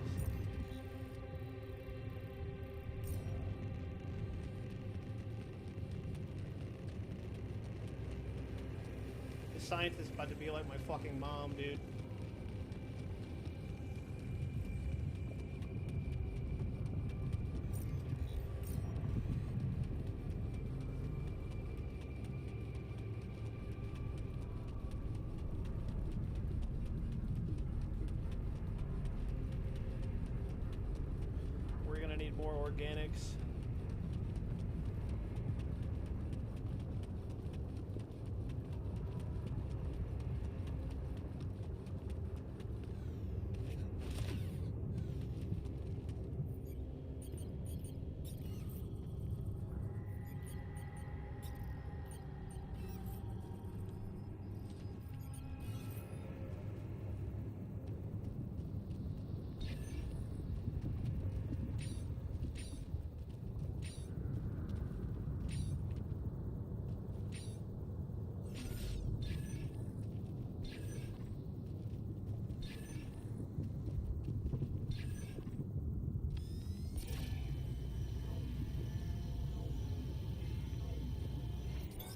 The scientist is about to be like my fucking mom, dude. We're gonna need more organics.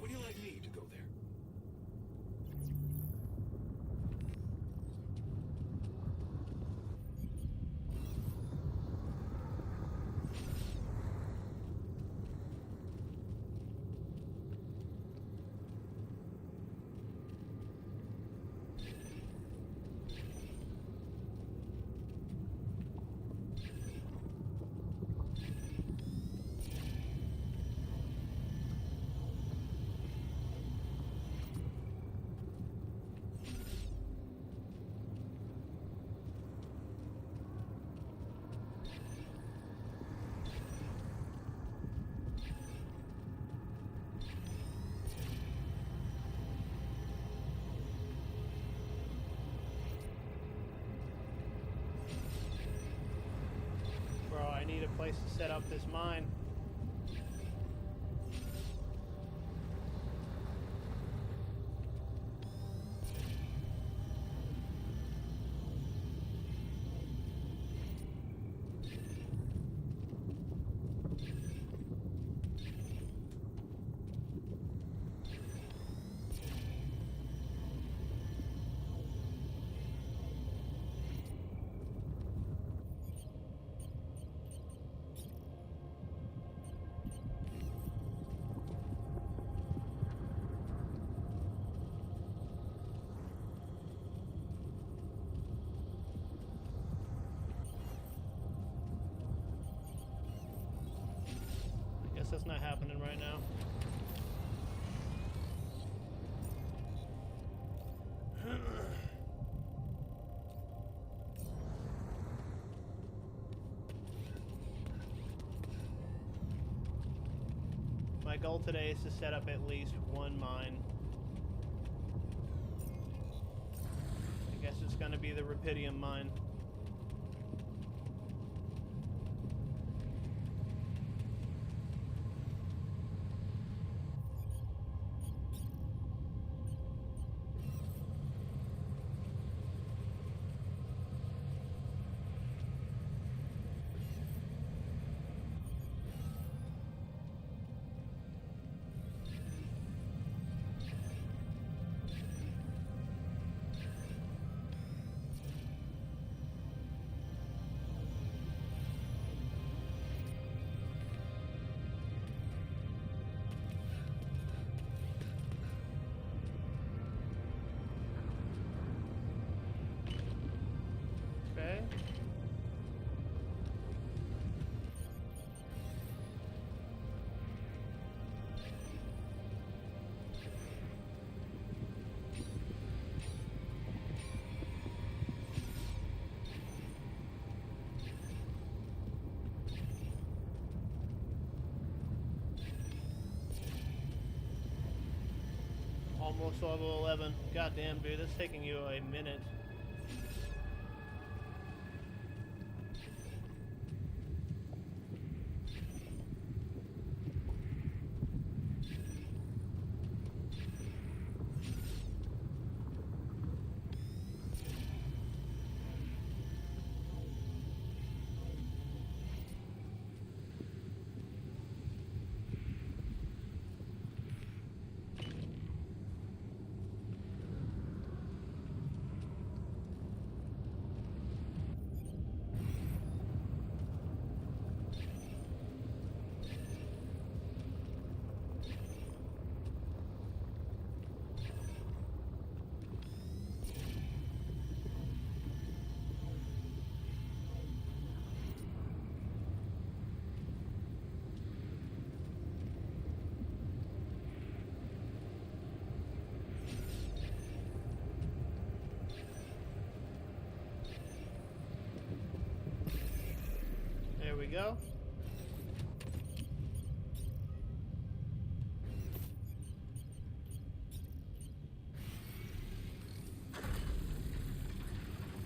Would you like me to go there? Bro, I need a place to set up this mine. that's not happening right now. My goal today is to set up at least one mine. I guess it's gonna be the Rupidium mine. Okay. Almost level 11. Goddamn, dude, that's taking you a minute. There we go.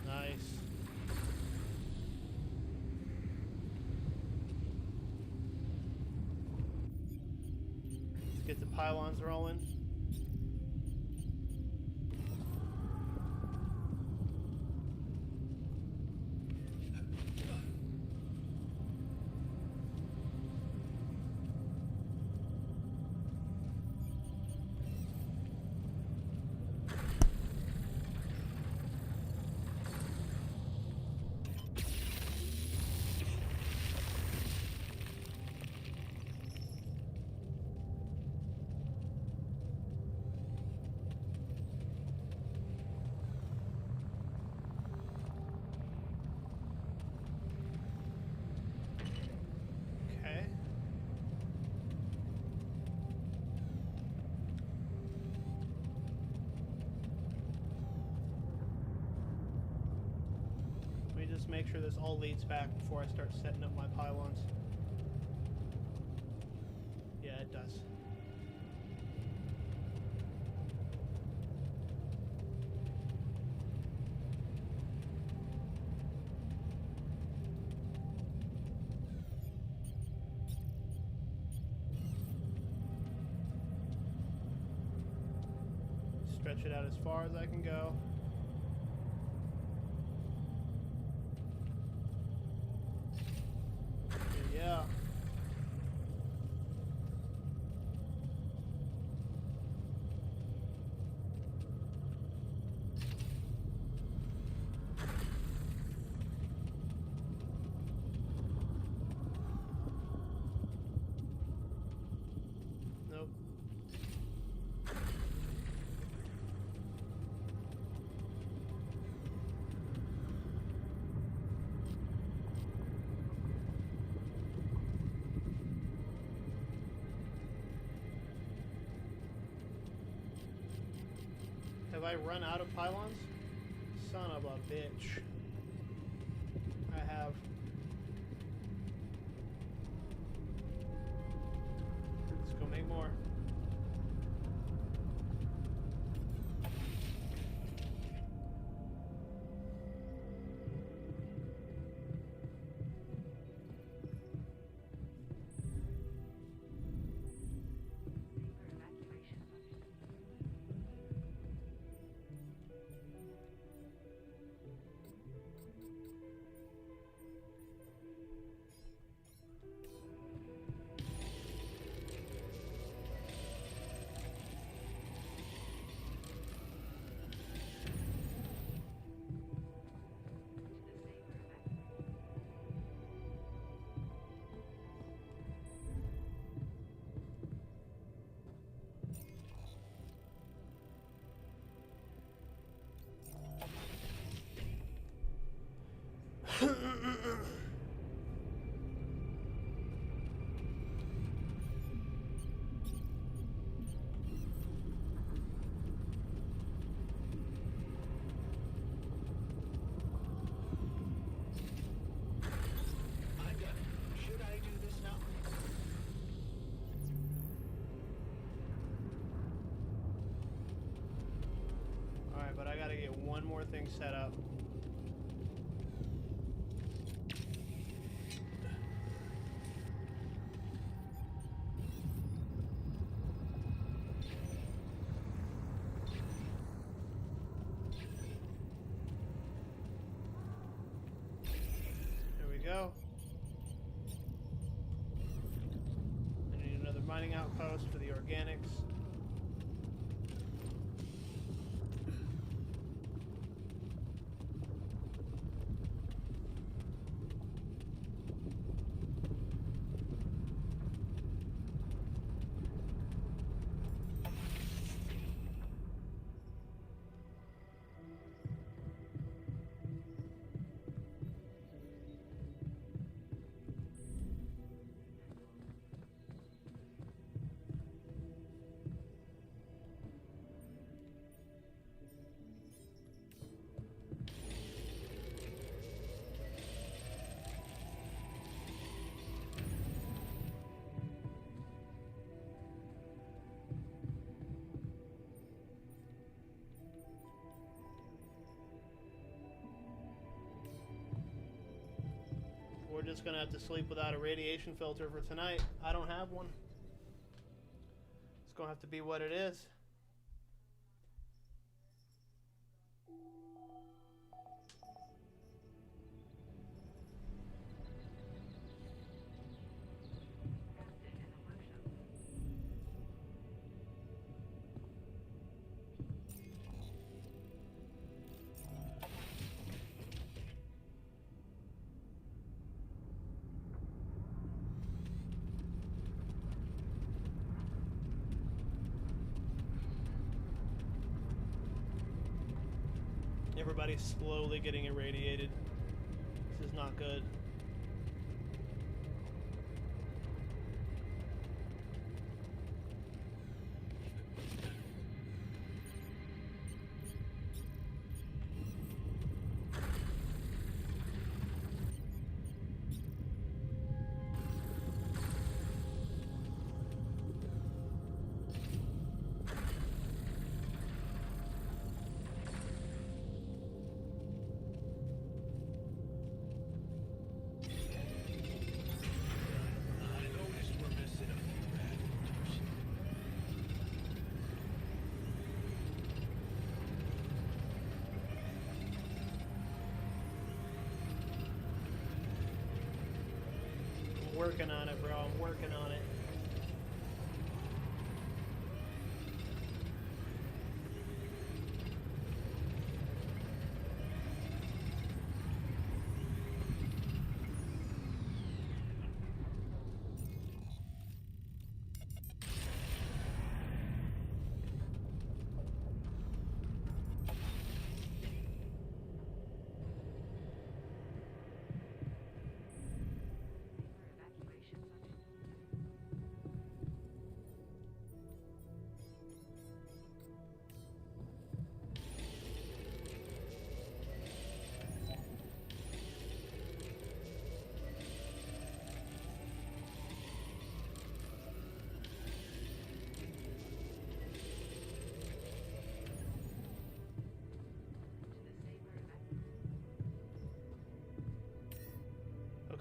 Nice. Let's get the pylons rolling. Okay. Let me just make sure this all leads back before I start setting up my pylons. Yeah, it does. Stretch it out as far as I can go. Yeah. Nope. Have I run out of pylons? Son of a bitch. I have. Let's go make more. Should I do this now? Alright, but I gotta get one more thing set up. There we go. I need another mining outpost for the organics. We're just gonna have to sleep without a radiation filter for tonight. I don't have one. It's gonna have to be what it is. Everybody's slowly getting irradiated. This is not good. Working on it, bro. I'm working on it.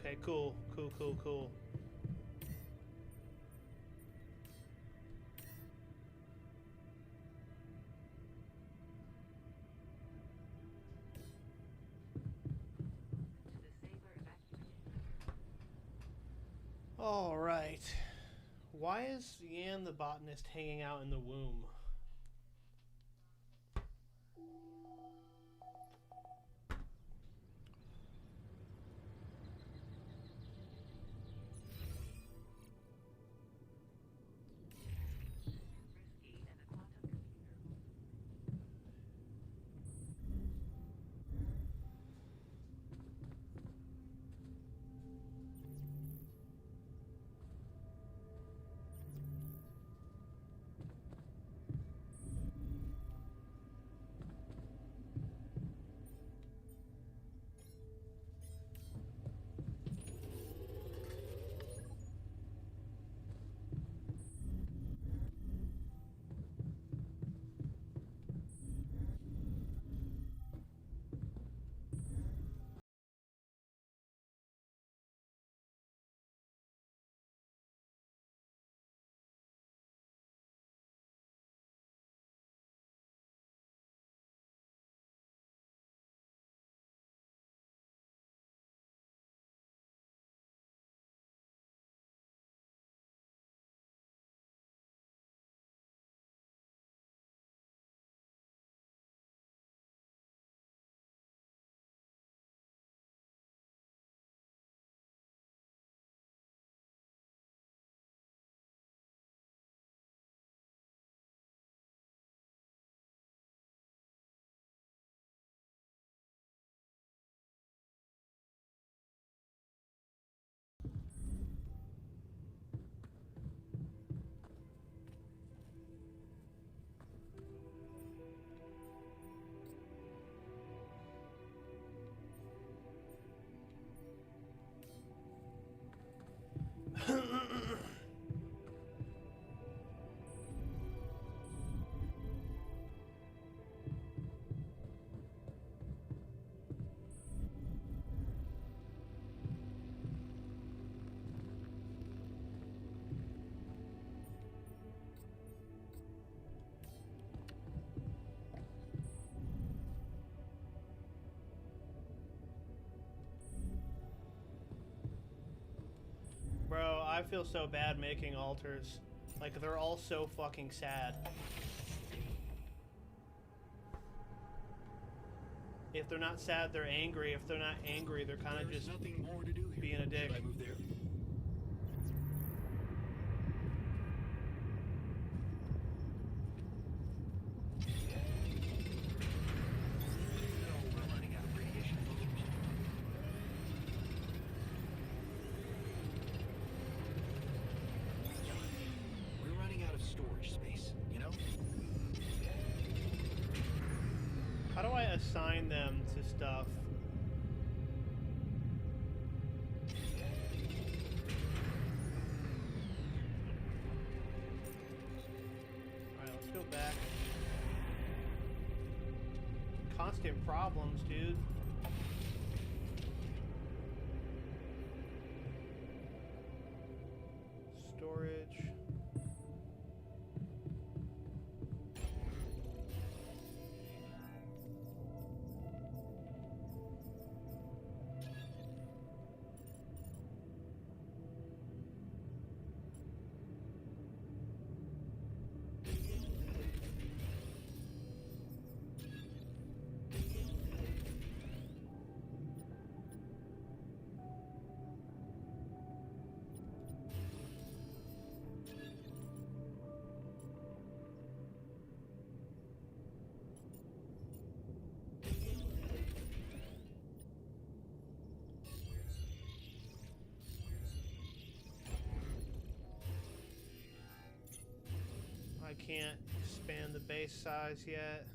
Okay, cool, cool, cool, cool. All right. Why is Yan the botanist hanging out in the womb? Bro, I feel so bad making altars. Like, they're all so fucking sad. If they're not sad, they're angry. If they're not angry, they're kind of just nothing more to do here. being a dick. Should I move there? No, we're running out of radiation filters. We're running out of storage space, you know? How do I assign them to stuff? Alright, let's go back. Constant problems, dude. Storage. I can't expand the base size yet.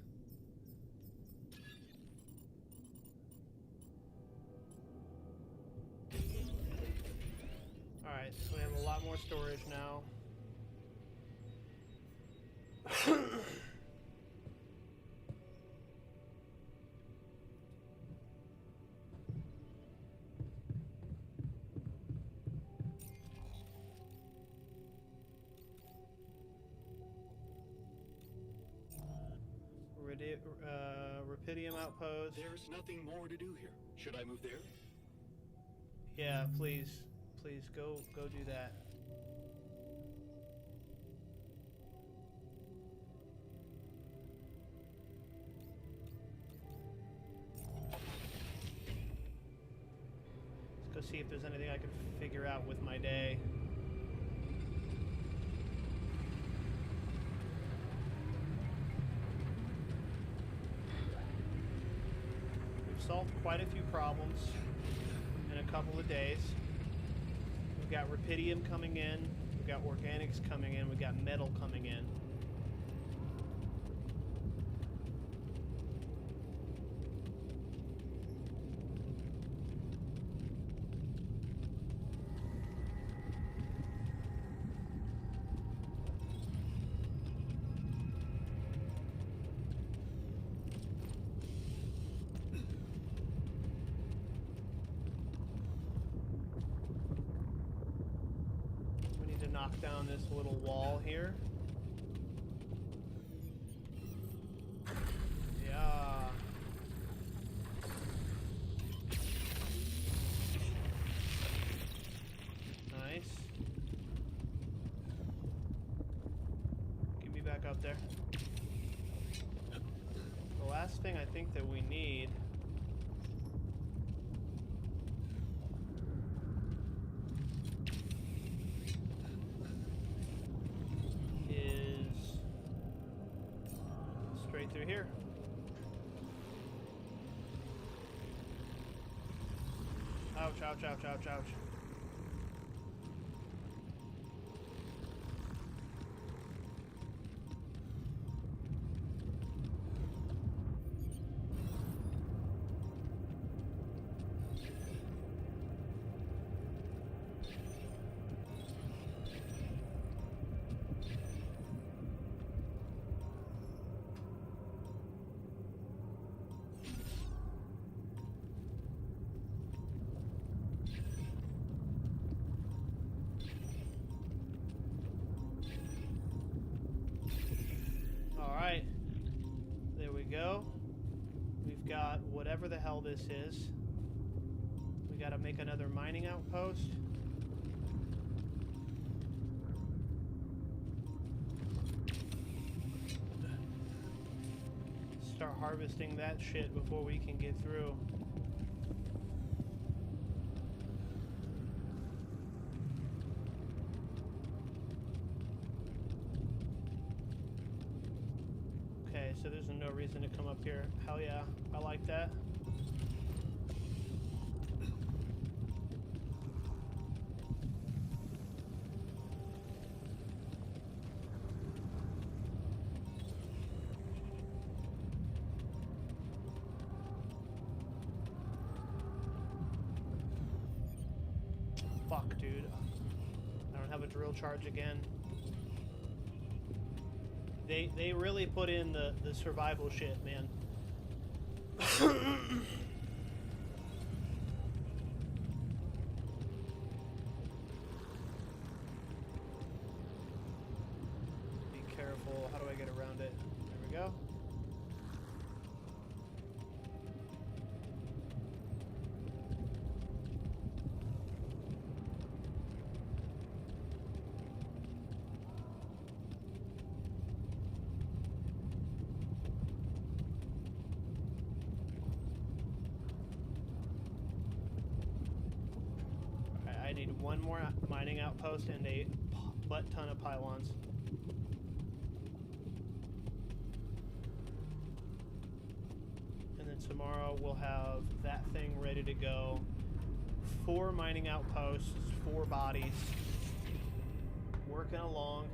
Alright, so we have a lot more storage now. Rapidium outpost. There's nothing more to do here. Should I move there? Yeah, please. Please, go do that. Let's go see if there's anything I can figure out with my day. Solved quite a few problems in a couple of days. We've got Rapidium coming in, we've got Organics coming in, we've got Metal coming in. Knock down this little wall here. Yeah. Nice. Get me back up there. The last thing I think that we need through here. Ouch, ouch, ouch, ouch, ouch. Alright, there we go. We've got whatever the hell this is. We gotta make another mining outpost. Start harvesting that shit before we can get through. So there's no reason to come up here. Hell yeah, I like that. Fuck, dude. I don't have a drill charge again. They really put in the survival shit, man. Be careful. How do I get around it? There we go. I need one more mining outpost and a butt ton of pylons. And then tomorrow we'll have that thing ready to go. 4 mining outposts, 4 bodies. Working along.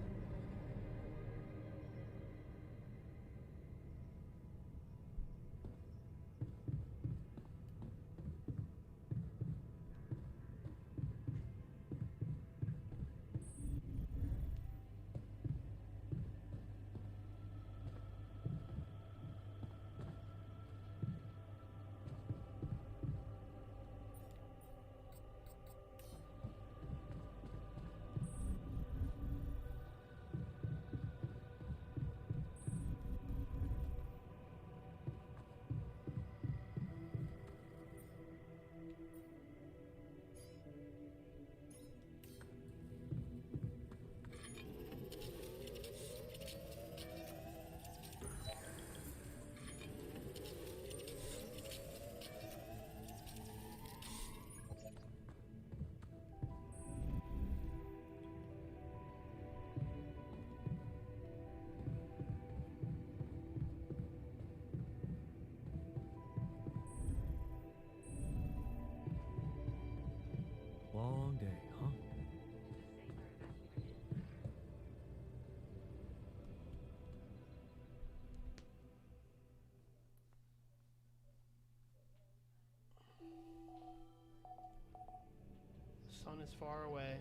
sun is far away.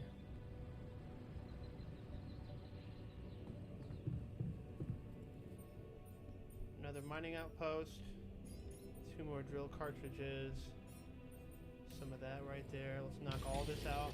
Another mining outpost. 2 more drill cartridges. Some of that right there. Let's knock all this out.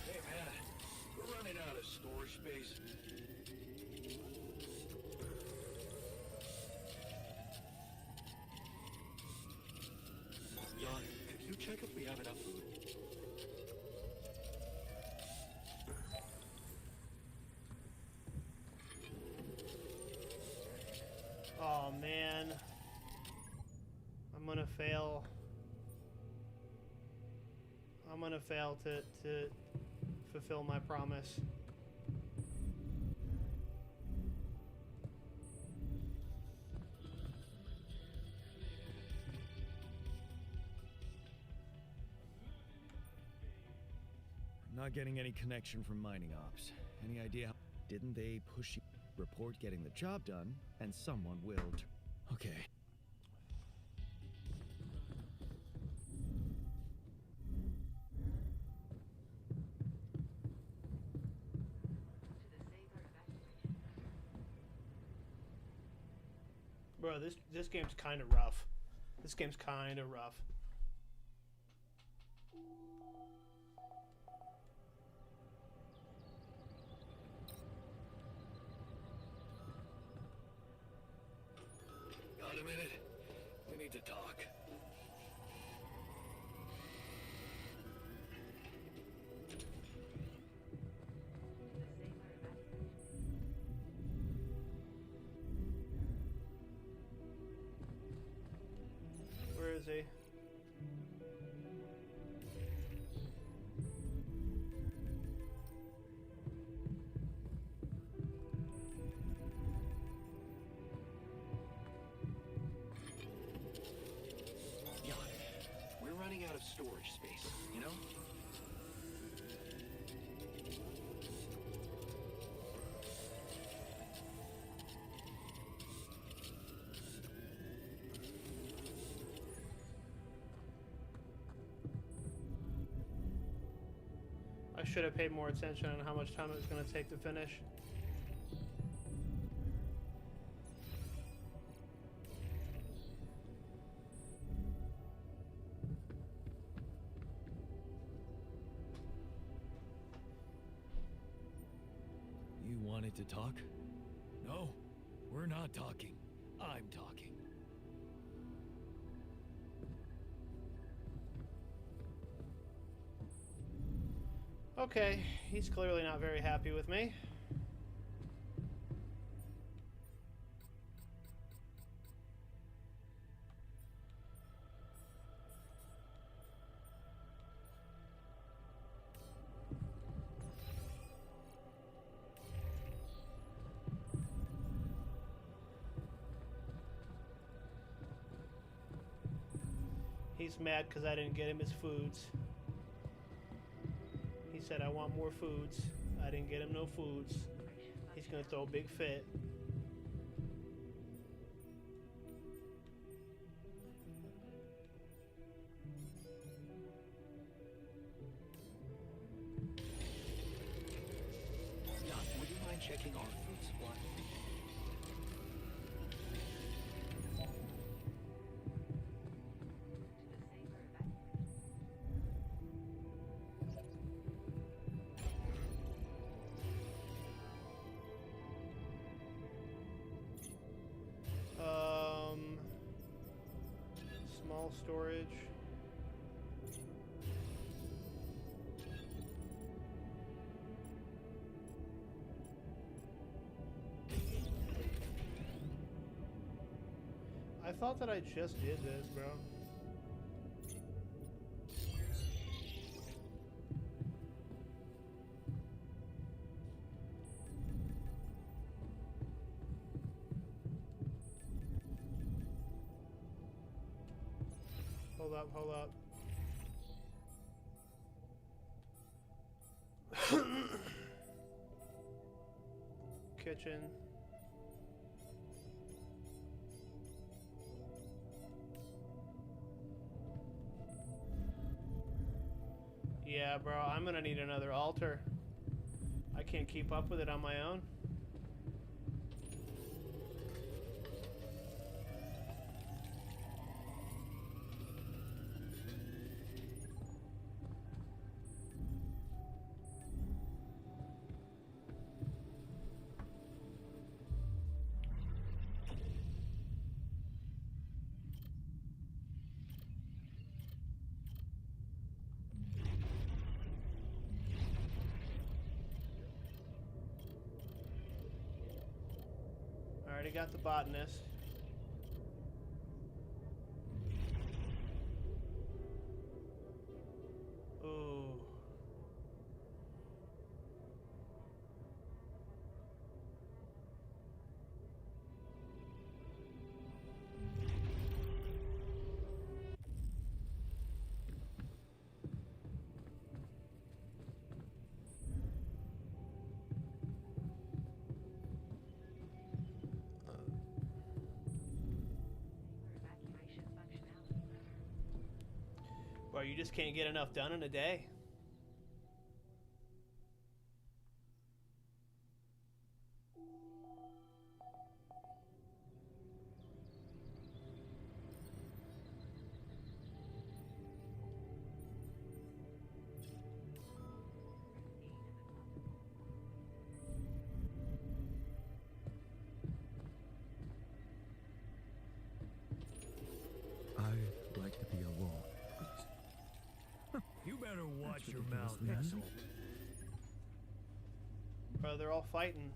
Hey man, we're running out of storage space. Jan, could you check if we have enough food? Oh man. I'm gonna fail. I'm gonna fail to fulfill my promise. Not getting any connection from mining ops. Any idea how... Didn't they push you? Report getting the job done, and someone will... Okay. Bro, this game's kind of rough. This game's kind of rough. Got a minute? We need to talk. Where is he? Jan, we're running out of storage space, you know? I should have paid more attention on how much time it was going to take to finish. You wanted to talk? No, we're not talking. I'm talking. Okay, he's clearly not very happy with me. He's mad because I didn't get him his foods. He said, I want more foods. I didn't get him no foods. He's gonna throw a big fit. Jan, would you mind checking our food supply? Small File storage. I thought that I just did this, bro. Hold up, hold up. Kitchen. Yeah, bro, I'm gonna need another altar. I can't keep up with it on my own. Already got the botanist. Ooh. Bro, you just can't get enough done in a day. I'd like to be alone, please. You better watch your ridiculous, mouth, man. asshole. Bro, they're all fighting.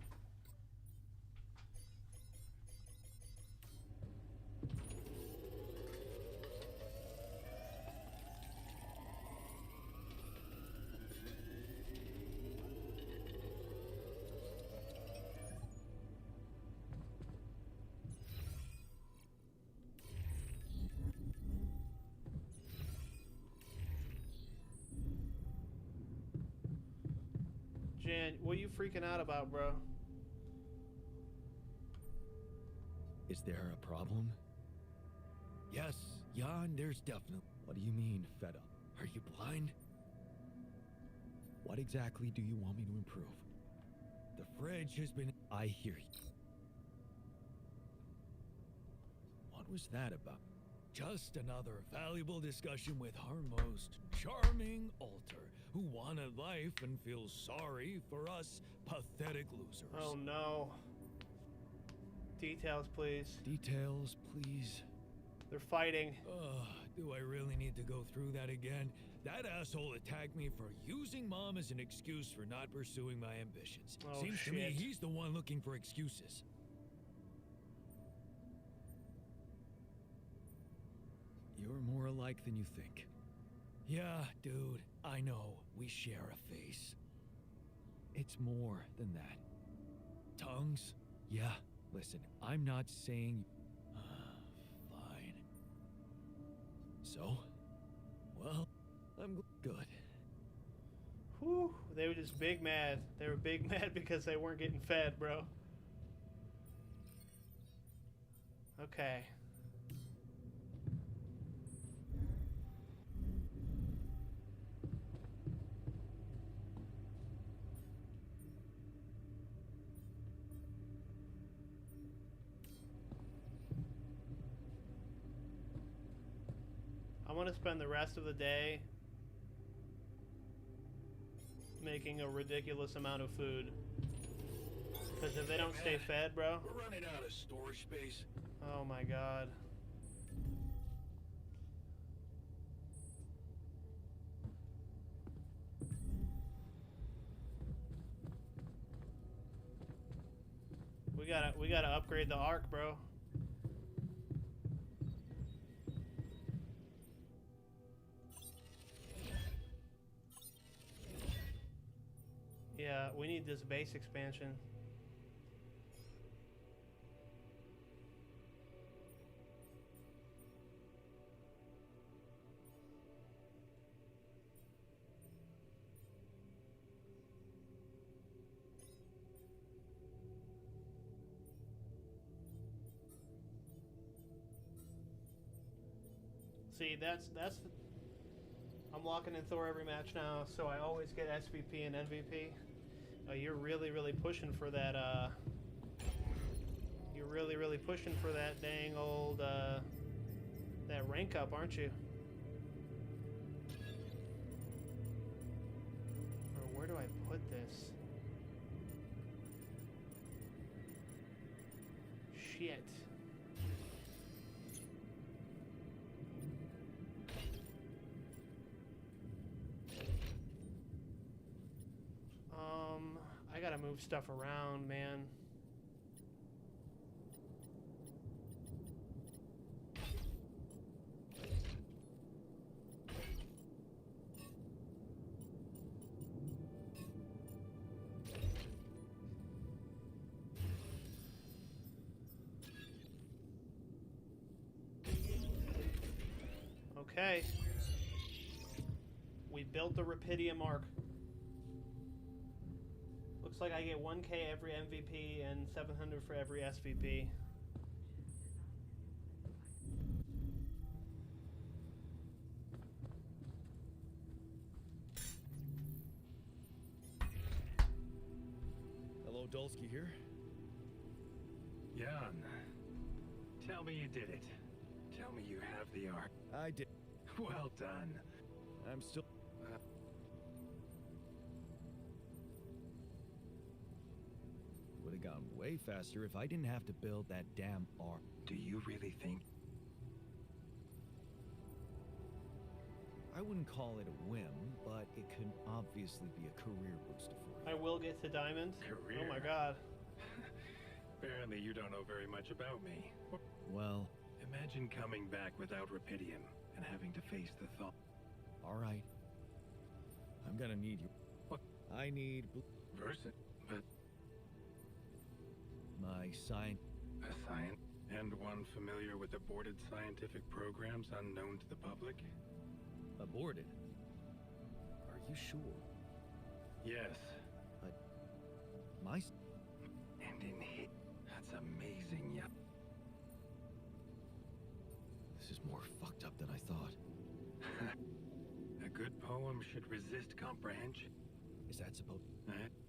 Jan, what are you freaking out about, bro? Is there a problem? Yes, Jan, there's definitely. What do you mean, fed up? Are you blind? What exactly do you want me to improve? The fridge has been. I hear you. What was that about? Just another valuable discussion with our most charming alter, who wanted life and feels sorry for us pathetic losers. Oh no. Details, please. Details, please. They're fighting. Do I really need to go through that again? That asshole attacked me for using Mom as an excuse for not pursuing my ambitions. Oh, Seems shit. to me he's the one looking for excuses. You're more alike than you think. Yeah, dude, I know. We share a face. It's more than that. Tongues? Yeah, listen, I'm not saying. Fine. So? Well, I'm good. Whew, they were just big mad. They were big mad because they weren't getting fed, bro. Okay. I want to spend the rest of the day making a ridiculous amount of food. Because if they don't stay fed, bro. We're running out of storage space. Oh my god. gotta upgrade the arc, bro. Yeah, we need this base expansion. See, that's I'm locking in Thor every match now, so I always get SVP and MVP. You're really pushing for that. You're really pushing for that dang old that rank up, aren't you? Or where do I put this? Shit. I gotta move stuff around, man. Okay. We built the Rapidium arc. Looks like I get 1K every MVP and 700 for every SVP. Hello, Dulski here. Jan, tell me you did it. Tell me you have the arc. I did. Well done. I'm still... Would have gone way faster if I didn't have to build that damn arc. Do you really think? I wouldn't call it a whim, but it could obviously be a career booster for you. I will get to diamond. Career? Oh my god. Apparently you don't know very much about me. Well, Imagine coming back without Rapidium and having to face the thought. all right. I'm gonna need you. What? I need Versa, but my sign. a science and one familiar with aborted scientific programs unknown to the public? Aborted. Are you sure? Yes. But my... And in hit. That's amazing, yeah. This is more fucked up than I thought. A good poem should resist comprehension. Is that supposed...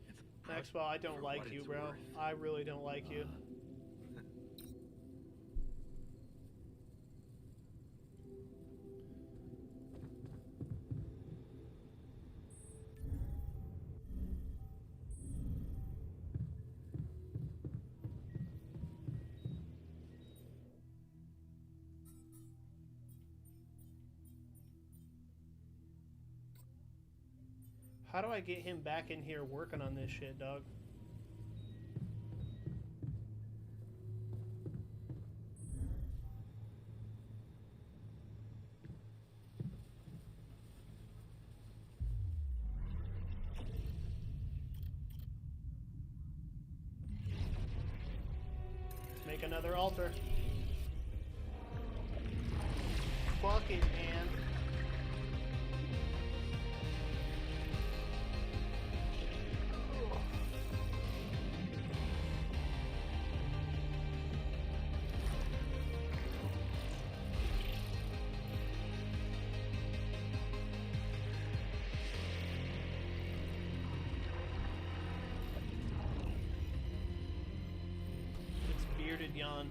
It's Maxwell, I don't for like what you, it's bro. worth. I really don't like you. How do I get him back in here working on this shit, dog? Let's make another altar. Fuck it, man. It's bearded yawn.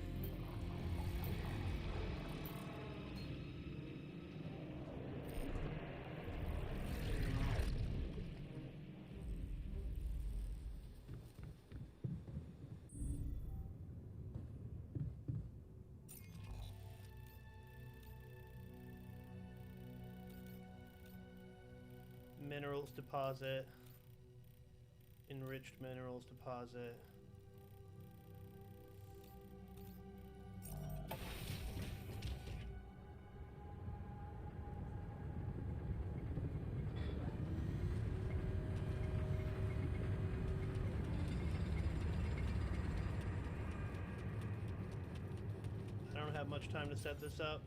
Minerals deposit. Enriched minerals deposit. have much time to set this up.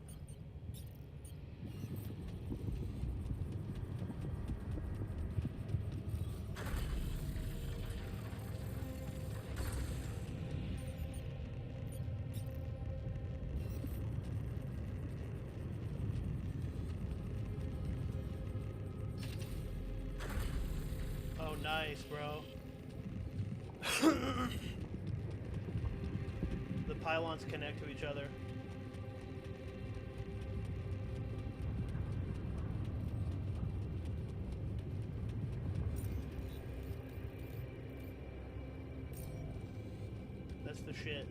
Oh, nice, bro. The pylons connect to each other. That's the shit.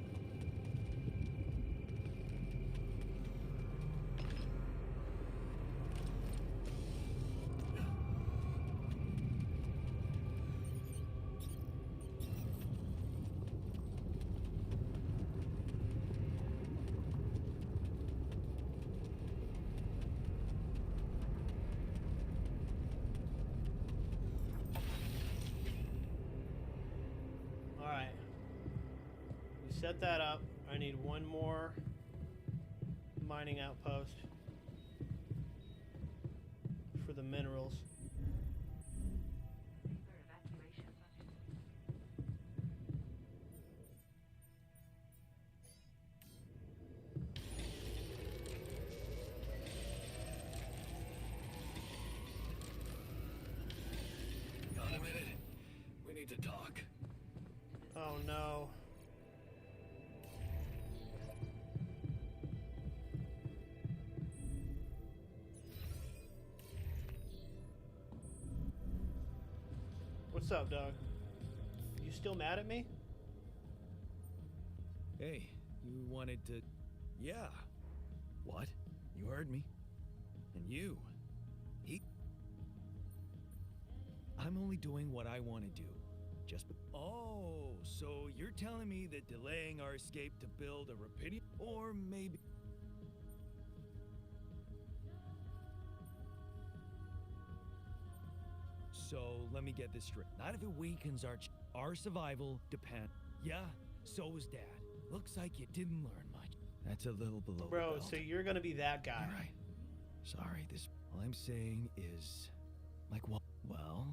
Alright. We set that up. I need one more mining outpost for the minerals. Got a minute? We need to talk. Oh no. What's up, dog? You still mad at me? Hey, you wanted to... Yeah. What? You heard me. And you. I'm only doing what I want to do. Just... Oh, so you're telling me that delaying our escape to build a Rapidian... Or maybe... So, let me get this straight. Not if it weakens our survival depend... Yeah, so is Dad. Looks like you didn't learn much. That's a little below the Bro, belt. so you're gonna be that guy. You're right. Sorry, all I'm saying is... Like what? Well...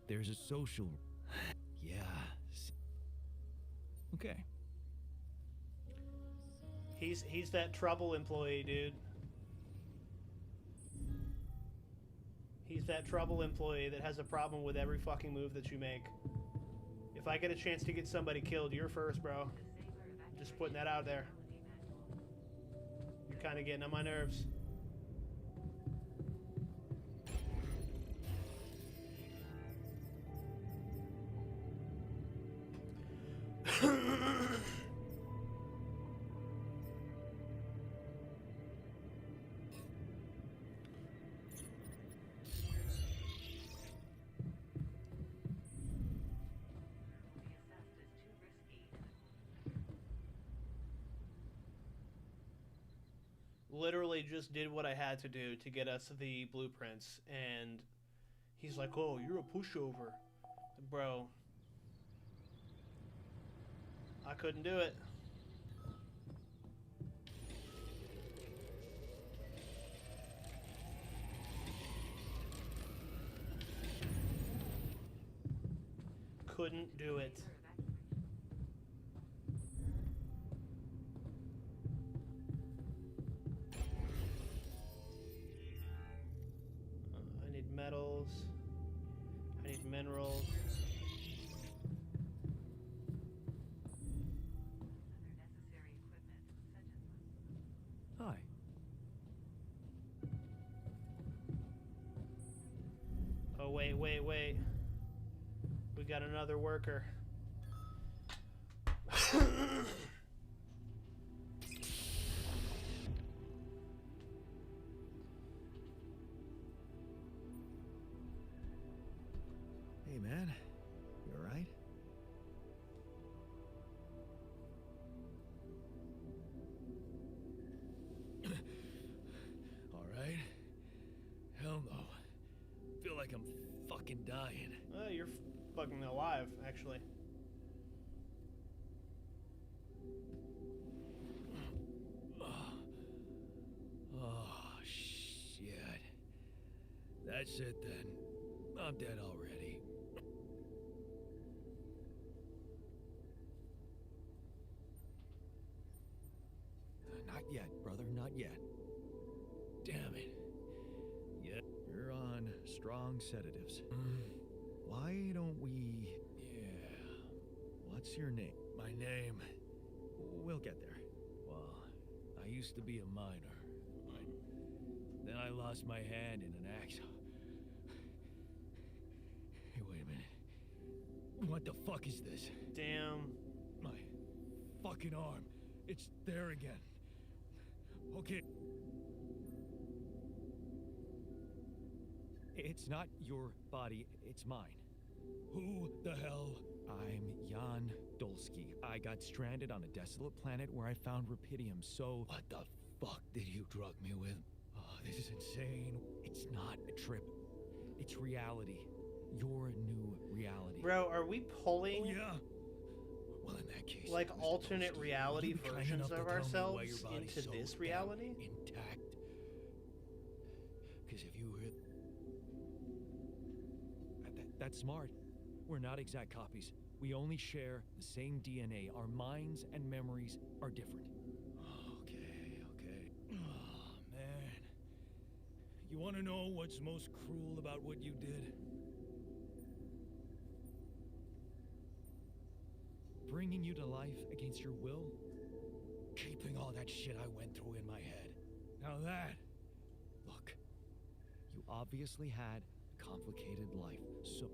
There's a social... Yeah. Okay. He's that trouble employee, dude. He's that trouble employee that has a problem with every fucking move that you make. If I get a chance to get somebody killed, you're first, bro. Just putting that out there. You're kind of getting on my nerves. Literally just did what I had to do to get us the blueprints, and he's like, oh, you're a pushover. Bro, I couldn't do it. Couldn't do it. I need metals. I need minerals. Hi. Oh, wait. We got another worker. Hey, man. You all right? All right? Hell no. Feel like I'm fucking dying. You're fucking alive, actually. That's it then. I'm dead already. Not yet, brother, not yet. Damn it. Yet you're on strong sedatives. Why don't we... Yeah. What's your name? My name... We'll get there. Well, I used to be a miner. Then I lost my hand in an accident. Hey, wait a minute. What the fuck is this? Damn. My fucking arm. It's there again. Okay. It's not your body, it's mine. Who the hell? I'm Jan Dolsky. I got stranded on a desolate planet where I found rupidium, so... What the fuck did you drug me with? Oh, this is insane. It's not a trip. It's reality. Your new reality. Bro, are we pulling... Oh, yeah. Well, in that case... like Mr. alternate Dolsky, reality will you be kind versions enough to of tell me why ourselves your body's into so this damn reality? intact? Because if you hit... That's smart. We're not exact copies. We only share the same DNA. Our minds and memories are different. Okay. Oh, man. You want to know what's most cruel about what you did? Bringing you to life against your will? Keeping all that shit I went through in my head. Now that... Look, you obviously had a complicated life, so...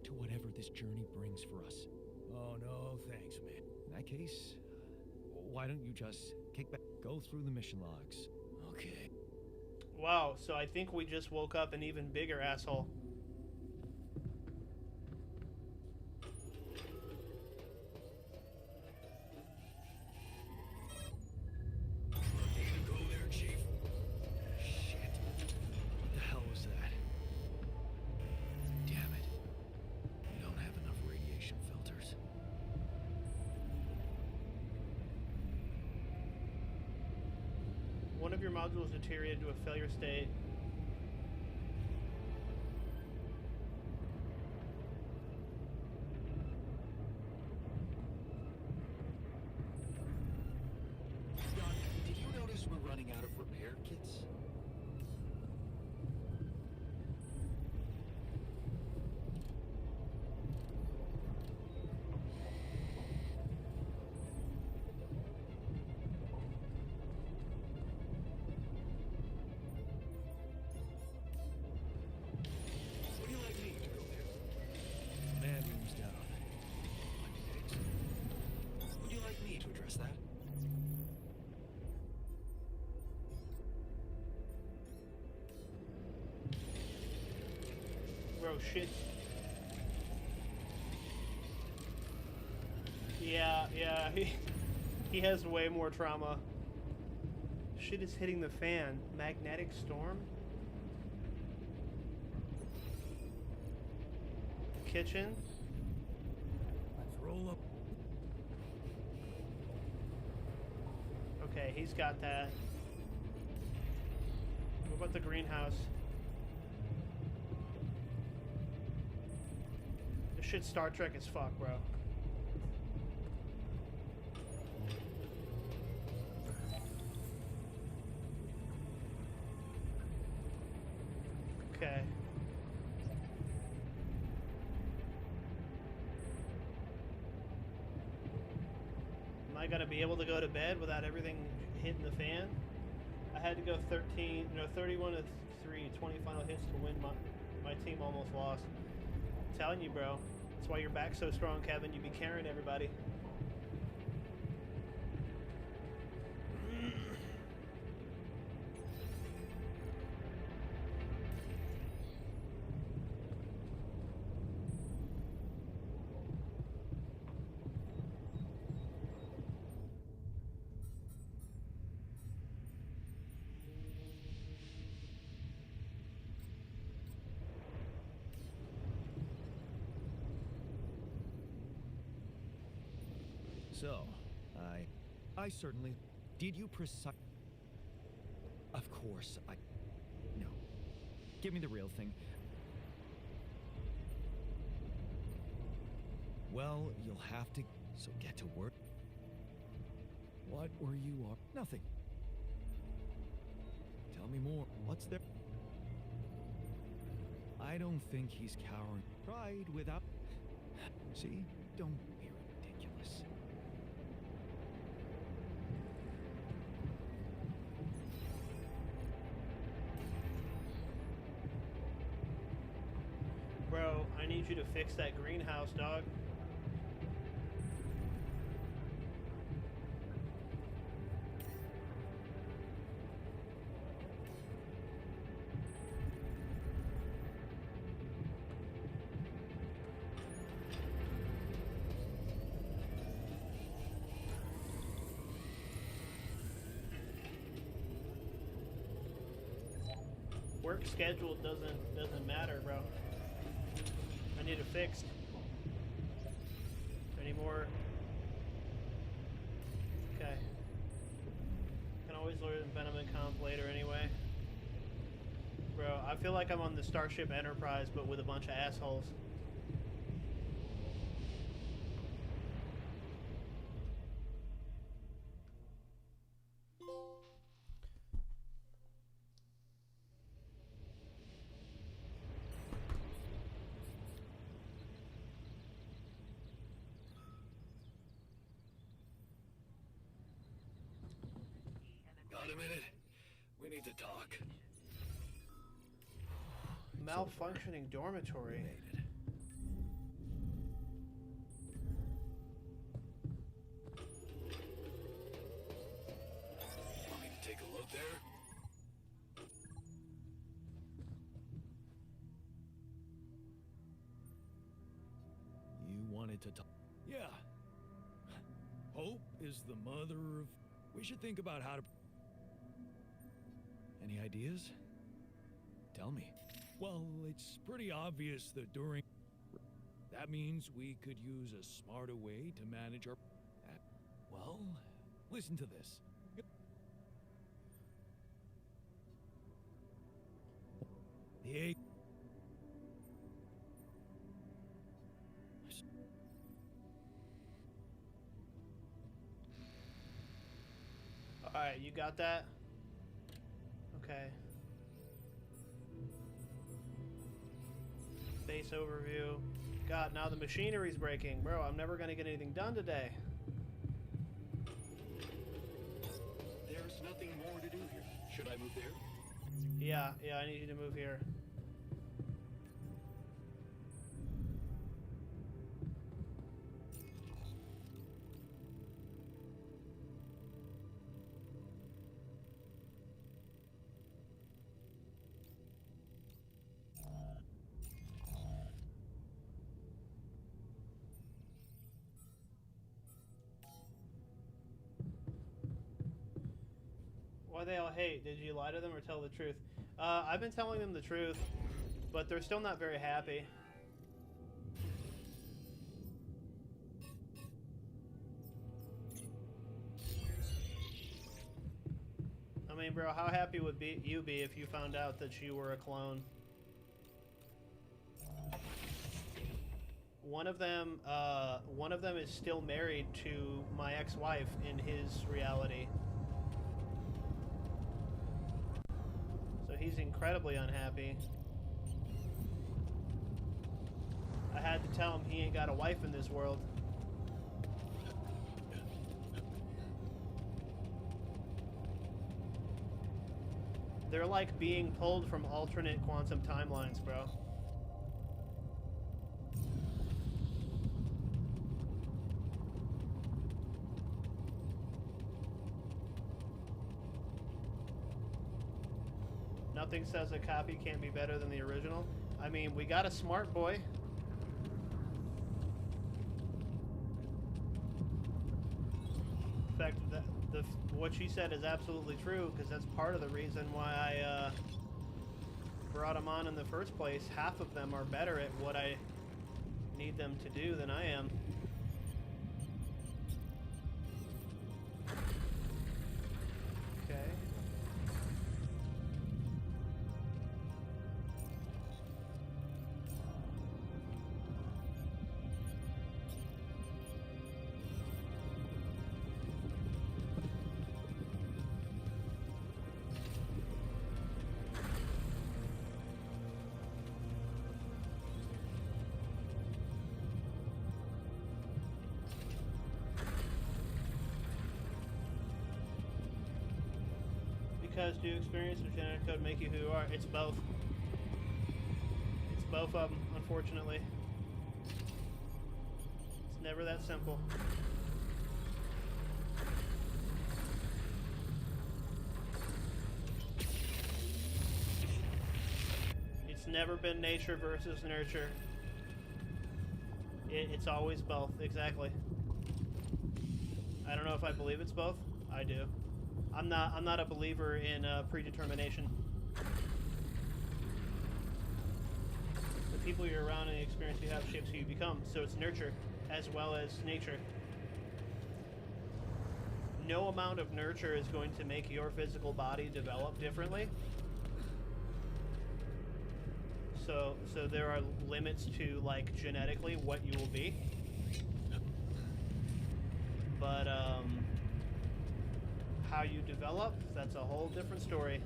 to whatever this journey brings for us. Oh, no, thanks, man. In that case, why don't you just kick back, go through the mission logs? Okay. Wow, so I think we just woke up an even bigger asshole. Go there, Chief. Shit. What the hell was that? Damn it. We don't have enough radiation filters. One of your modules deteriorated to a failure state. John, did you notice we're running out of repair kits? Would you like me to go there? Man room's down. Would you like me to address that? Bro, shit. Yeah, he has way more trauma. Shit is hitting the fan. Magnetic storm? Kitchen? Let's roll up. Okay, he's got that. What about the greenhouse? This shit's Star Trek as fuck, bro. Okay. Am I gonna be able to go to bed without everything hitting the fan? I had to go 31 to 3, 20 final hits to win. My team almost lost. I'm telling you, bro. That's why your back's so strong, Kevin. You be carrying everybody. So, I certainly... Did you precise... Of course, No. Give me the real thing. Well, you'll have to... So get to work. What were you up? Nothing. Tell me more. What's there? I don't think he's cowering. Pride without... See? Don't be ridiculous. Bro, I need you to fix that greenhouse, dog. Work schedule doesn't matter, bro. I need it fixed. Any more? Okay. Can always learn Venom and Comp later anyway. Bro, I feel like I'm on the Starship Enterprise, but with a bunch of assholes. Got a minute? We need to talk. Malfunctioning dormitory. Made it. Want me to take a look there? You wanted to talk. Yeah. Hope is the mother of... We should think about how to... Any ideas? Tell me. Well, it's pretty obvious that during... That means we could use a smarter way to manage our... Well, listen to this. The Alright, you got that? Okay. Base overview. God, now the machinery's breaking. Bro, I'm never gonna get anything done today. There's nothing more to do here. Should I move there? Yeah, I need you to move here. Why they all hate? Did you lie to them or tell the truth? I've been telling them the truth, but they're still not very happy. I mean, bro, how happy would you be if you found out that you were a clone? One of them is still married to my ex-wife in his reality. He's incredibly unhappy. I had to tell him he ain't got a wife in this world. They're like being pulled from alternate quantum timelines, bro. Nothing says a copy can't be better than the original. I mean, we got a smart boy. In fact, what she said is absolutely true, because that's part of the reason why I brought him on in the first place. Half of them are better at what I need them to do than I am. because do experience or genetic code make you who you are? It's both. It's both of them, unfortunately. It's never that simple. It's never been nature versus nurture. It's always both, exactly. I don't know if I believe it's both. I do. I'm not a believer in predetermination. The people you're around and the experience you have shapes who you become. So it's nurture as well as nature. No amount of nurture is going to make your physical body develop differently. So there are limits to, like, genetically what you will be. But how you develop, that's a whole different story.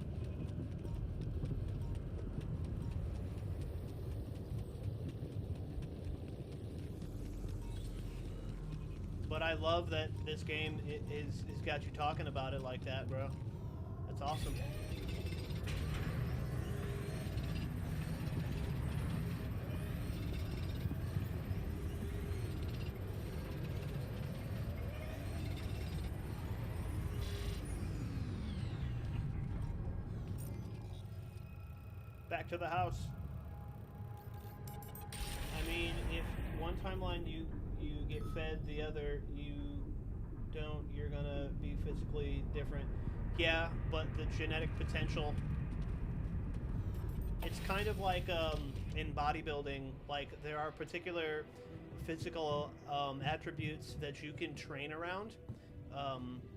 But I love that this game is got you talking about it like that, bro. That's awesome. Back to the house. I mean, if one timeline you get fed, the other you don't, you're gonna be physically different. Yeah, but the genetic potential, it's kind of like in bodybuilding, like there are particular physical attributes that you can train around,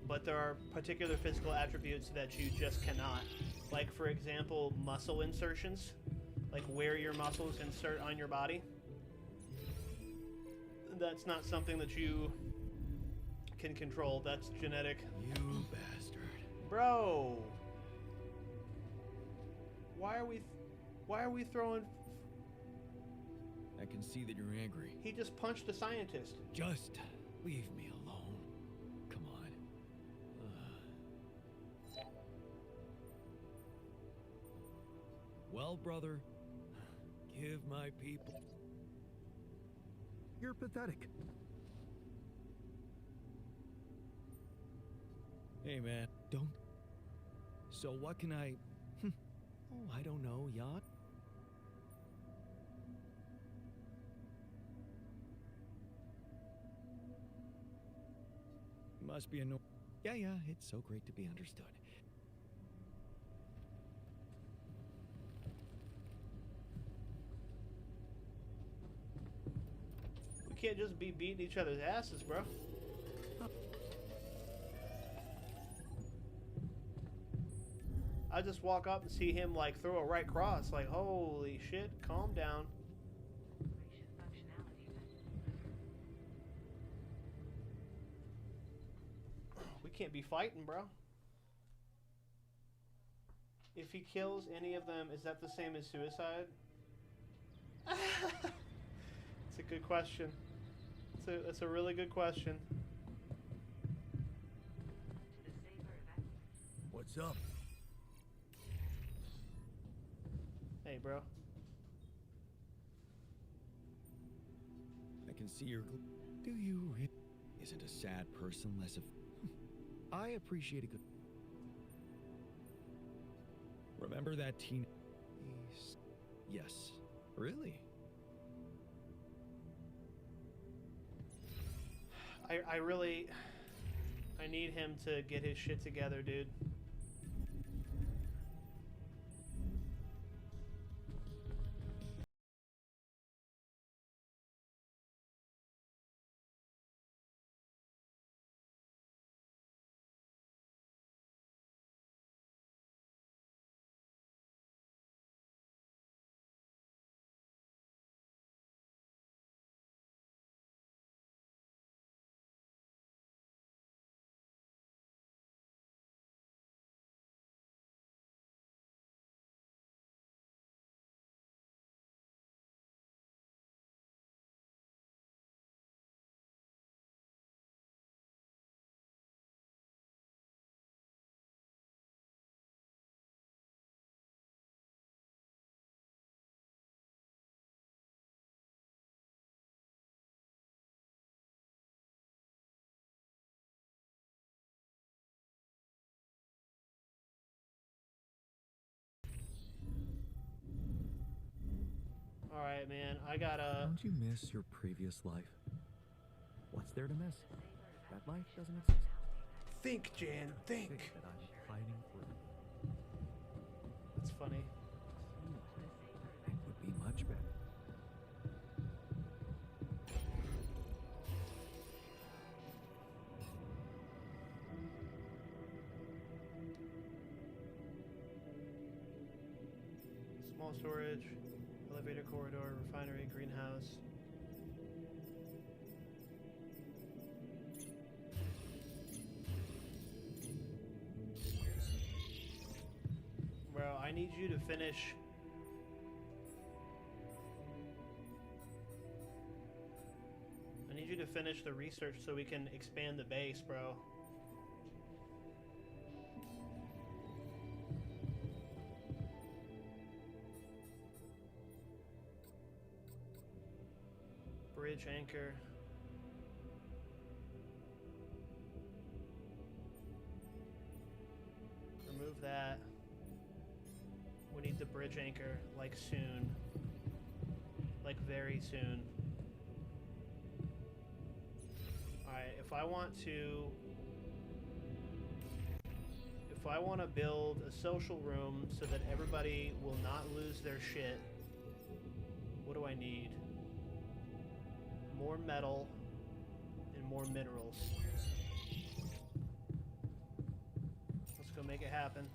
but there are particular physical attributes that you just cannot. Like, for example, muscle insertions, like where your muscles insert on your body. That's not something that you can control. That's genetic. You bastard. Bro! Why are we throwing... I can see that you're angry. He just punched a scientist. Just leave me alone. Come on. Well, brother, give my people... You're pathetic. Hey, man, don't... So what can I... Oh, I don't know, yacht? Must be annoying. Yeah, it's so great to be understood. We can't just be beating each other's asses, bro. I just walk up and see him, like, throw a right cross. Like, holy shit, calm down. We can't be fighting, bro. If he kills any of them, is that the same as suicide? It's a good question. It's a really good question. What's up? Hey, bro. I can see your... Do you... Isn't a sad person less of... I appreciate a good... Remember that teen... Yes. Really? I really... I need him to get his shit together, dude. Alright, man, I gotta... Don't you miss your previous life? What's there to miss? That life doesn't exist. Think, Jan, think! Think that I'm hiding for you. That's funny. It would be much better. Small storage, elevator corridor, refinery, greenhouse. Bro, I need you to finish. I need you to finish the research so we can expand the base, bro. Bridge anchor. Remove that. We need the bridge anchor, like soon. Like very soon. Alright, if I want to build a social room so that everybody will not lose their shit, what do I need? More metal and more minerals. Let's go make it happen.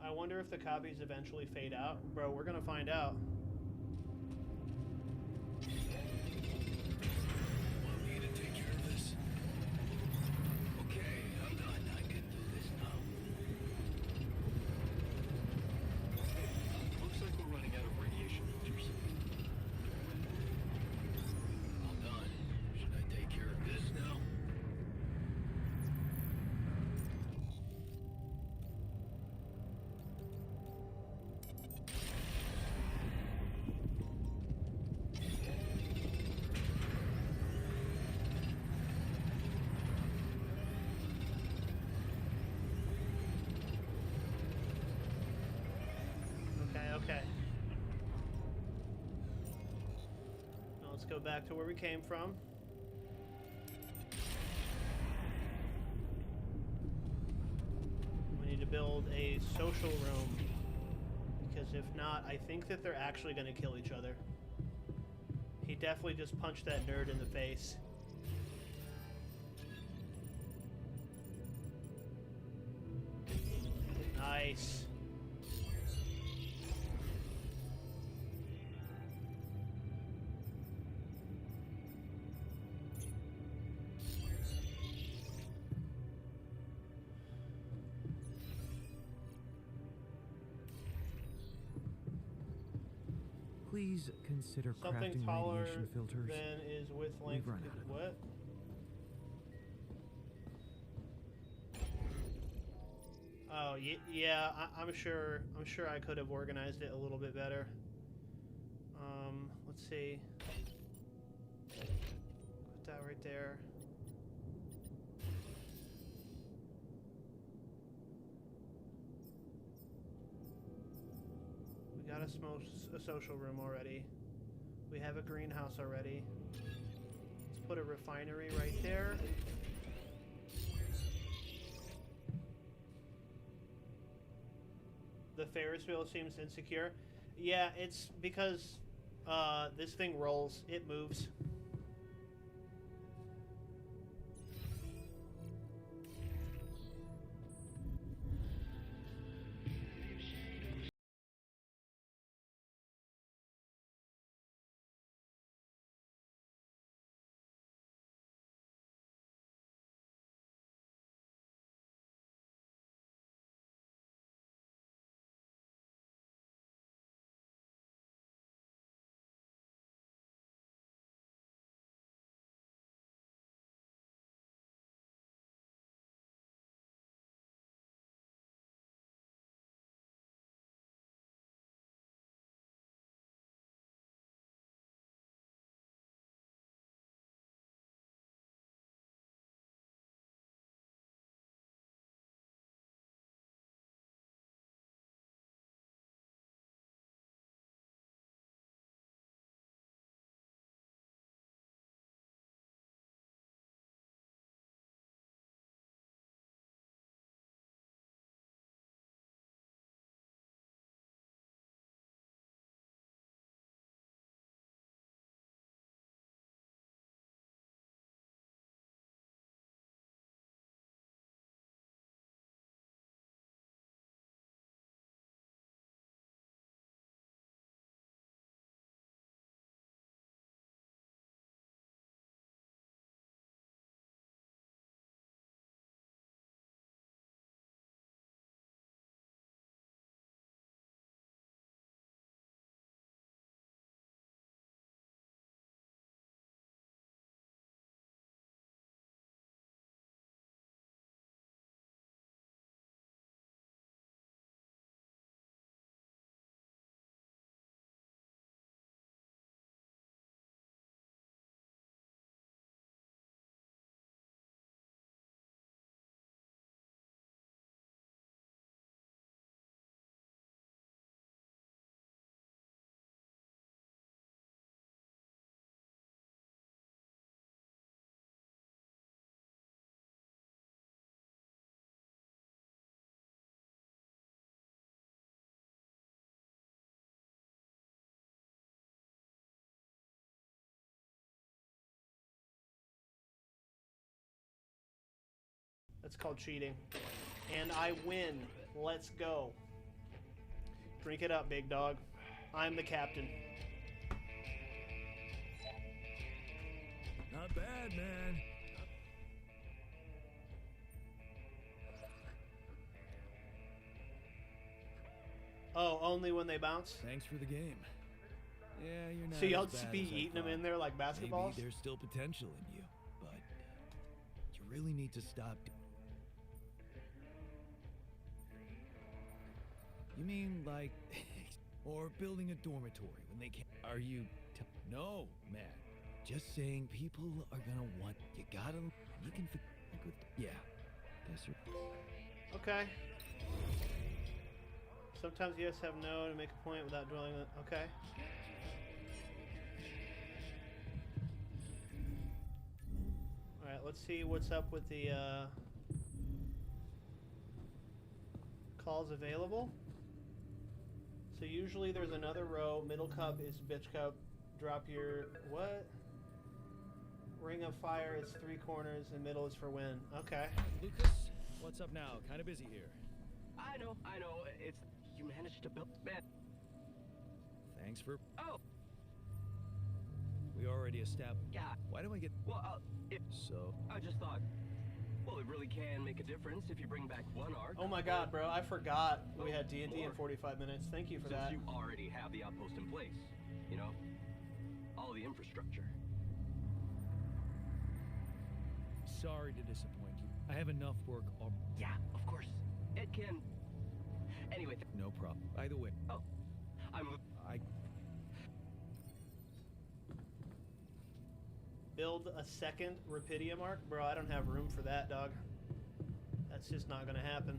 I wonder if the copies eventually fade out. Bro, we're gonna find out. Want me to take care of this? Okay, I'm done. I can do this now. Looks like we're running out of radiation filters. All done. Should I take care of this now? Okay. Now let's go back to where we came from. We need to build a social room. Because if not, I think that they're actually going to kill each other. He definitely just punched that nerd in the face. Nice. Please consider Something crafting taller radiation filters. than is width length. We've run out of What? Oh yeah. I'm sure. I'm sure I could have organized it a little bit better. Let's see. Put that right there. We got a social room already. We have a greenhouse already. Let's put a refinery right there. The Ferris wheel seems insecure. Yeah, it's because this thing rolls. It moves. That's called cheating. And I win. Let's go. Drink it up, big dog. I'm the captain. Not bad, man. Oh, only when they bounce? Thanks for the game. Yeah, you're not. So y'all as just bad be as I eating them in thought. there like basketballs? Maybe there's still potential in you, but you really need to stop. You mean like, or building a dormitory when they can't? Are you? No, man. Just saying, people are gonna want. You gotta. You can. Yeah. Guess you're. Okay. Sometimes you just have no to make a point without dwelling on. Okay. Alright, let's see what's up with the calls available. So usually there's another row. Middle cup is bitch cup. Drop your what? Ring of fire is 3 corners and middle is for win. Okay. Lucas, what's up now? Kind of busy here. I know. It's you managed to build. Man. Thanks for. Oh. We already established. Yeah. Why do I get? Well, So. I just thought. Well, it really can make a difference if you bring back one arc. Oh my god, bro. I forgot we had D&D in 45 minutes. Thank you for Since that. you already have the outpost in place, you know, all the infrastructure. Sorry to disappoint you. I have enough work. Yeah, of course. It can. Anyway. No problem. By the way. Oh, I. Build a second Rapidium arc? Bro, I don't have room for that, dog. That's just not gonna happen.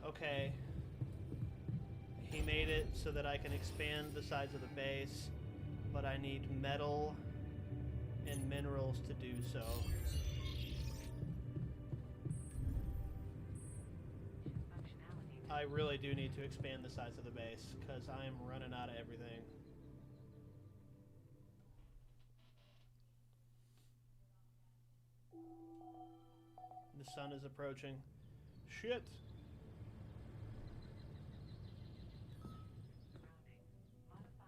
Okay. He made it so that I can expand the size of the base, but I need metal and minerals to do so. I really do need to expand the size of the base, because I am running out of everything. The sun is approaching. Shit!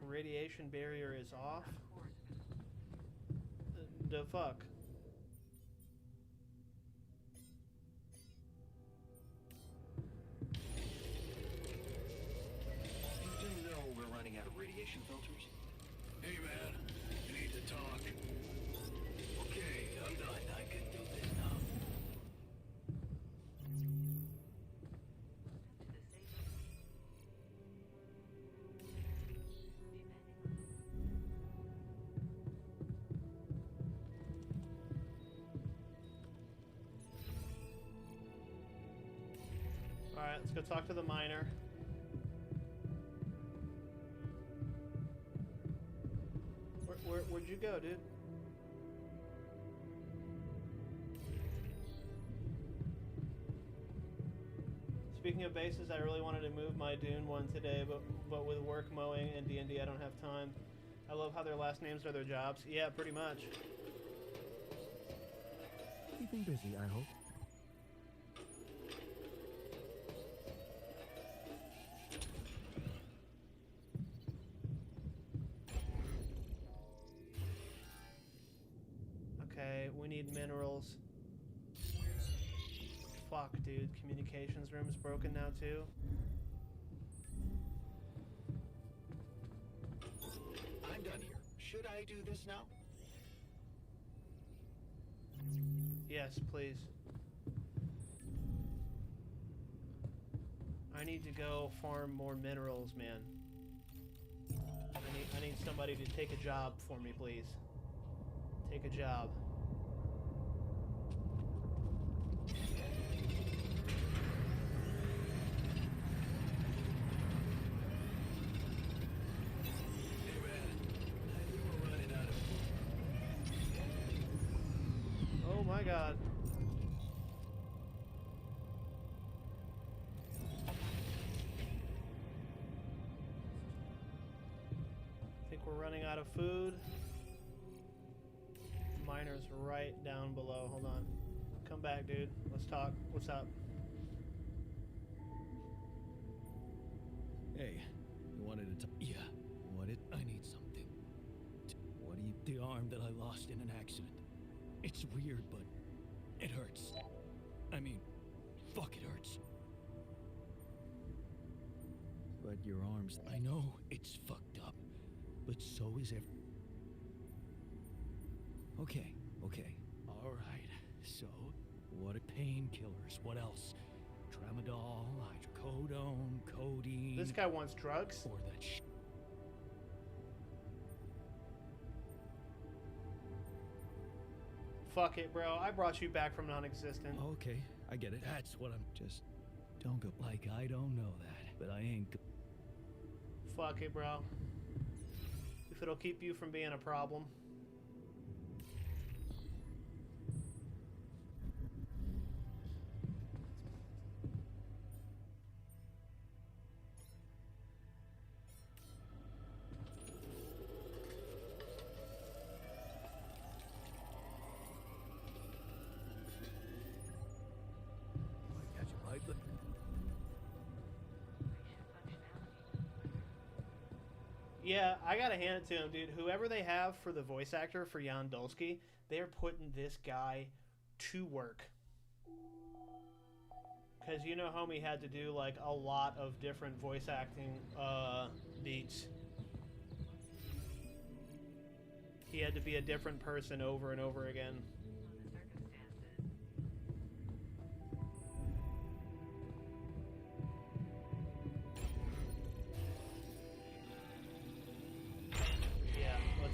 Radiation barrier is off? The fuck? we're running out of radiation filters. Hey man, you need to talk. Okay, I'm done. I can do this now. Alright, let's go talk to the miner. Where'd you go, dude? Speaking of bases, I really wanted to move my Dune one today, but with work, mowing, and D&D, I don't have time. I love how their last names are their jobs. Yeah, pretty much. Keeping busy, I hope. Okay, we need minerals. Fuck, dude. Communications room's broken now, too. I'm done here. Should I do this now? Yes, please. I need to go farm more minerals, man. I need somebody to take a job for me, please. Take a job. Oh my god. I think we're running out of food. refiner's right down below. Hold on. Come back, dude. Let's talk. What's up? Hey, you wanted to yeah. I need something. What do you... The arm that I lost in an accident. It's weird, but it hurts. I mean, fuck, it hurts. But your arm's... I know it's fucked up, but so is every... Okay. All right. So, what are painkillers? What else? Tramadol, hydrocodone, codeine... This guy wants drugs? Or that shit. Fuck it, bro. I brought you back from non-existent. Okay, I get it. That's what I'm... Just... Don't go... Like, I don't know that, but I ain't... Fuck it, bro. If it'll keep you from being a problem. Yeah, I gotta hand it to him, dude. Whoever they have for the voice actor for Jan Dolsky, they're putting this guy to work. Because you know homie had to do like a lot of different voice acting beats. He had to be a different person over and over again.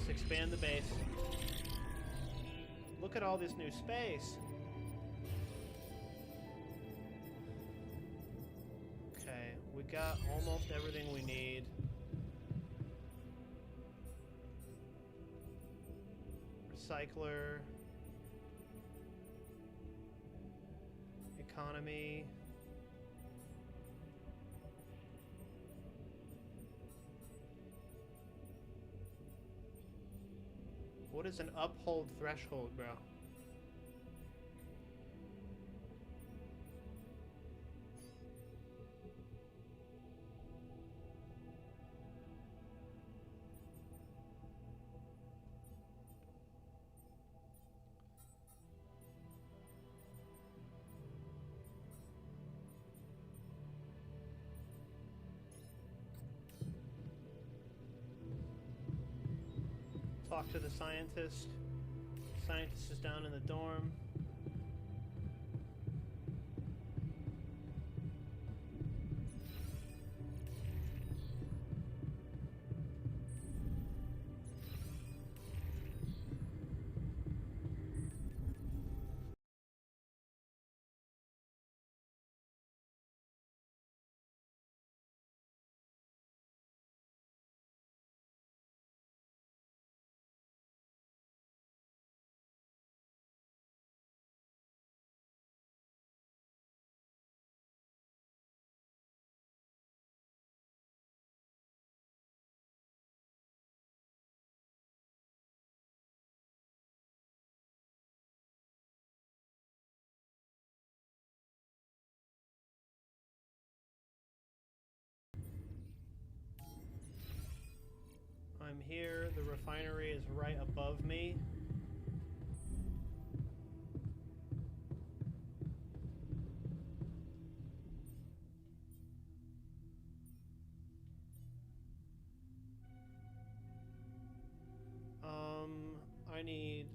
Expand the base. Look at all this new space. Okay, we got almost everything we need. Recycler. Economy. What is an uphold threshold, bro? Talk to the scientist. Scientist is down in the dorm. I'm here. The refinery is right above me.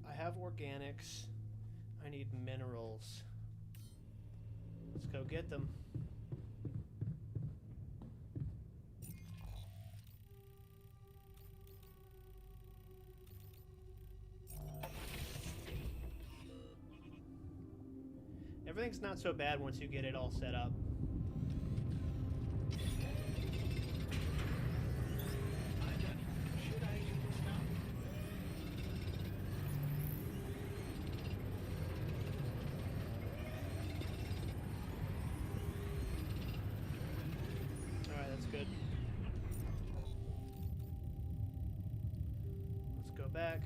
I have organics. I need minerals. Let's go get them. Everything's not so bad once you get it all set up. Alright, that's good. Let's go back.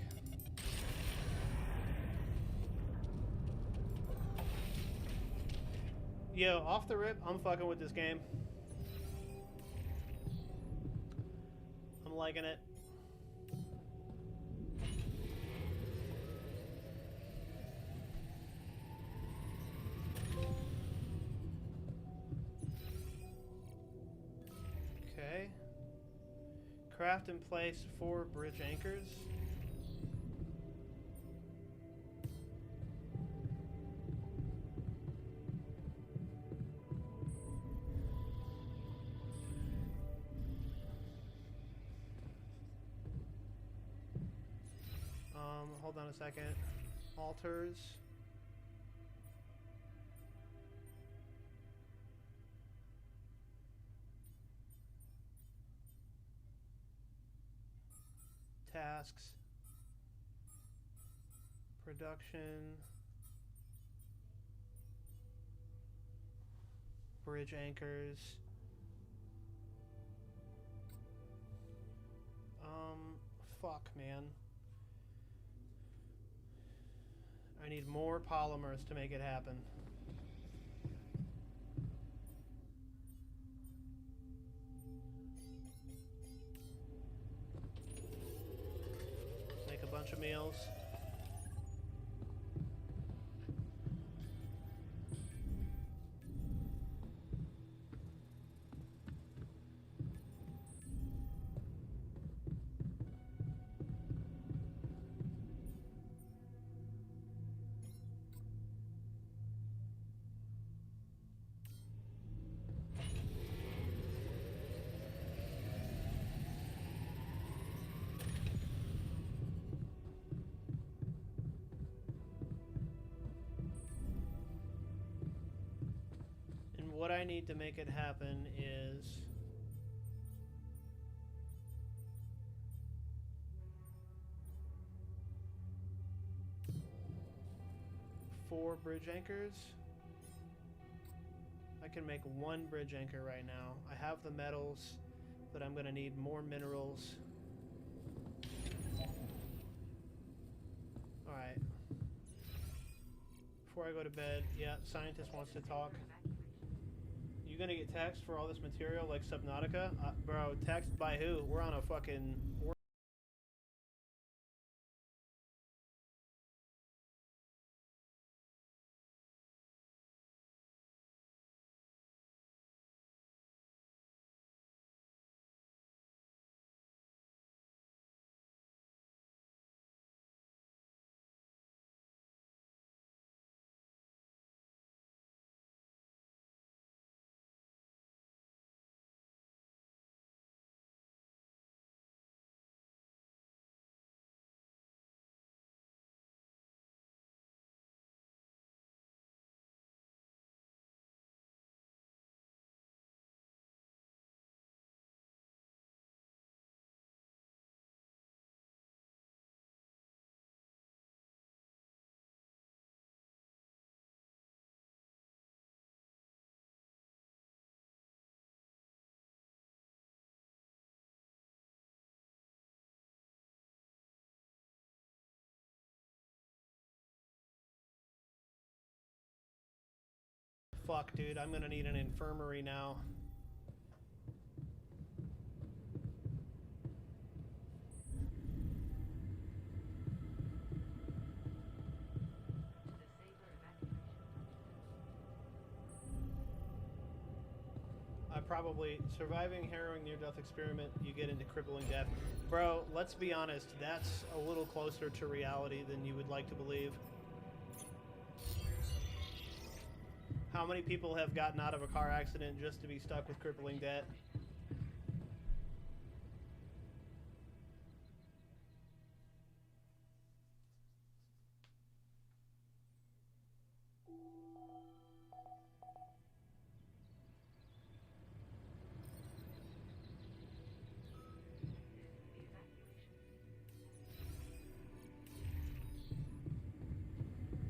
Yo, off the rip, I'm fucking with this game. I'm liking it. Okay. Craft and place 4 bridge anchors. Hold on a second. Altars. Tasks. Production. Bridge anchors. Fuck, man. I need more polymers to make it happen. Make a bunch of meals. What I need to make it happen is four bridge anchors. I can make 1 bridge anchor right now. I have the metals, but I'm gonna need more minerals. Alright. Before I go to bed, yeah, scientist wants to talk. You gonna get text for all this material like Subnautica? Bro, text by who? We're on a fucking... Fuck, dude, I'm gonna need an infirmary now. Probably surviving harrowing near-death experiment, you get into crippling death. Bro, let's be honest, that's a little closer to reality than you would like to believe. How many people have gotten out of a car accident just to be stuck with crippling debt?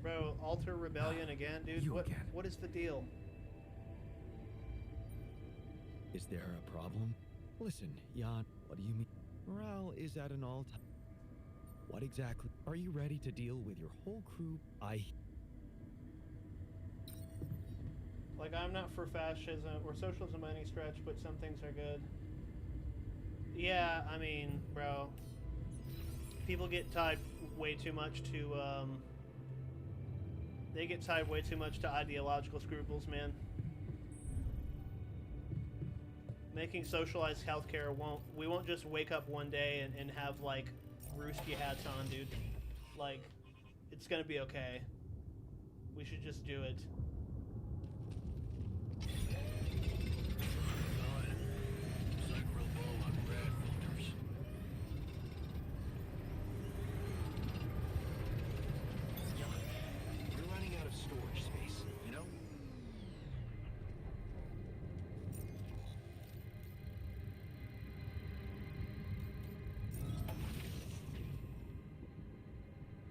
Bro, alter rebellion again, dude? What is the deal? Is there a problem? Listen, Jan, what do you mean? Morale is at an all-time... What exactly? Are you ready to deal with your whole crew? Like, I'm not for fascism or socialism by any stretch, but some things are good. Yeah, I mean, bro, people get tied way too much to, they get tied way too much to ideological scruples, man. Making socialized healthcare we won't just wake up one day and have, like, Ruski hats on, dude. Like, it's gonna be okay. We should just do it. We're running out of storage space, you know?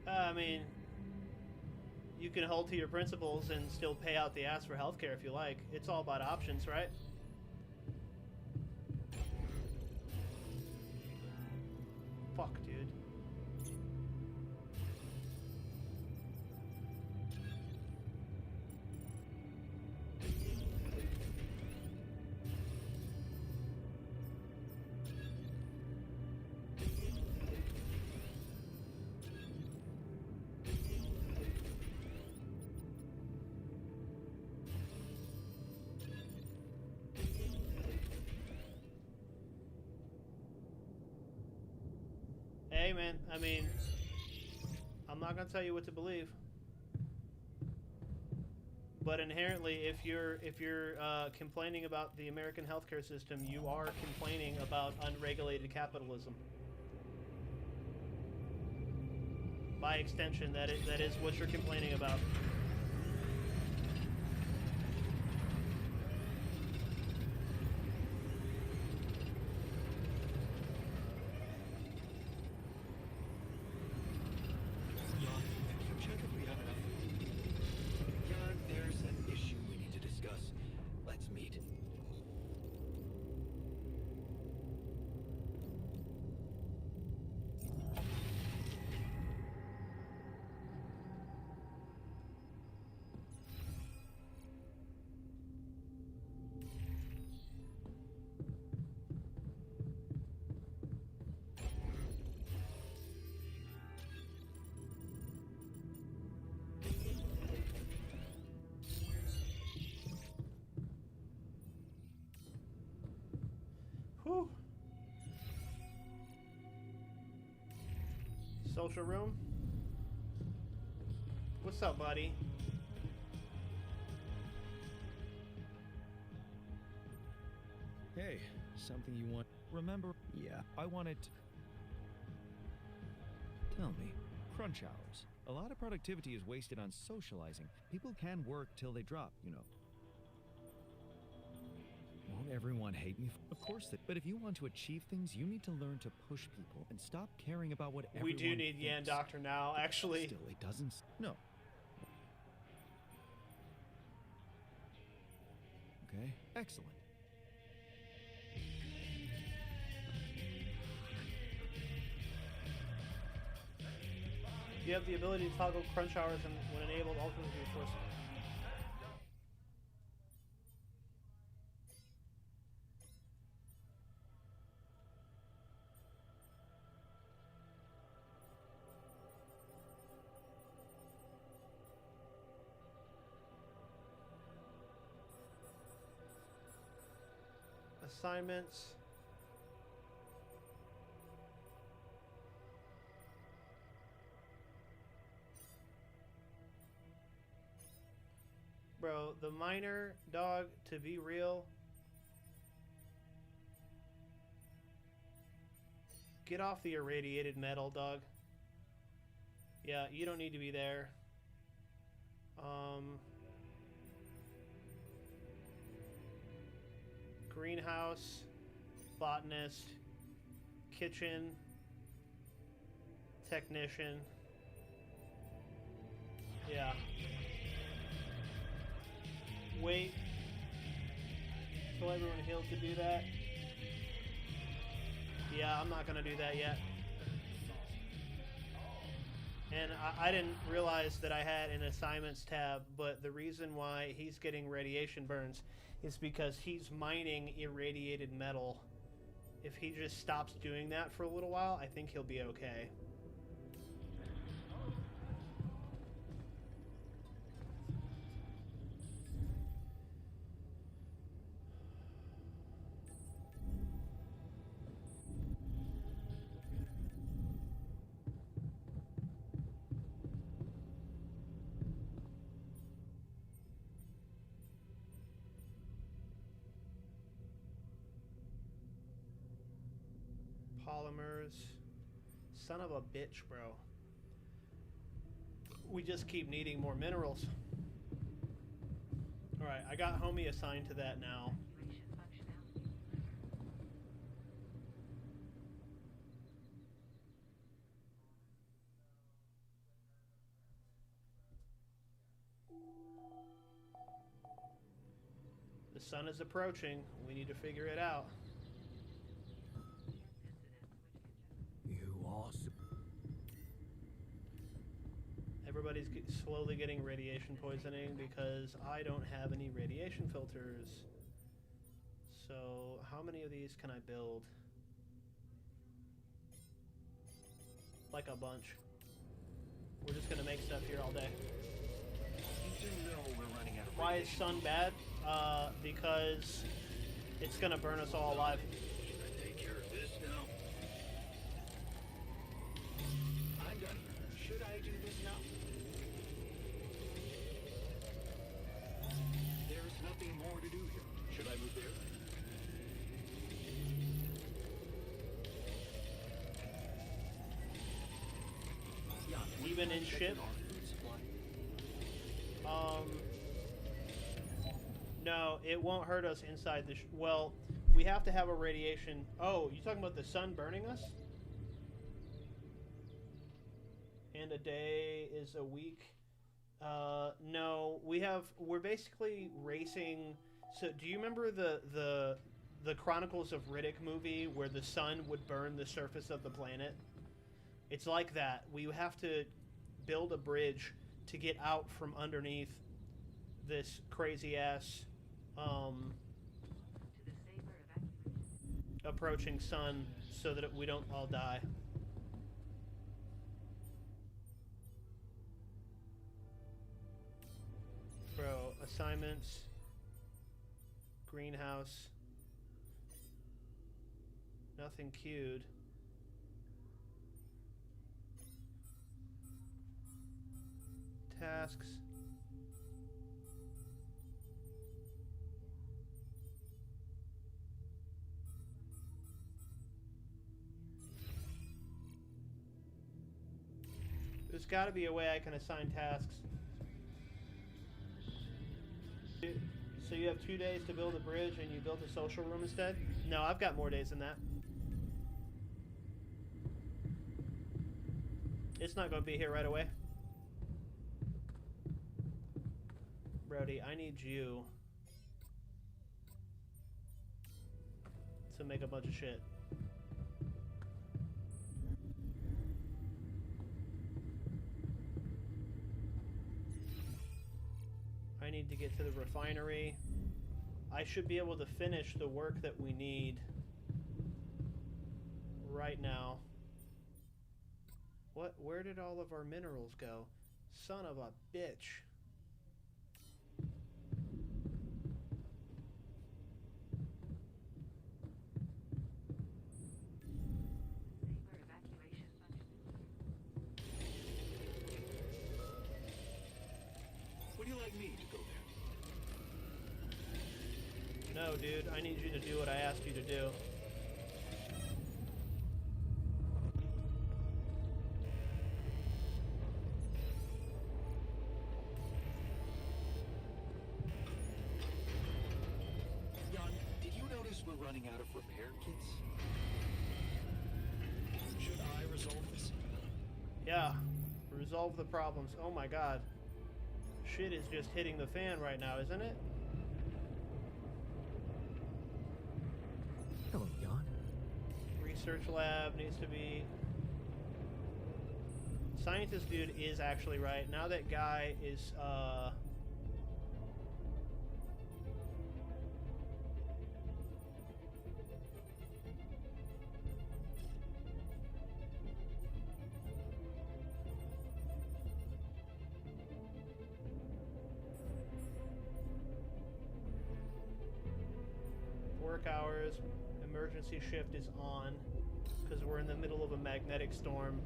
I mean, you can hold to your principles and still pay out the ass for healthcare if you like. It's all about options, right? Fuck, dude. Hey, man, I mean, I'm not gonna tell you what to believe, but inherently, if you're complaining about the American healthcare system, you are complaining about unregulated capitalism. By extension, that is what you're complaining about. Check if we have enough. Jan, there's an issue we need to discuss. Let's meet. Whew. Social room? What's up, buddy? Hey, something you want? Remember? Yeah, I wanted to... Tell me. Crunch hours. A lot of productivity is wasted on socializing. People can work till they drop, you know. Won't everyone hate me? Of course they... But if you want to achieve things, you need to learn to push people and stop caring about what everyone We do need thinks. Yan Doctor now, actually. Still, it doesn't... No. Okay, excellent. You have the ability to toggle crunch hours and when enabled, alternatively force. Assignments. Bro, the miner dog, to be real, get off the irradiated metal, dog. Yeah, you don't need to be there. Greenhouse, botanist, kitchen, technician. Yeah. Wait till everyone heals to do that. Yeah, I'm not gonna do that yet. And I didn't realize that I had an assignments tab, but the reason why he's getting radiation burns is because he's mining irradiated metal. If he just stops doing that for a little while, I think he'll be okay. Polymers. Son of a bitch, bro. We just keep needing more minerals. Alright, I got homie assigned to that now. The sun is approaching. We need to figure it out. Everybody's slowly getting radiation poisoning because I don't have any radiation filters. So, how many of these can I build? Like a bunch. We're just gonna make stuff here all day. You do know we're running out of Why is sun bad? Because it's gonna burn us all alive. Should I take care of this now? I'm done. Should I do this now? There's nothing more to do here. Should I move there? Yeah, Even in ship? No, it won't hurt us inside the well, we have to have a radiation. Oh, you talking about the sun burning us? And a day is a week. No, we're basically racing. So do you remember the Chronicles of Riddick movie where the sun would burn the surface of the planet? It's like that. We have to build a bridge to get out from underneath this crazy ass approaching sun so that we don't all die. Bro, assignments, greenhouse, nothing queued. Tasks. There's got to be a way I can assign tasks. So you have 2 days to build a bridge and you built a social room instead? No, I've got more days than that. It's not going to be here right away. Brody, I need you to make a bunch of shit. I need to get to the refinery. I should be able to finish the work that we need right now. What? Where did all of our minerals go? Son of a bitch. Would you like me to go there? No, dude, I need you to do what I asked you to do. Jan, did you notice we're running out of repair kits? Should I resolve this? Yeah, resolve the problems. Oh my god. Shit is just hitting the fan right now, isn't it? Hello, Jan. Research lab needs to be Scientist dude is actually right. Now that guy is, 4 work hours. Emergency shift is on because we're in the middle of a magnetic storm.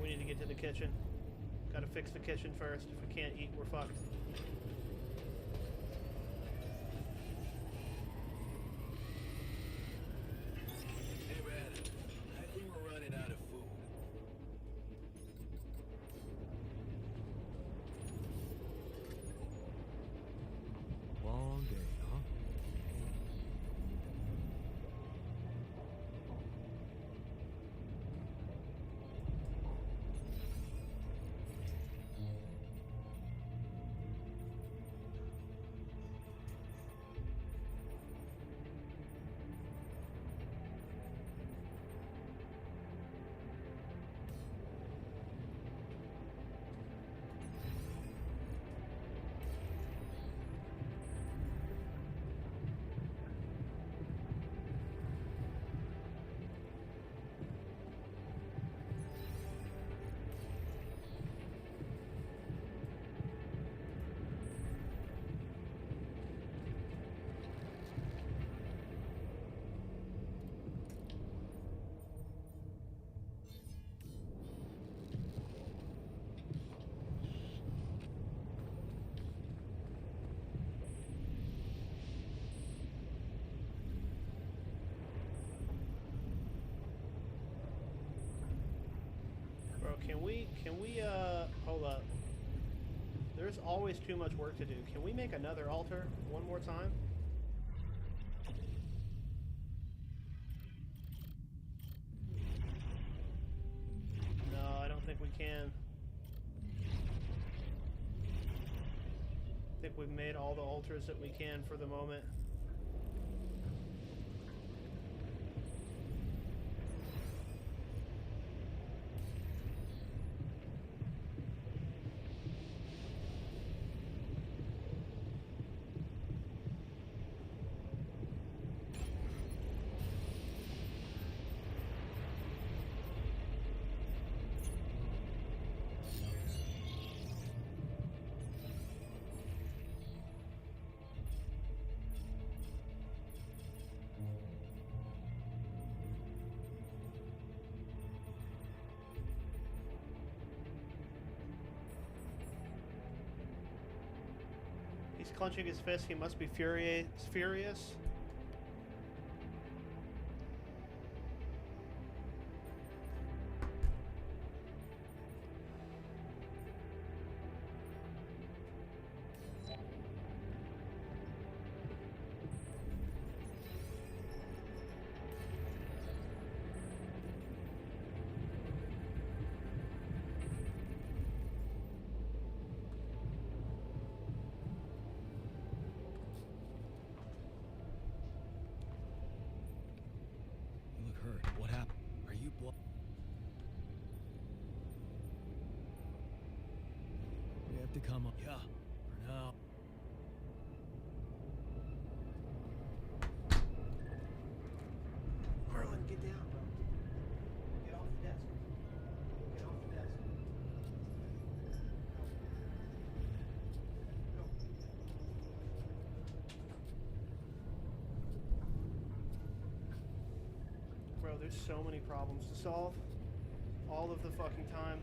We need to get to the kitchen. Gotta fix the kitchen first. If we can't eat, we're fucked. Hey, man. I think we're running out of food. Long day, huh? Bro, can we, hold up. There's always too much work to do. Can we make another altar one more time? No, I don't think we can. I think we've made all the altars that we can for the moment. He's clenching his fist. He must be furious. You look hurt. What happened? Are you We have to come up. Yeah, for now. Merlin, get down, bro. Get off the desk. Get off the desk. Go. Bro, there's so many problems to solve. All of the fucking time.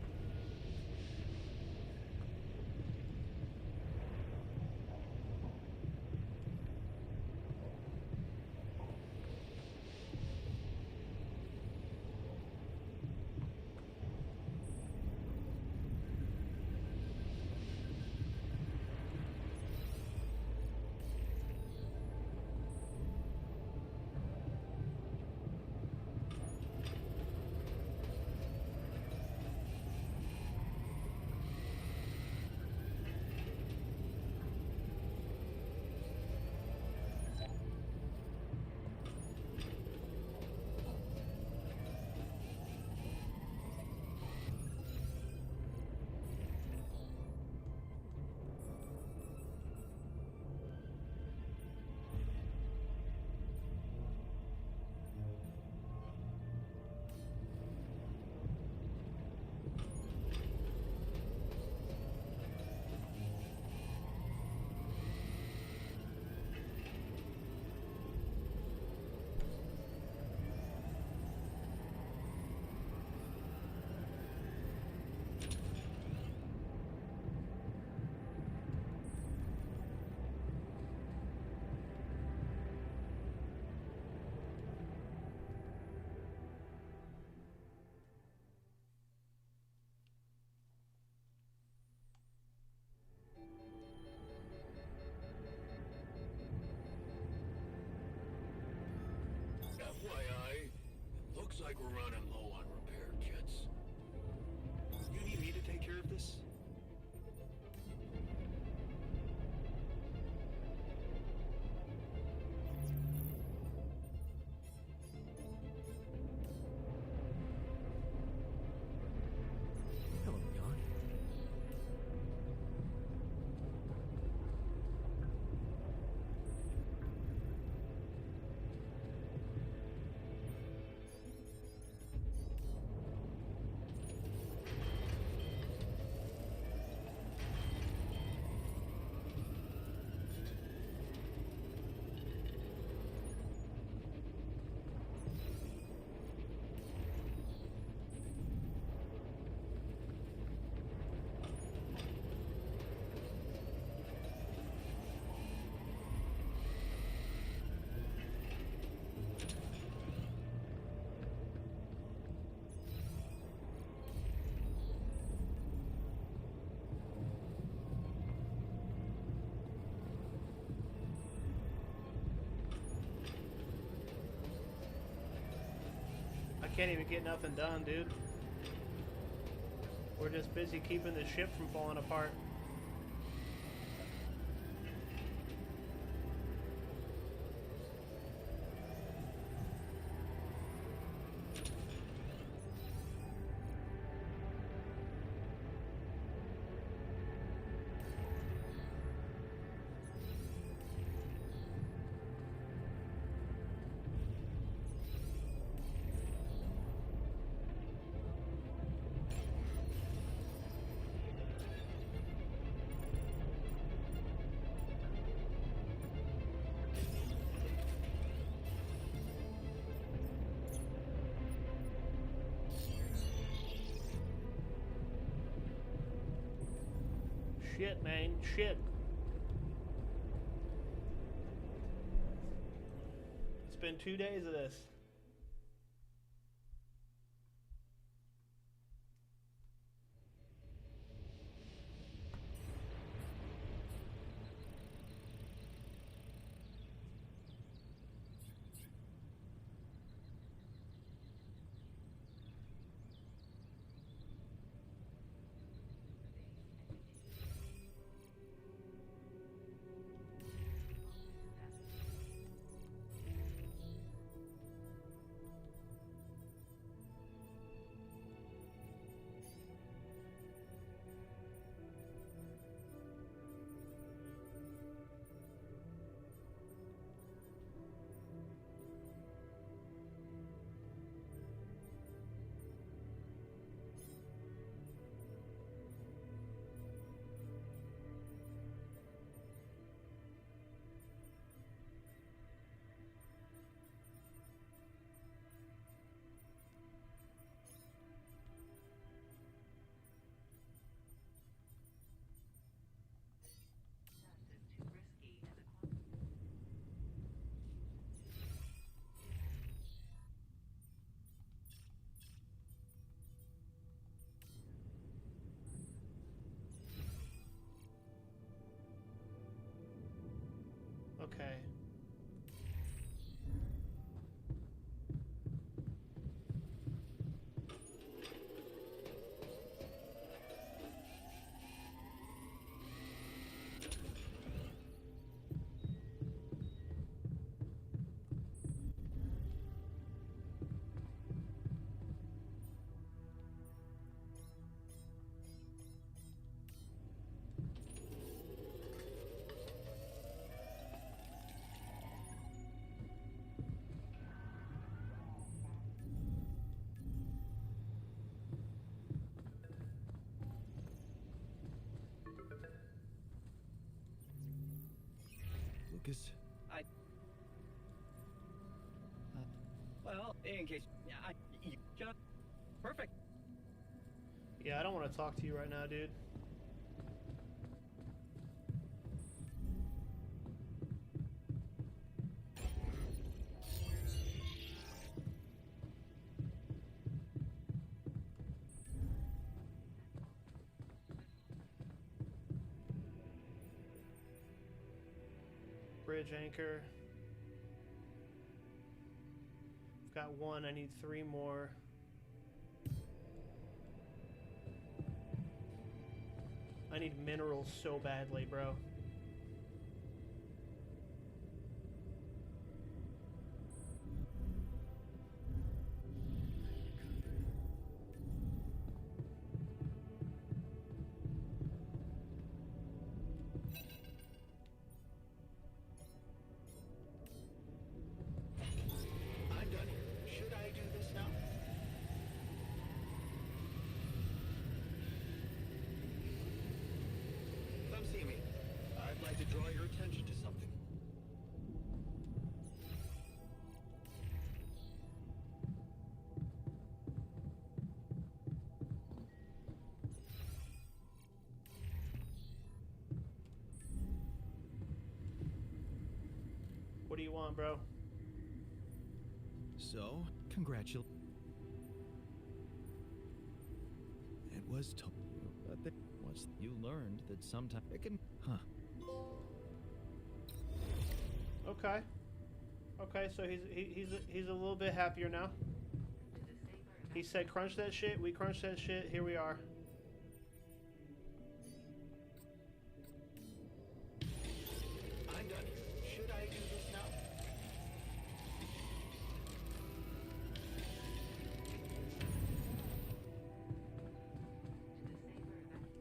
can't even get nothing done, dude. We're just busy keeping the ship from falling apart. Shit, man. Shit. It's been 2 days of this. Okay. Lucas? Well, in case... you just... Perfect. Yeah, I don't want to talk to you right now, dude. Bridge anchor. I've got one, I need 3 more. I need minerals so badly, bro. I'm done here. Should I do this now? Come see me. I'd like to draw your attention to something. What do you want, bro? So, congratulations. It was told you, but once you learned that sometimes it can, Okay. Okay, so he's a little bit happier now. He said crunch that shit. We crunched that shit. Here we are. I'm done here. Should I do this now?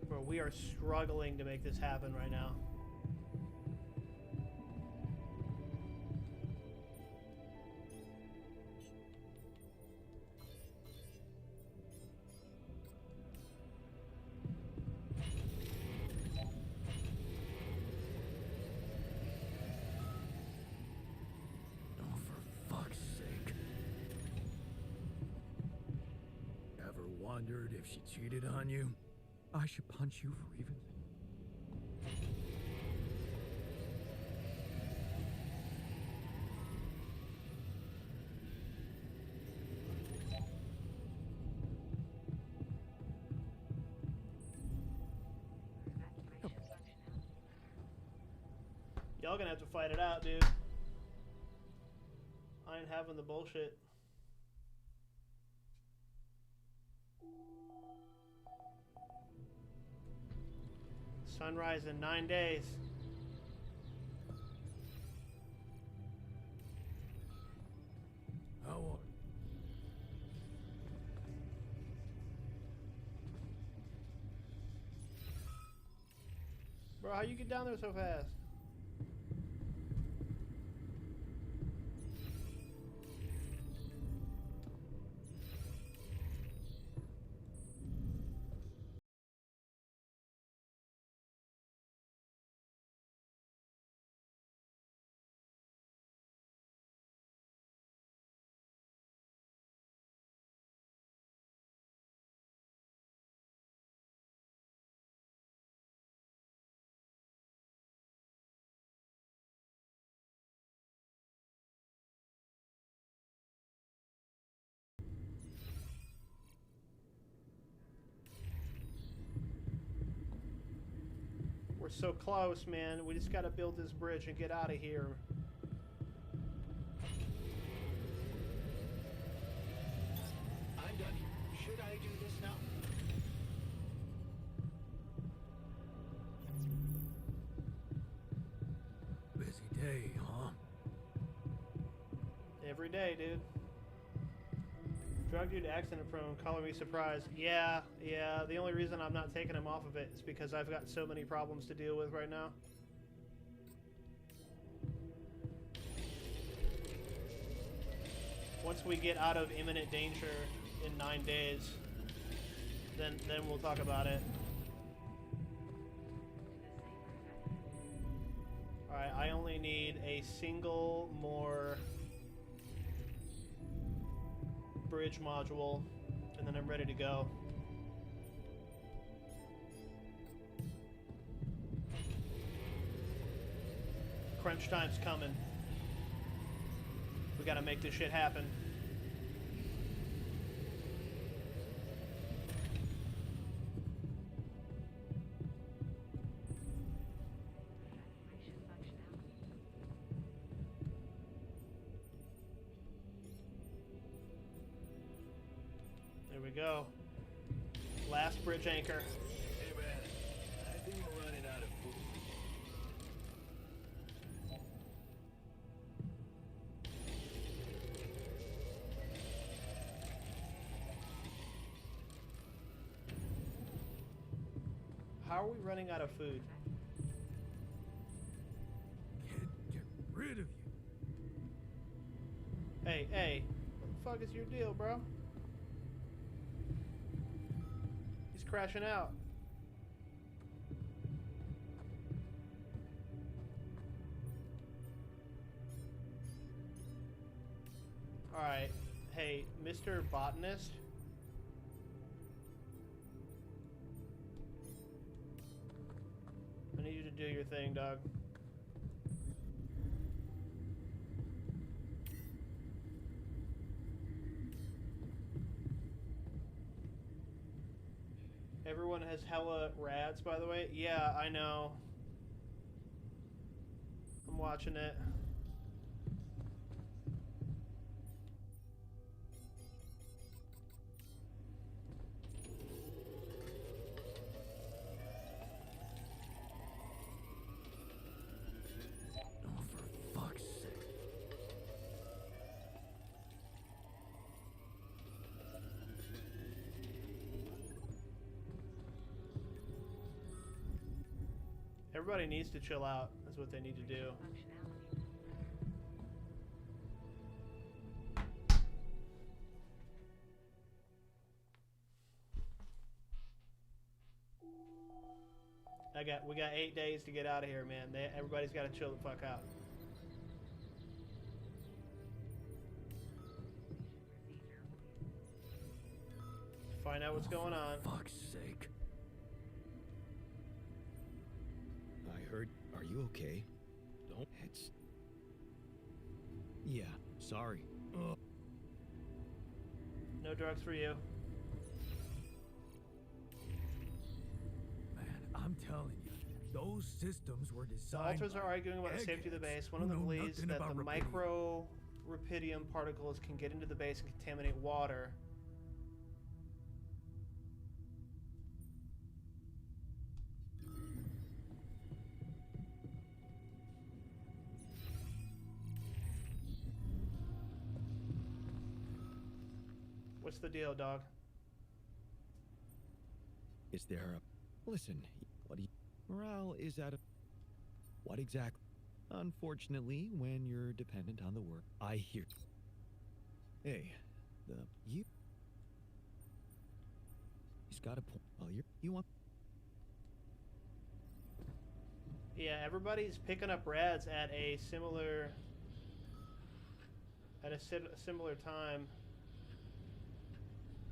Bro, we are struggling to make this happen right now. Oh, for fuck's sake. Ever wondered if she cheated on you? I should punch you for even... Y'all gonna have to fight it out, dude. I ain't having the bullshit. Sunrise in 9 days. How are Bro, how you get down there so fast? We're so close, man. We just gotta build this bridge and get out of here. I'm done here. Should I do this now? busy day, huh? Every day, dude. Drug dude accident prone, calling me surprised. Yeah. The only reason I'm not taking him off of it is because I've got so many problems to deal with right now. Once we get out of imminent danger in 9 days, then we'll talk about it. Alright, I only need a single more bridge module, and then I'm ready to go. Crunch time's coming. We gotta make this shit happen. There we go. Last bridge anchor. Hey man, I think we're running out of food. How are we running out of food? Can't get rid of you. Hey, what the fuck is your deal, bro? He's crashing out. Alright. Hey, Mr. Botanist. I need you to do your thing, dog. Everyone has hella rads, by the way. Yeah, I know. I'm watching it. Everybody needs to chill out. That's what they need to do. We got 8 days to get out of here, man. Everybody's got to chill the fuck out. Find out what's going on. For fuck's sake. I heard. Are you okay? Don't. It's. Yeah, sorry. Ugh. No drugs for you. Man, I'm telling you, those systems were The designed. alters are arguing about the safety of the base. One of them believes that the micro rubidium particles can get into the base and contaminate water. What's the deal, dog? Is there a... Listen, what do you... Morale is at a... What exactly? Unfortunately, when you're dependent on the work, I hear... Hey, you... He's got a point. Well, you want... Yeah, everybody's picking up rads at a similar... At a similar time.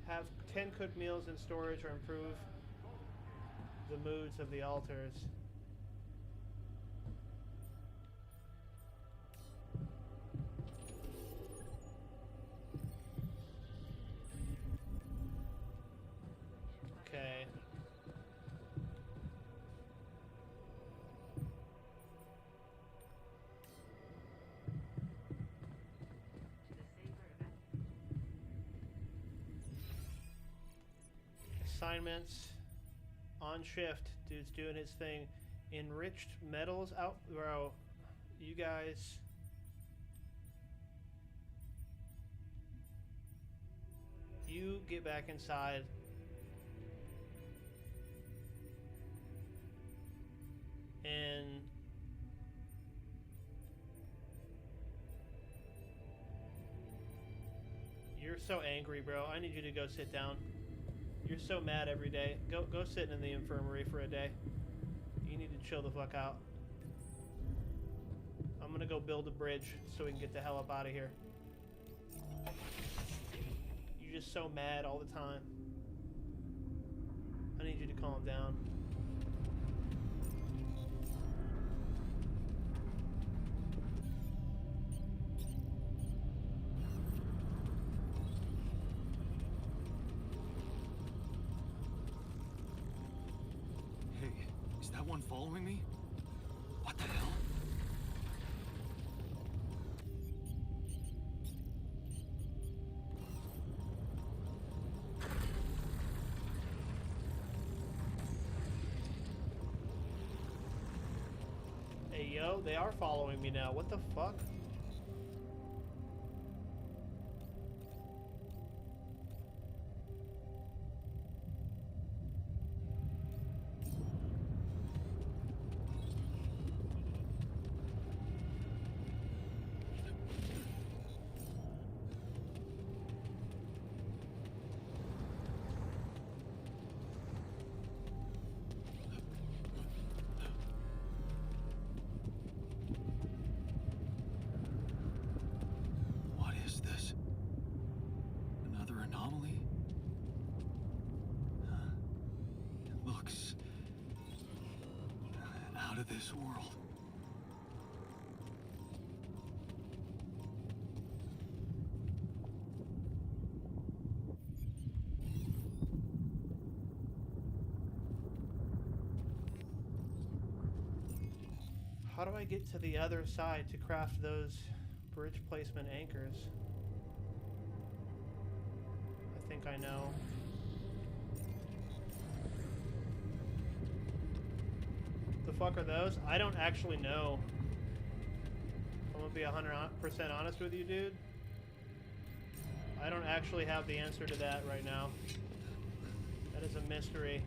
Have 10 cooked meals in storage or improve the moods of the altars. Okay. Assignments on shift. Dude's doing his thing. Enriched metals out. Bro, you guys. You get back inside. And you're so angry, bro. I need you to go sit down. You're so mad every day. Go sit in the infirmary for a day. You need to chill the fuck out. I'm gonna go build a bridge so we can get the hell up out of here. You're just so mad all the time. I need you to calm down. Is that one following me? What the hell? Hey, yo, they are following me now. What the fuck? What is this? Another anomaly? Huh. It looks out of this world. How do I get to the other side to craft those bridge placement anchors? I think I know. The fuck are those? I don't actually know. I'm gonna be 100% honest with you, dude. I don't actually have the answer to that right now. That is a mystery.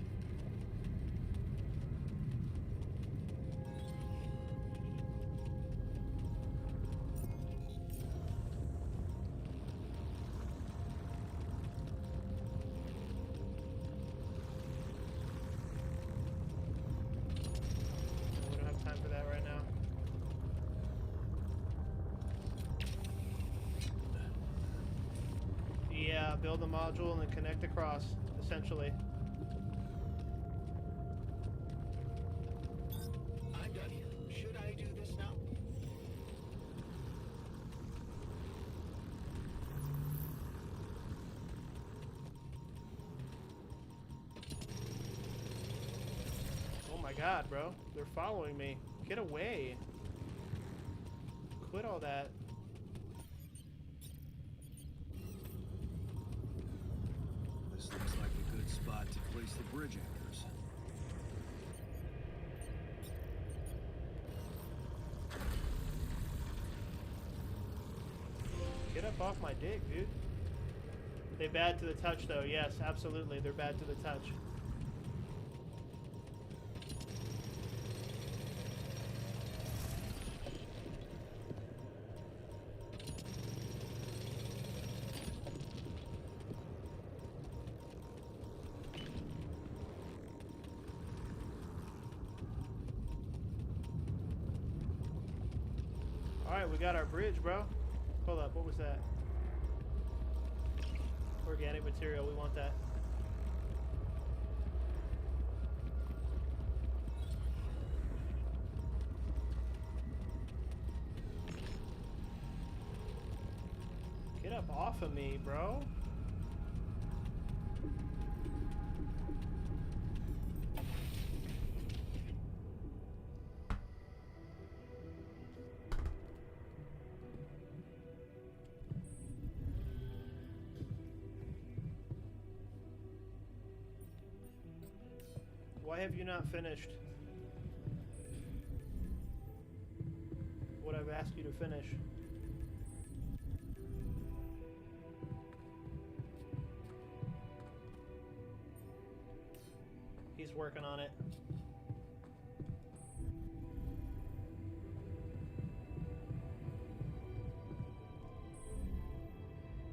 build a module and then connect across, essentially. I'm done here. Should I do this now? Oh my god, bro. They're following me. Get away. Quit all that. This looks like a good spot to place the bridge anchors. Get up off my dick, dude. They bad to the touch, though. Yes, absolutely. They're bad to the touch. Alright, we got our bridge, bro. Hold up, what was that? Organic material, we want that. Get up off of me, bro. Why have you not finished what I've asked you to finish? He's working on it.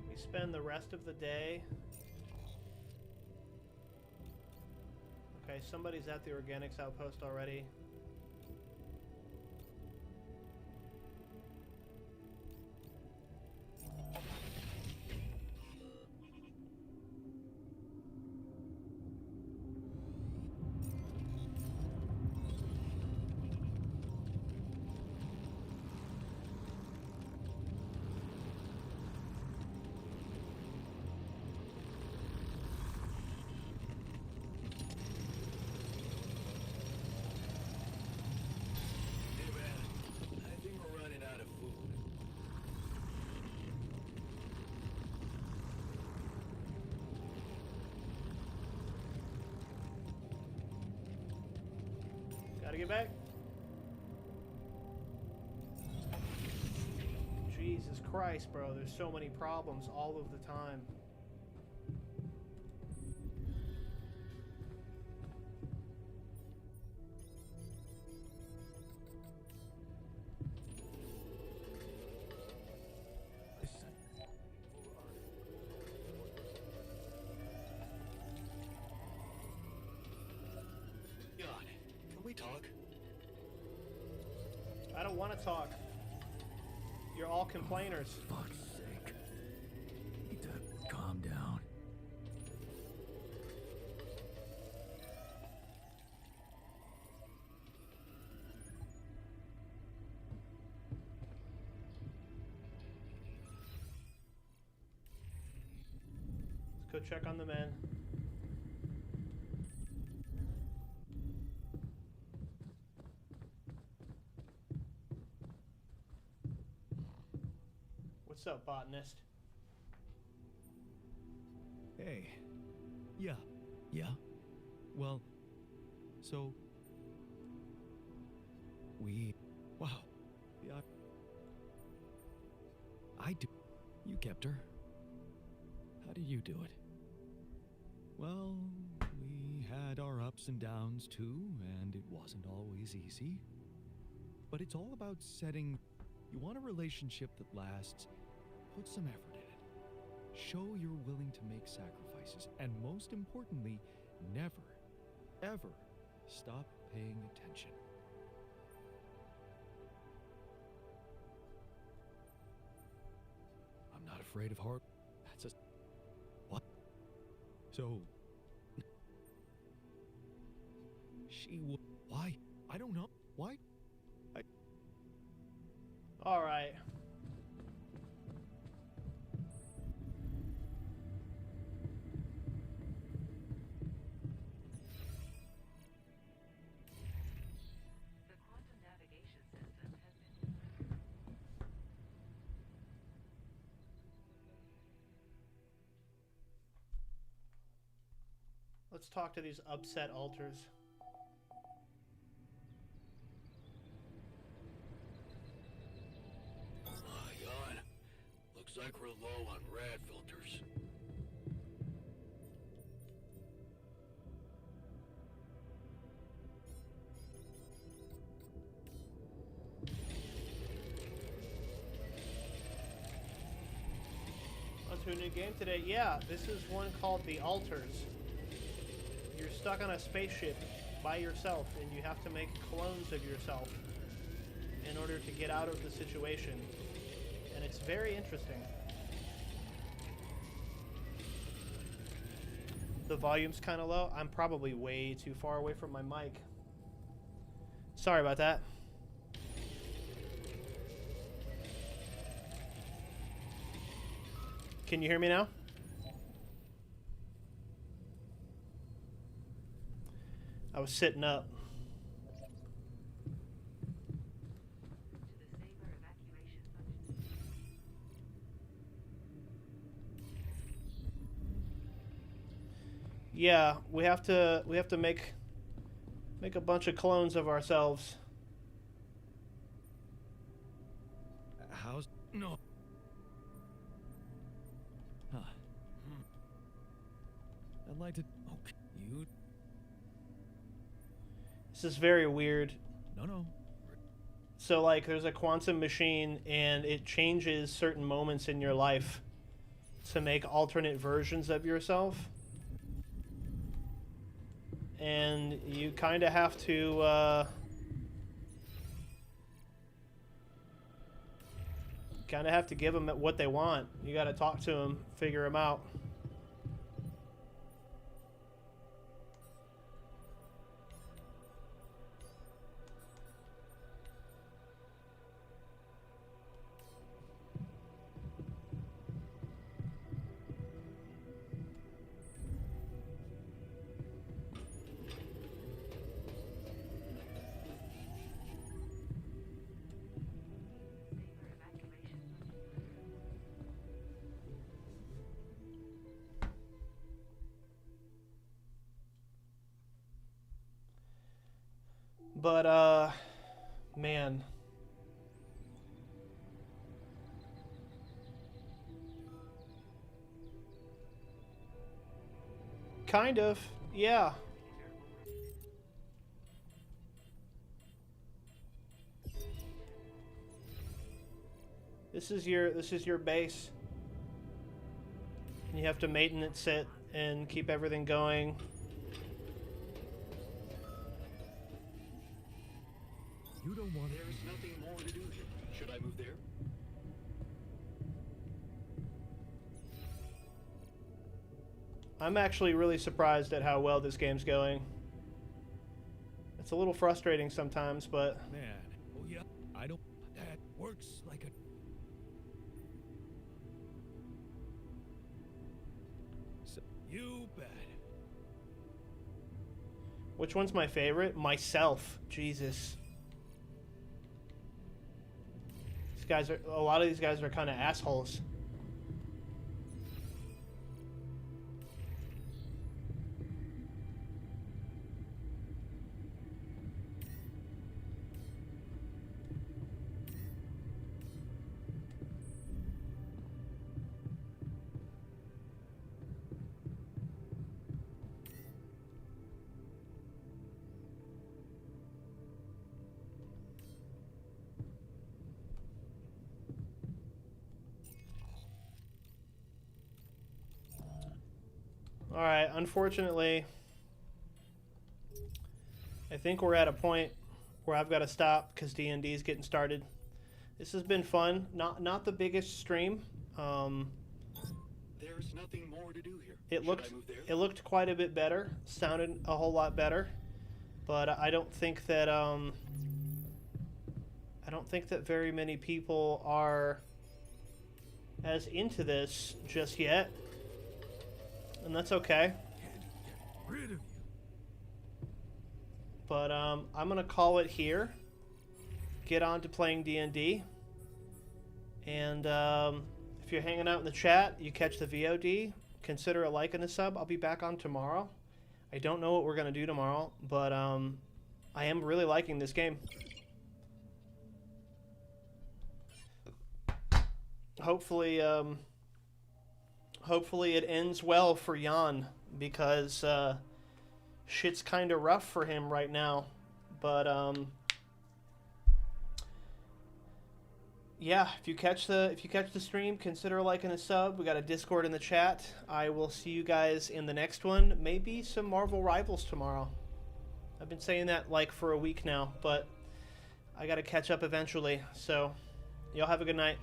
We spend the rest of the day. Okay, somebody's at the organics outpost already. Hey man, I think we're running out of food. Gotta get back. Jesus Christ, bro. There's so many problems all of the time. God, can we talk? I don't want to talk. You're all complainers. Fuck's sake. Need to calm down. Let's go check on the men. What's up, botanist? Hey. Yeah. Yeah. Well, so wow. Yeah. I do. You kept her. How did you do it? Well, we had our ups and downs too, and it wasn't always easy. But it's all about setting. You want a relationship that lasts. Put some effort in it. Show you're willing to make sacrifices, and most importantly, never, ever stop paying attention. I'm not afraid of hard. That's a So... She would... Why? I don't know. Why? All right. The quantum navigation system has been... Let's talk to these upset alters. Jan. Looks like we're low on rad filters. On to a new game today. Yeah, this is one called The Alters. You're stuck on a spaceship by yourself, and you have to make clones of yourself in order to get out of the situation. And it's very interesting. The volume's kind of low. I'm probably way too far away from my mic. Sorry about that. Can you hear me now? I was sitting up. Yeah, we have to make a bunch of clones of ourselves. How's... No. Huh. I'd like to... Okay. You... This is very weird. No. So, like, there's a quantum machine, and it changes certain moments in your life to make alternate versions of yourself. And you kind of have to, give them what they want. You got to talk to them, figure them out. But, man. Kind of, yeah. This is your base. You have to maintenance it and keep everything going. You don't want... There's nothing more to do here. Should I move there? I'm actually really surprised at how well this game's going. It's a little frustrating sometimes, but... Man. Oh, yeah. I don't... That works like a... So, you bet. Which one's my favorite? Myself. Jesus. A lot of these guys are kind of assholes. Alright, unfortunately, I think we're at a point where I've got to stop because D&D is getting started. This has been fun. Not the biggest stream, There's nothing more to do here. It Should looked I move there? it looked quite a bit better, sounded a whole lot better, but I don't think that very many people are as into this just yet, and that's okay. Get rid of you. But I'm gonna call it here. Get on to playing D&D, and if you're hanging out in the chat, you catch the VOD. Consider a like and a sub. I'll be back on tomorrow. I don't know what we're gonna do tomorrow, but I am really liking this game. Hopefully, hopefully it ends well for Jan, because shit's kind of rough for him right now. But yeah, if you catch the stream, consider liking a sub. We got a Discord in the chat. I will see you guys in the next one. Maybe some Marvel Rivals tomorrow. I've been saying that like for a week now, but I got to catch up eventually. So, y'all have a good night.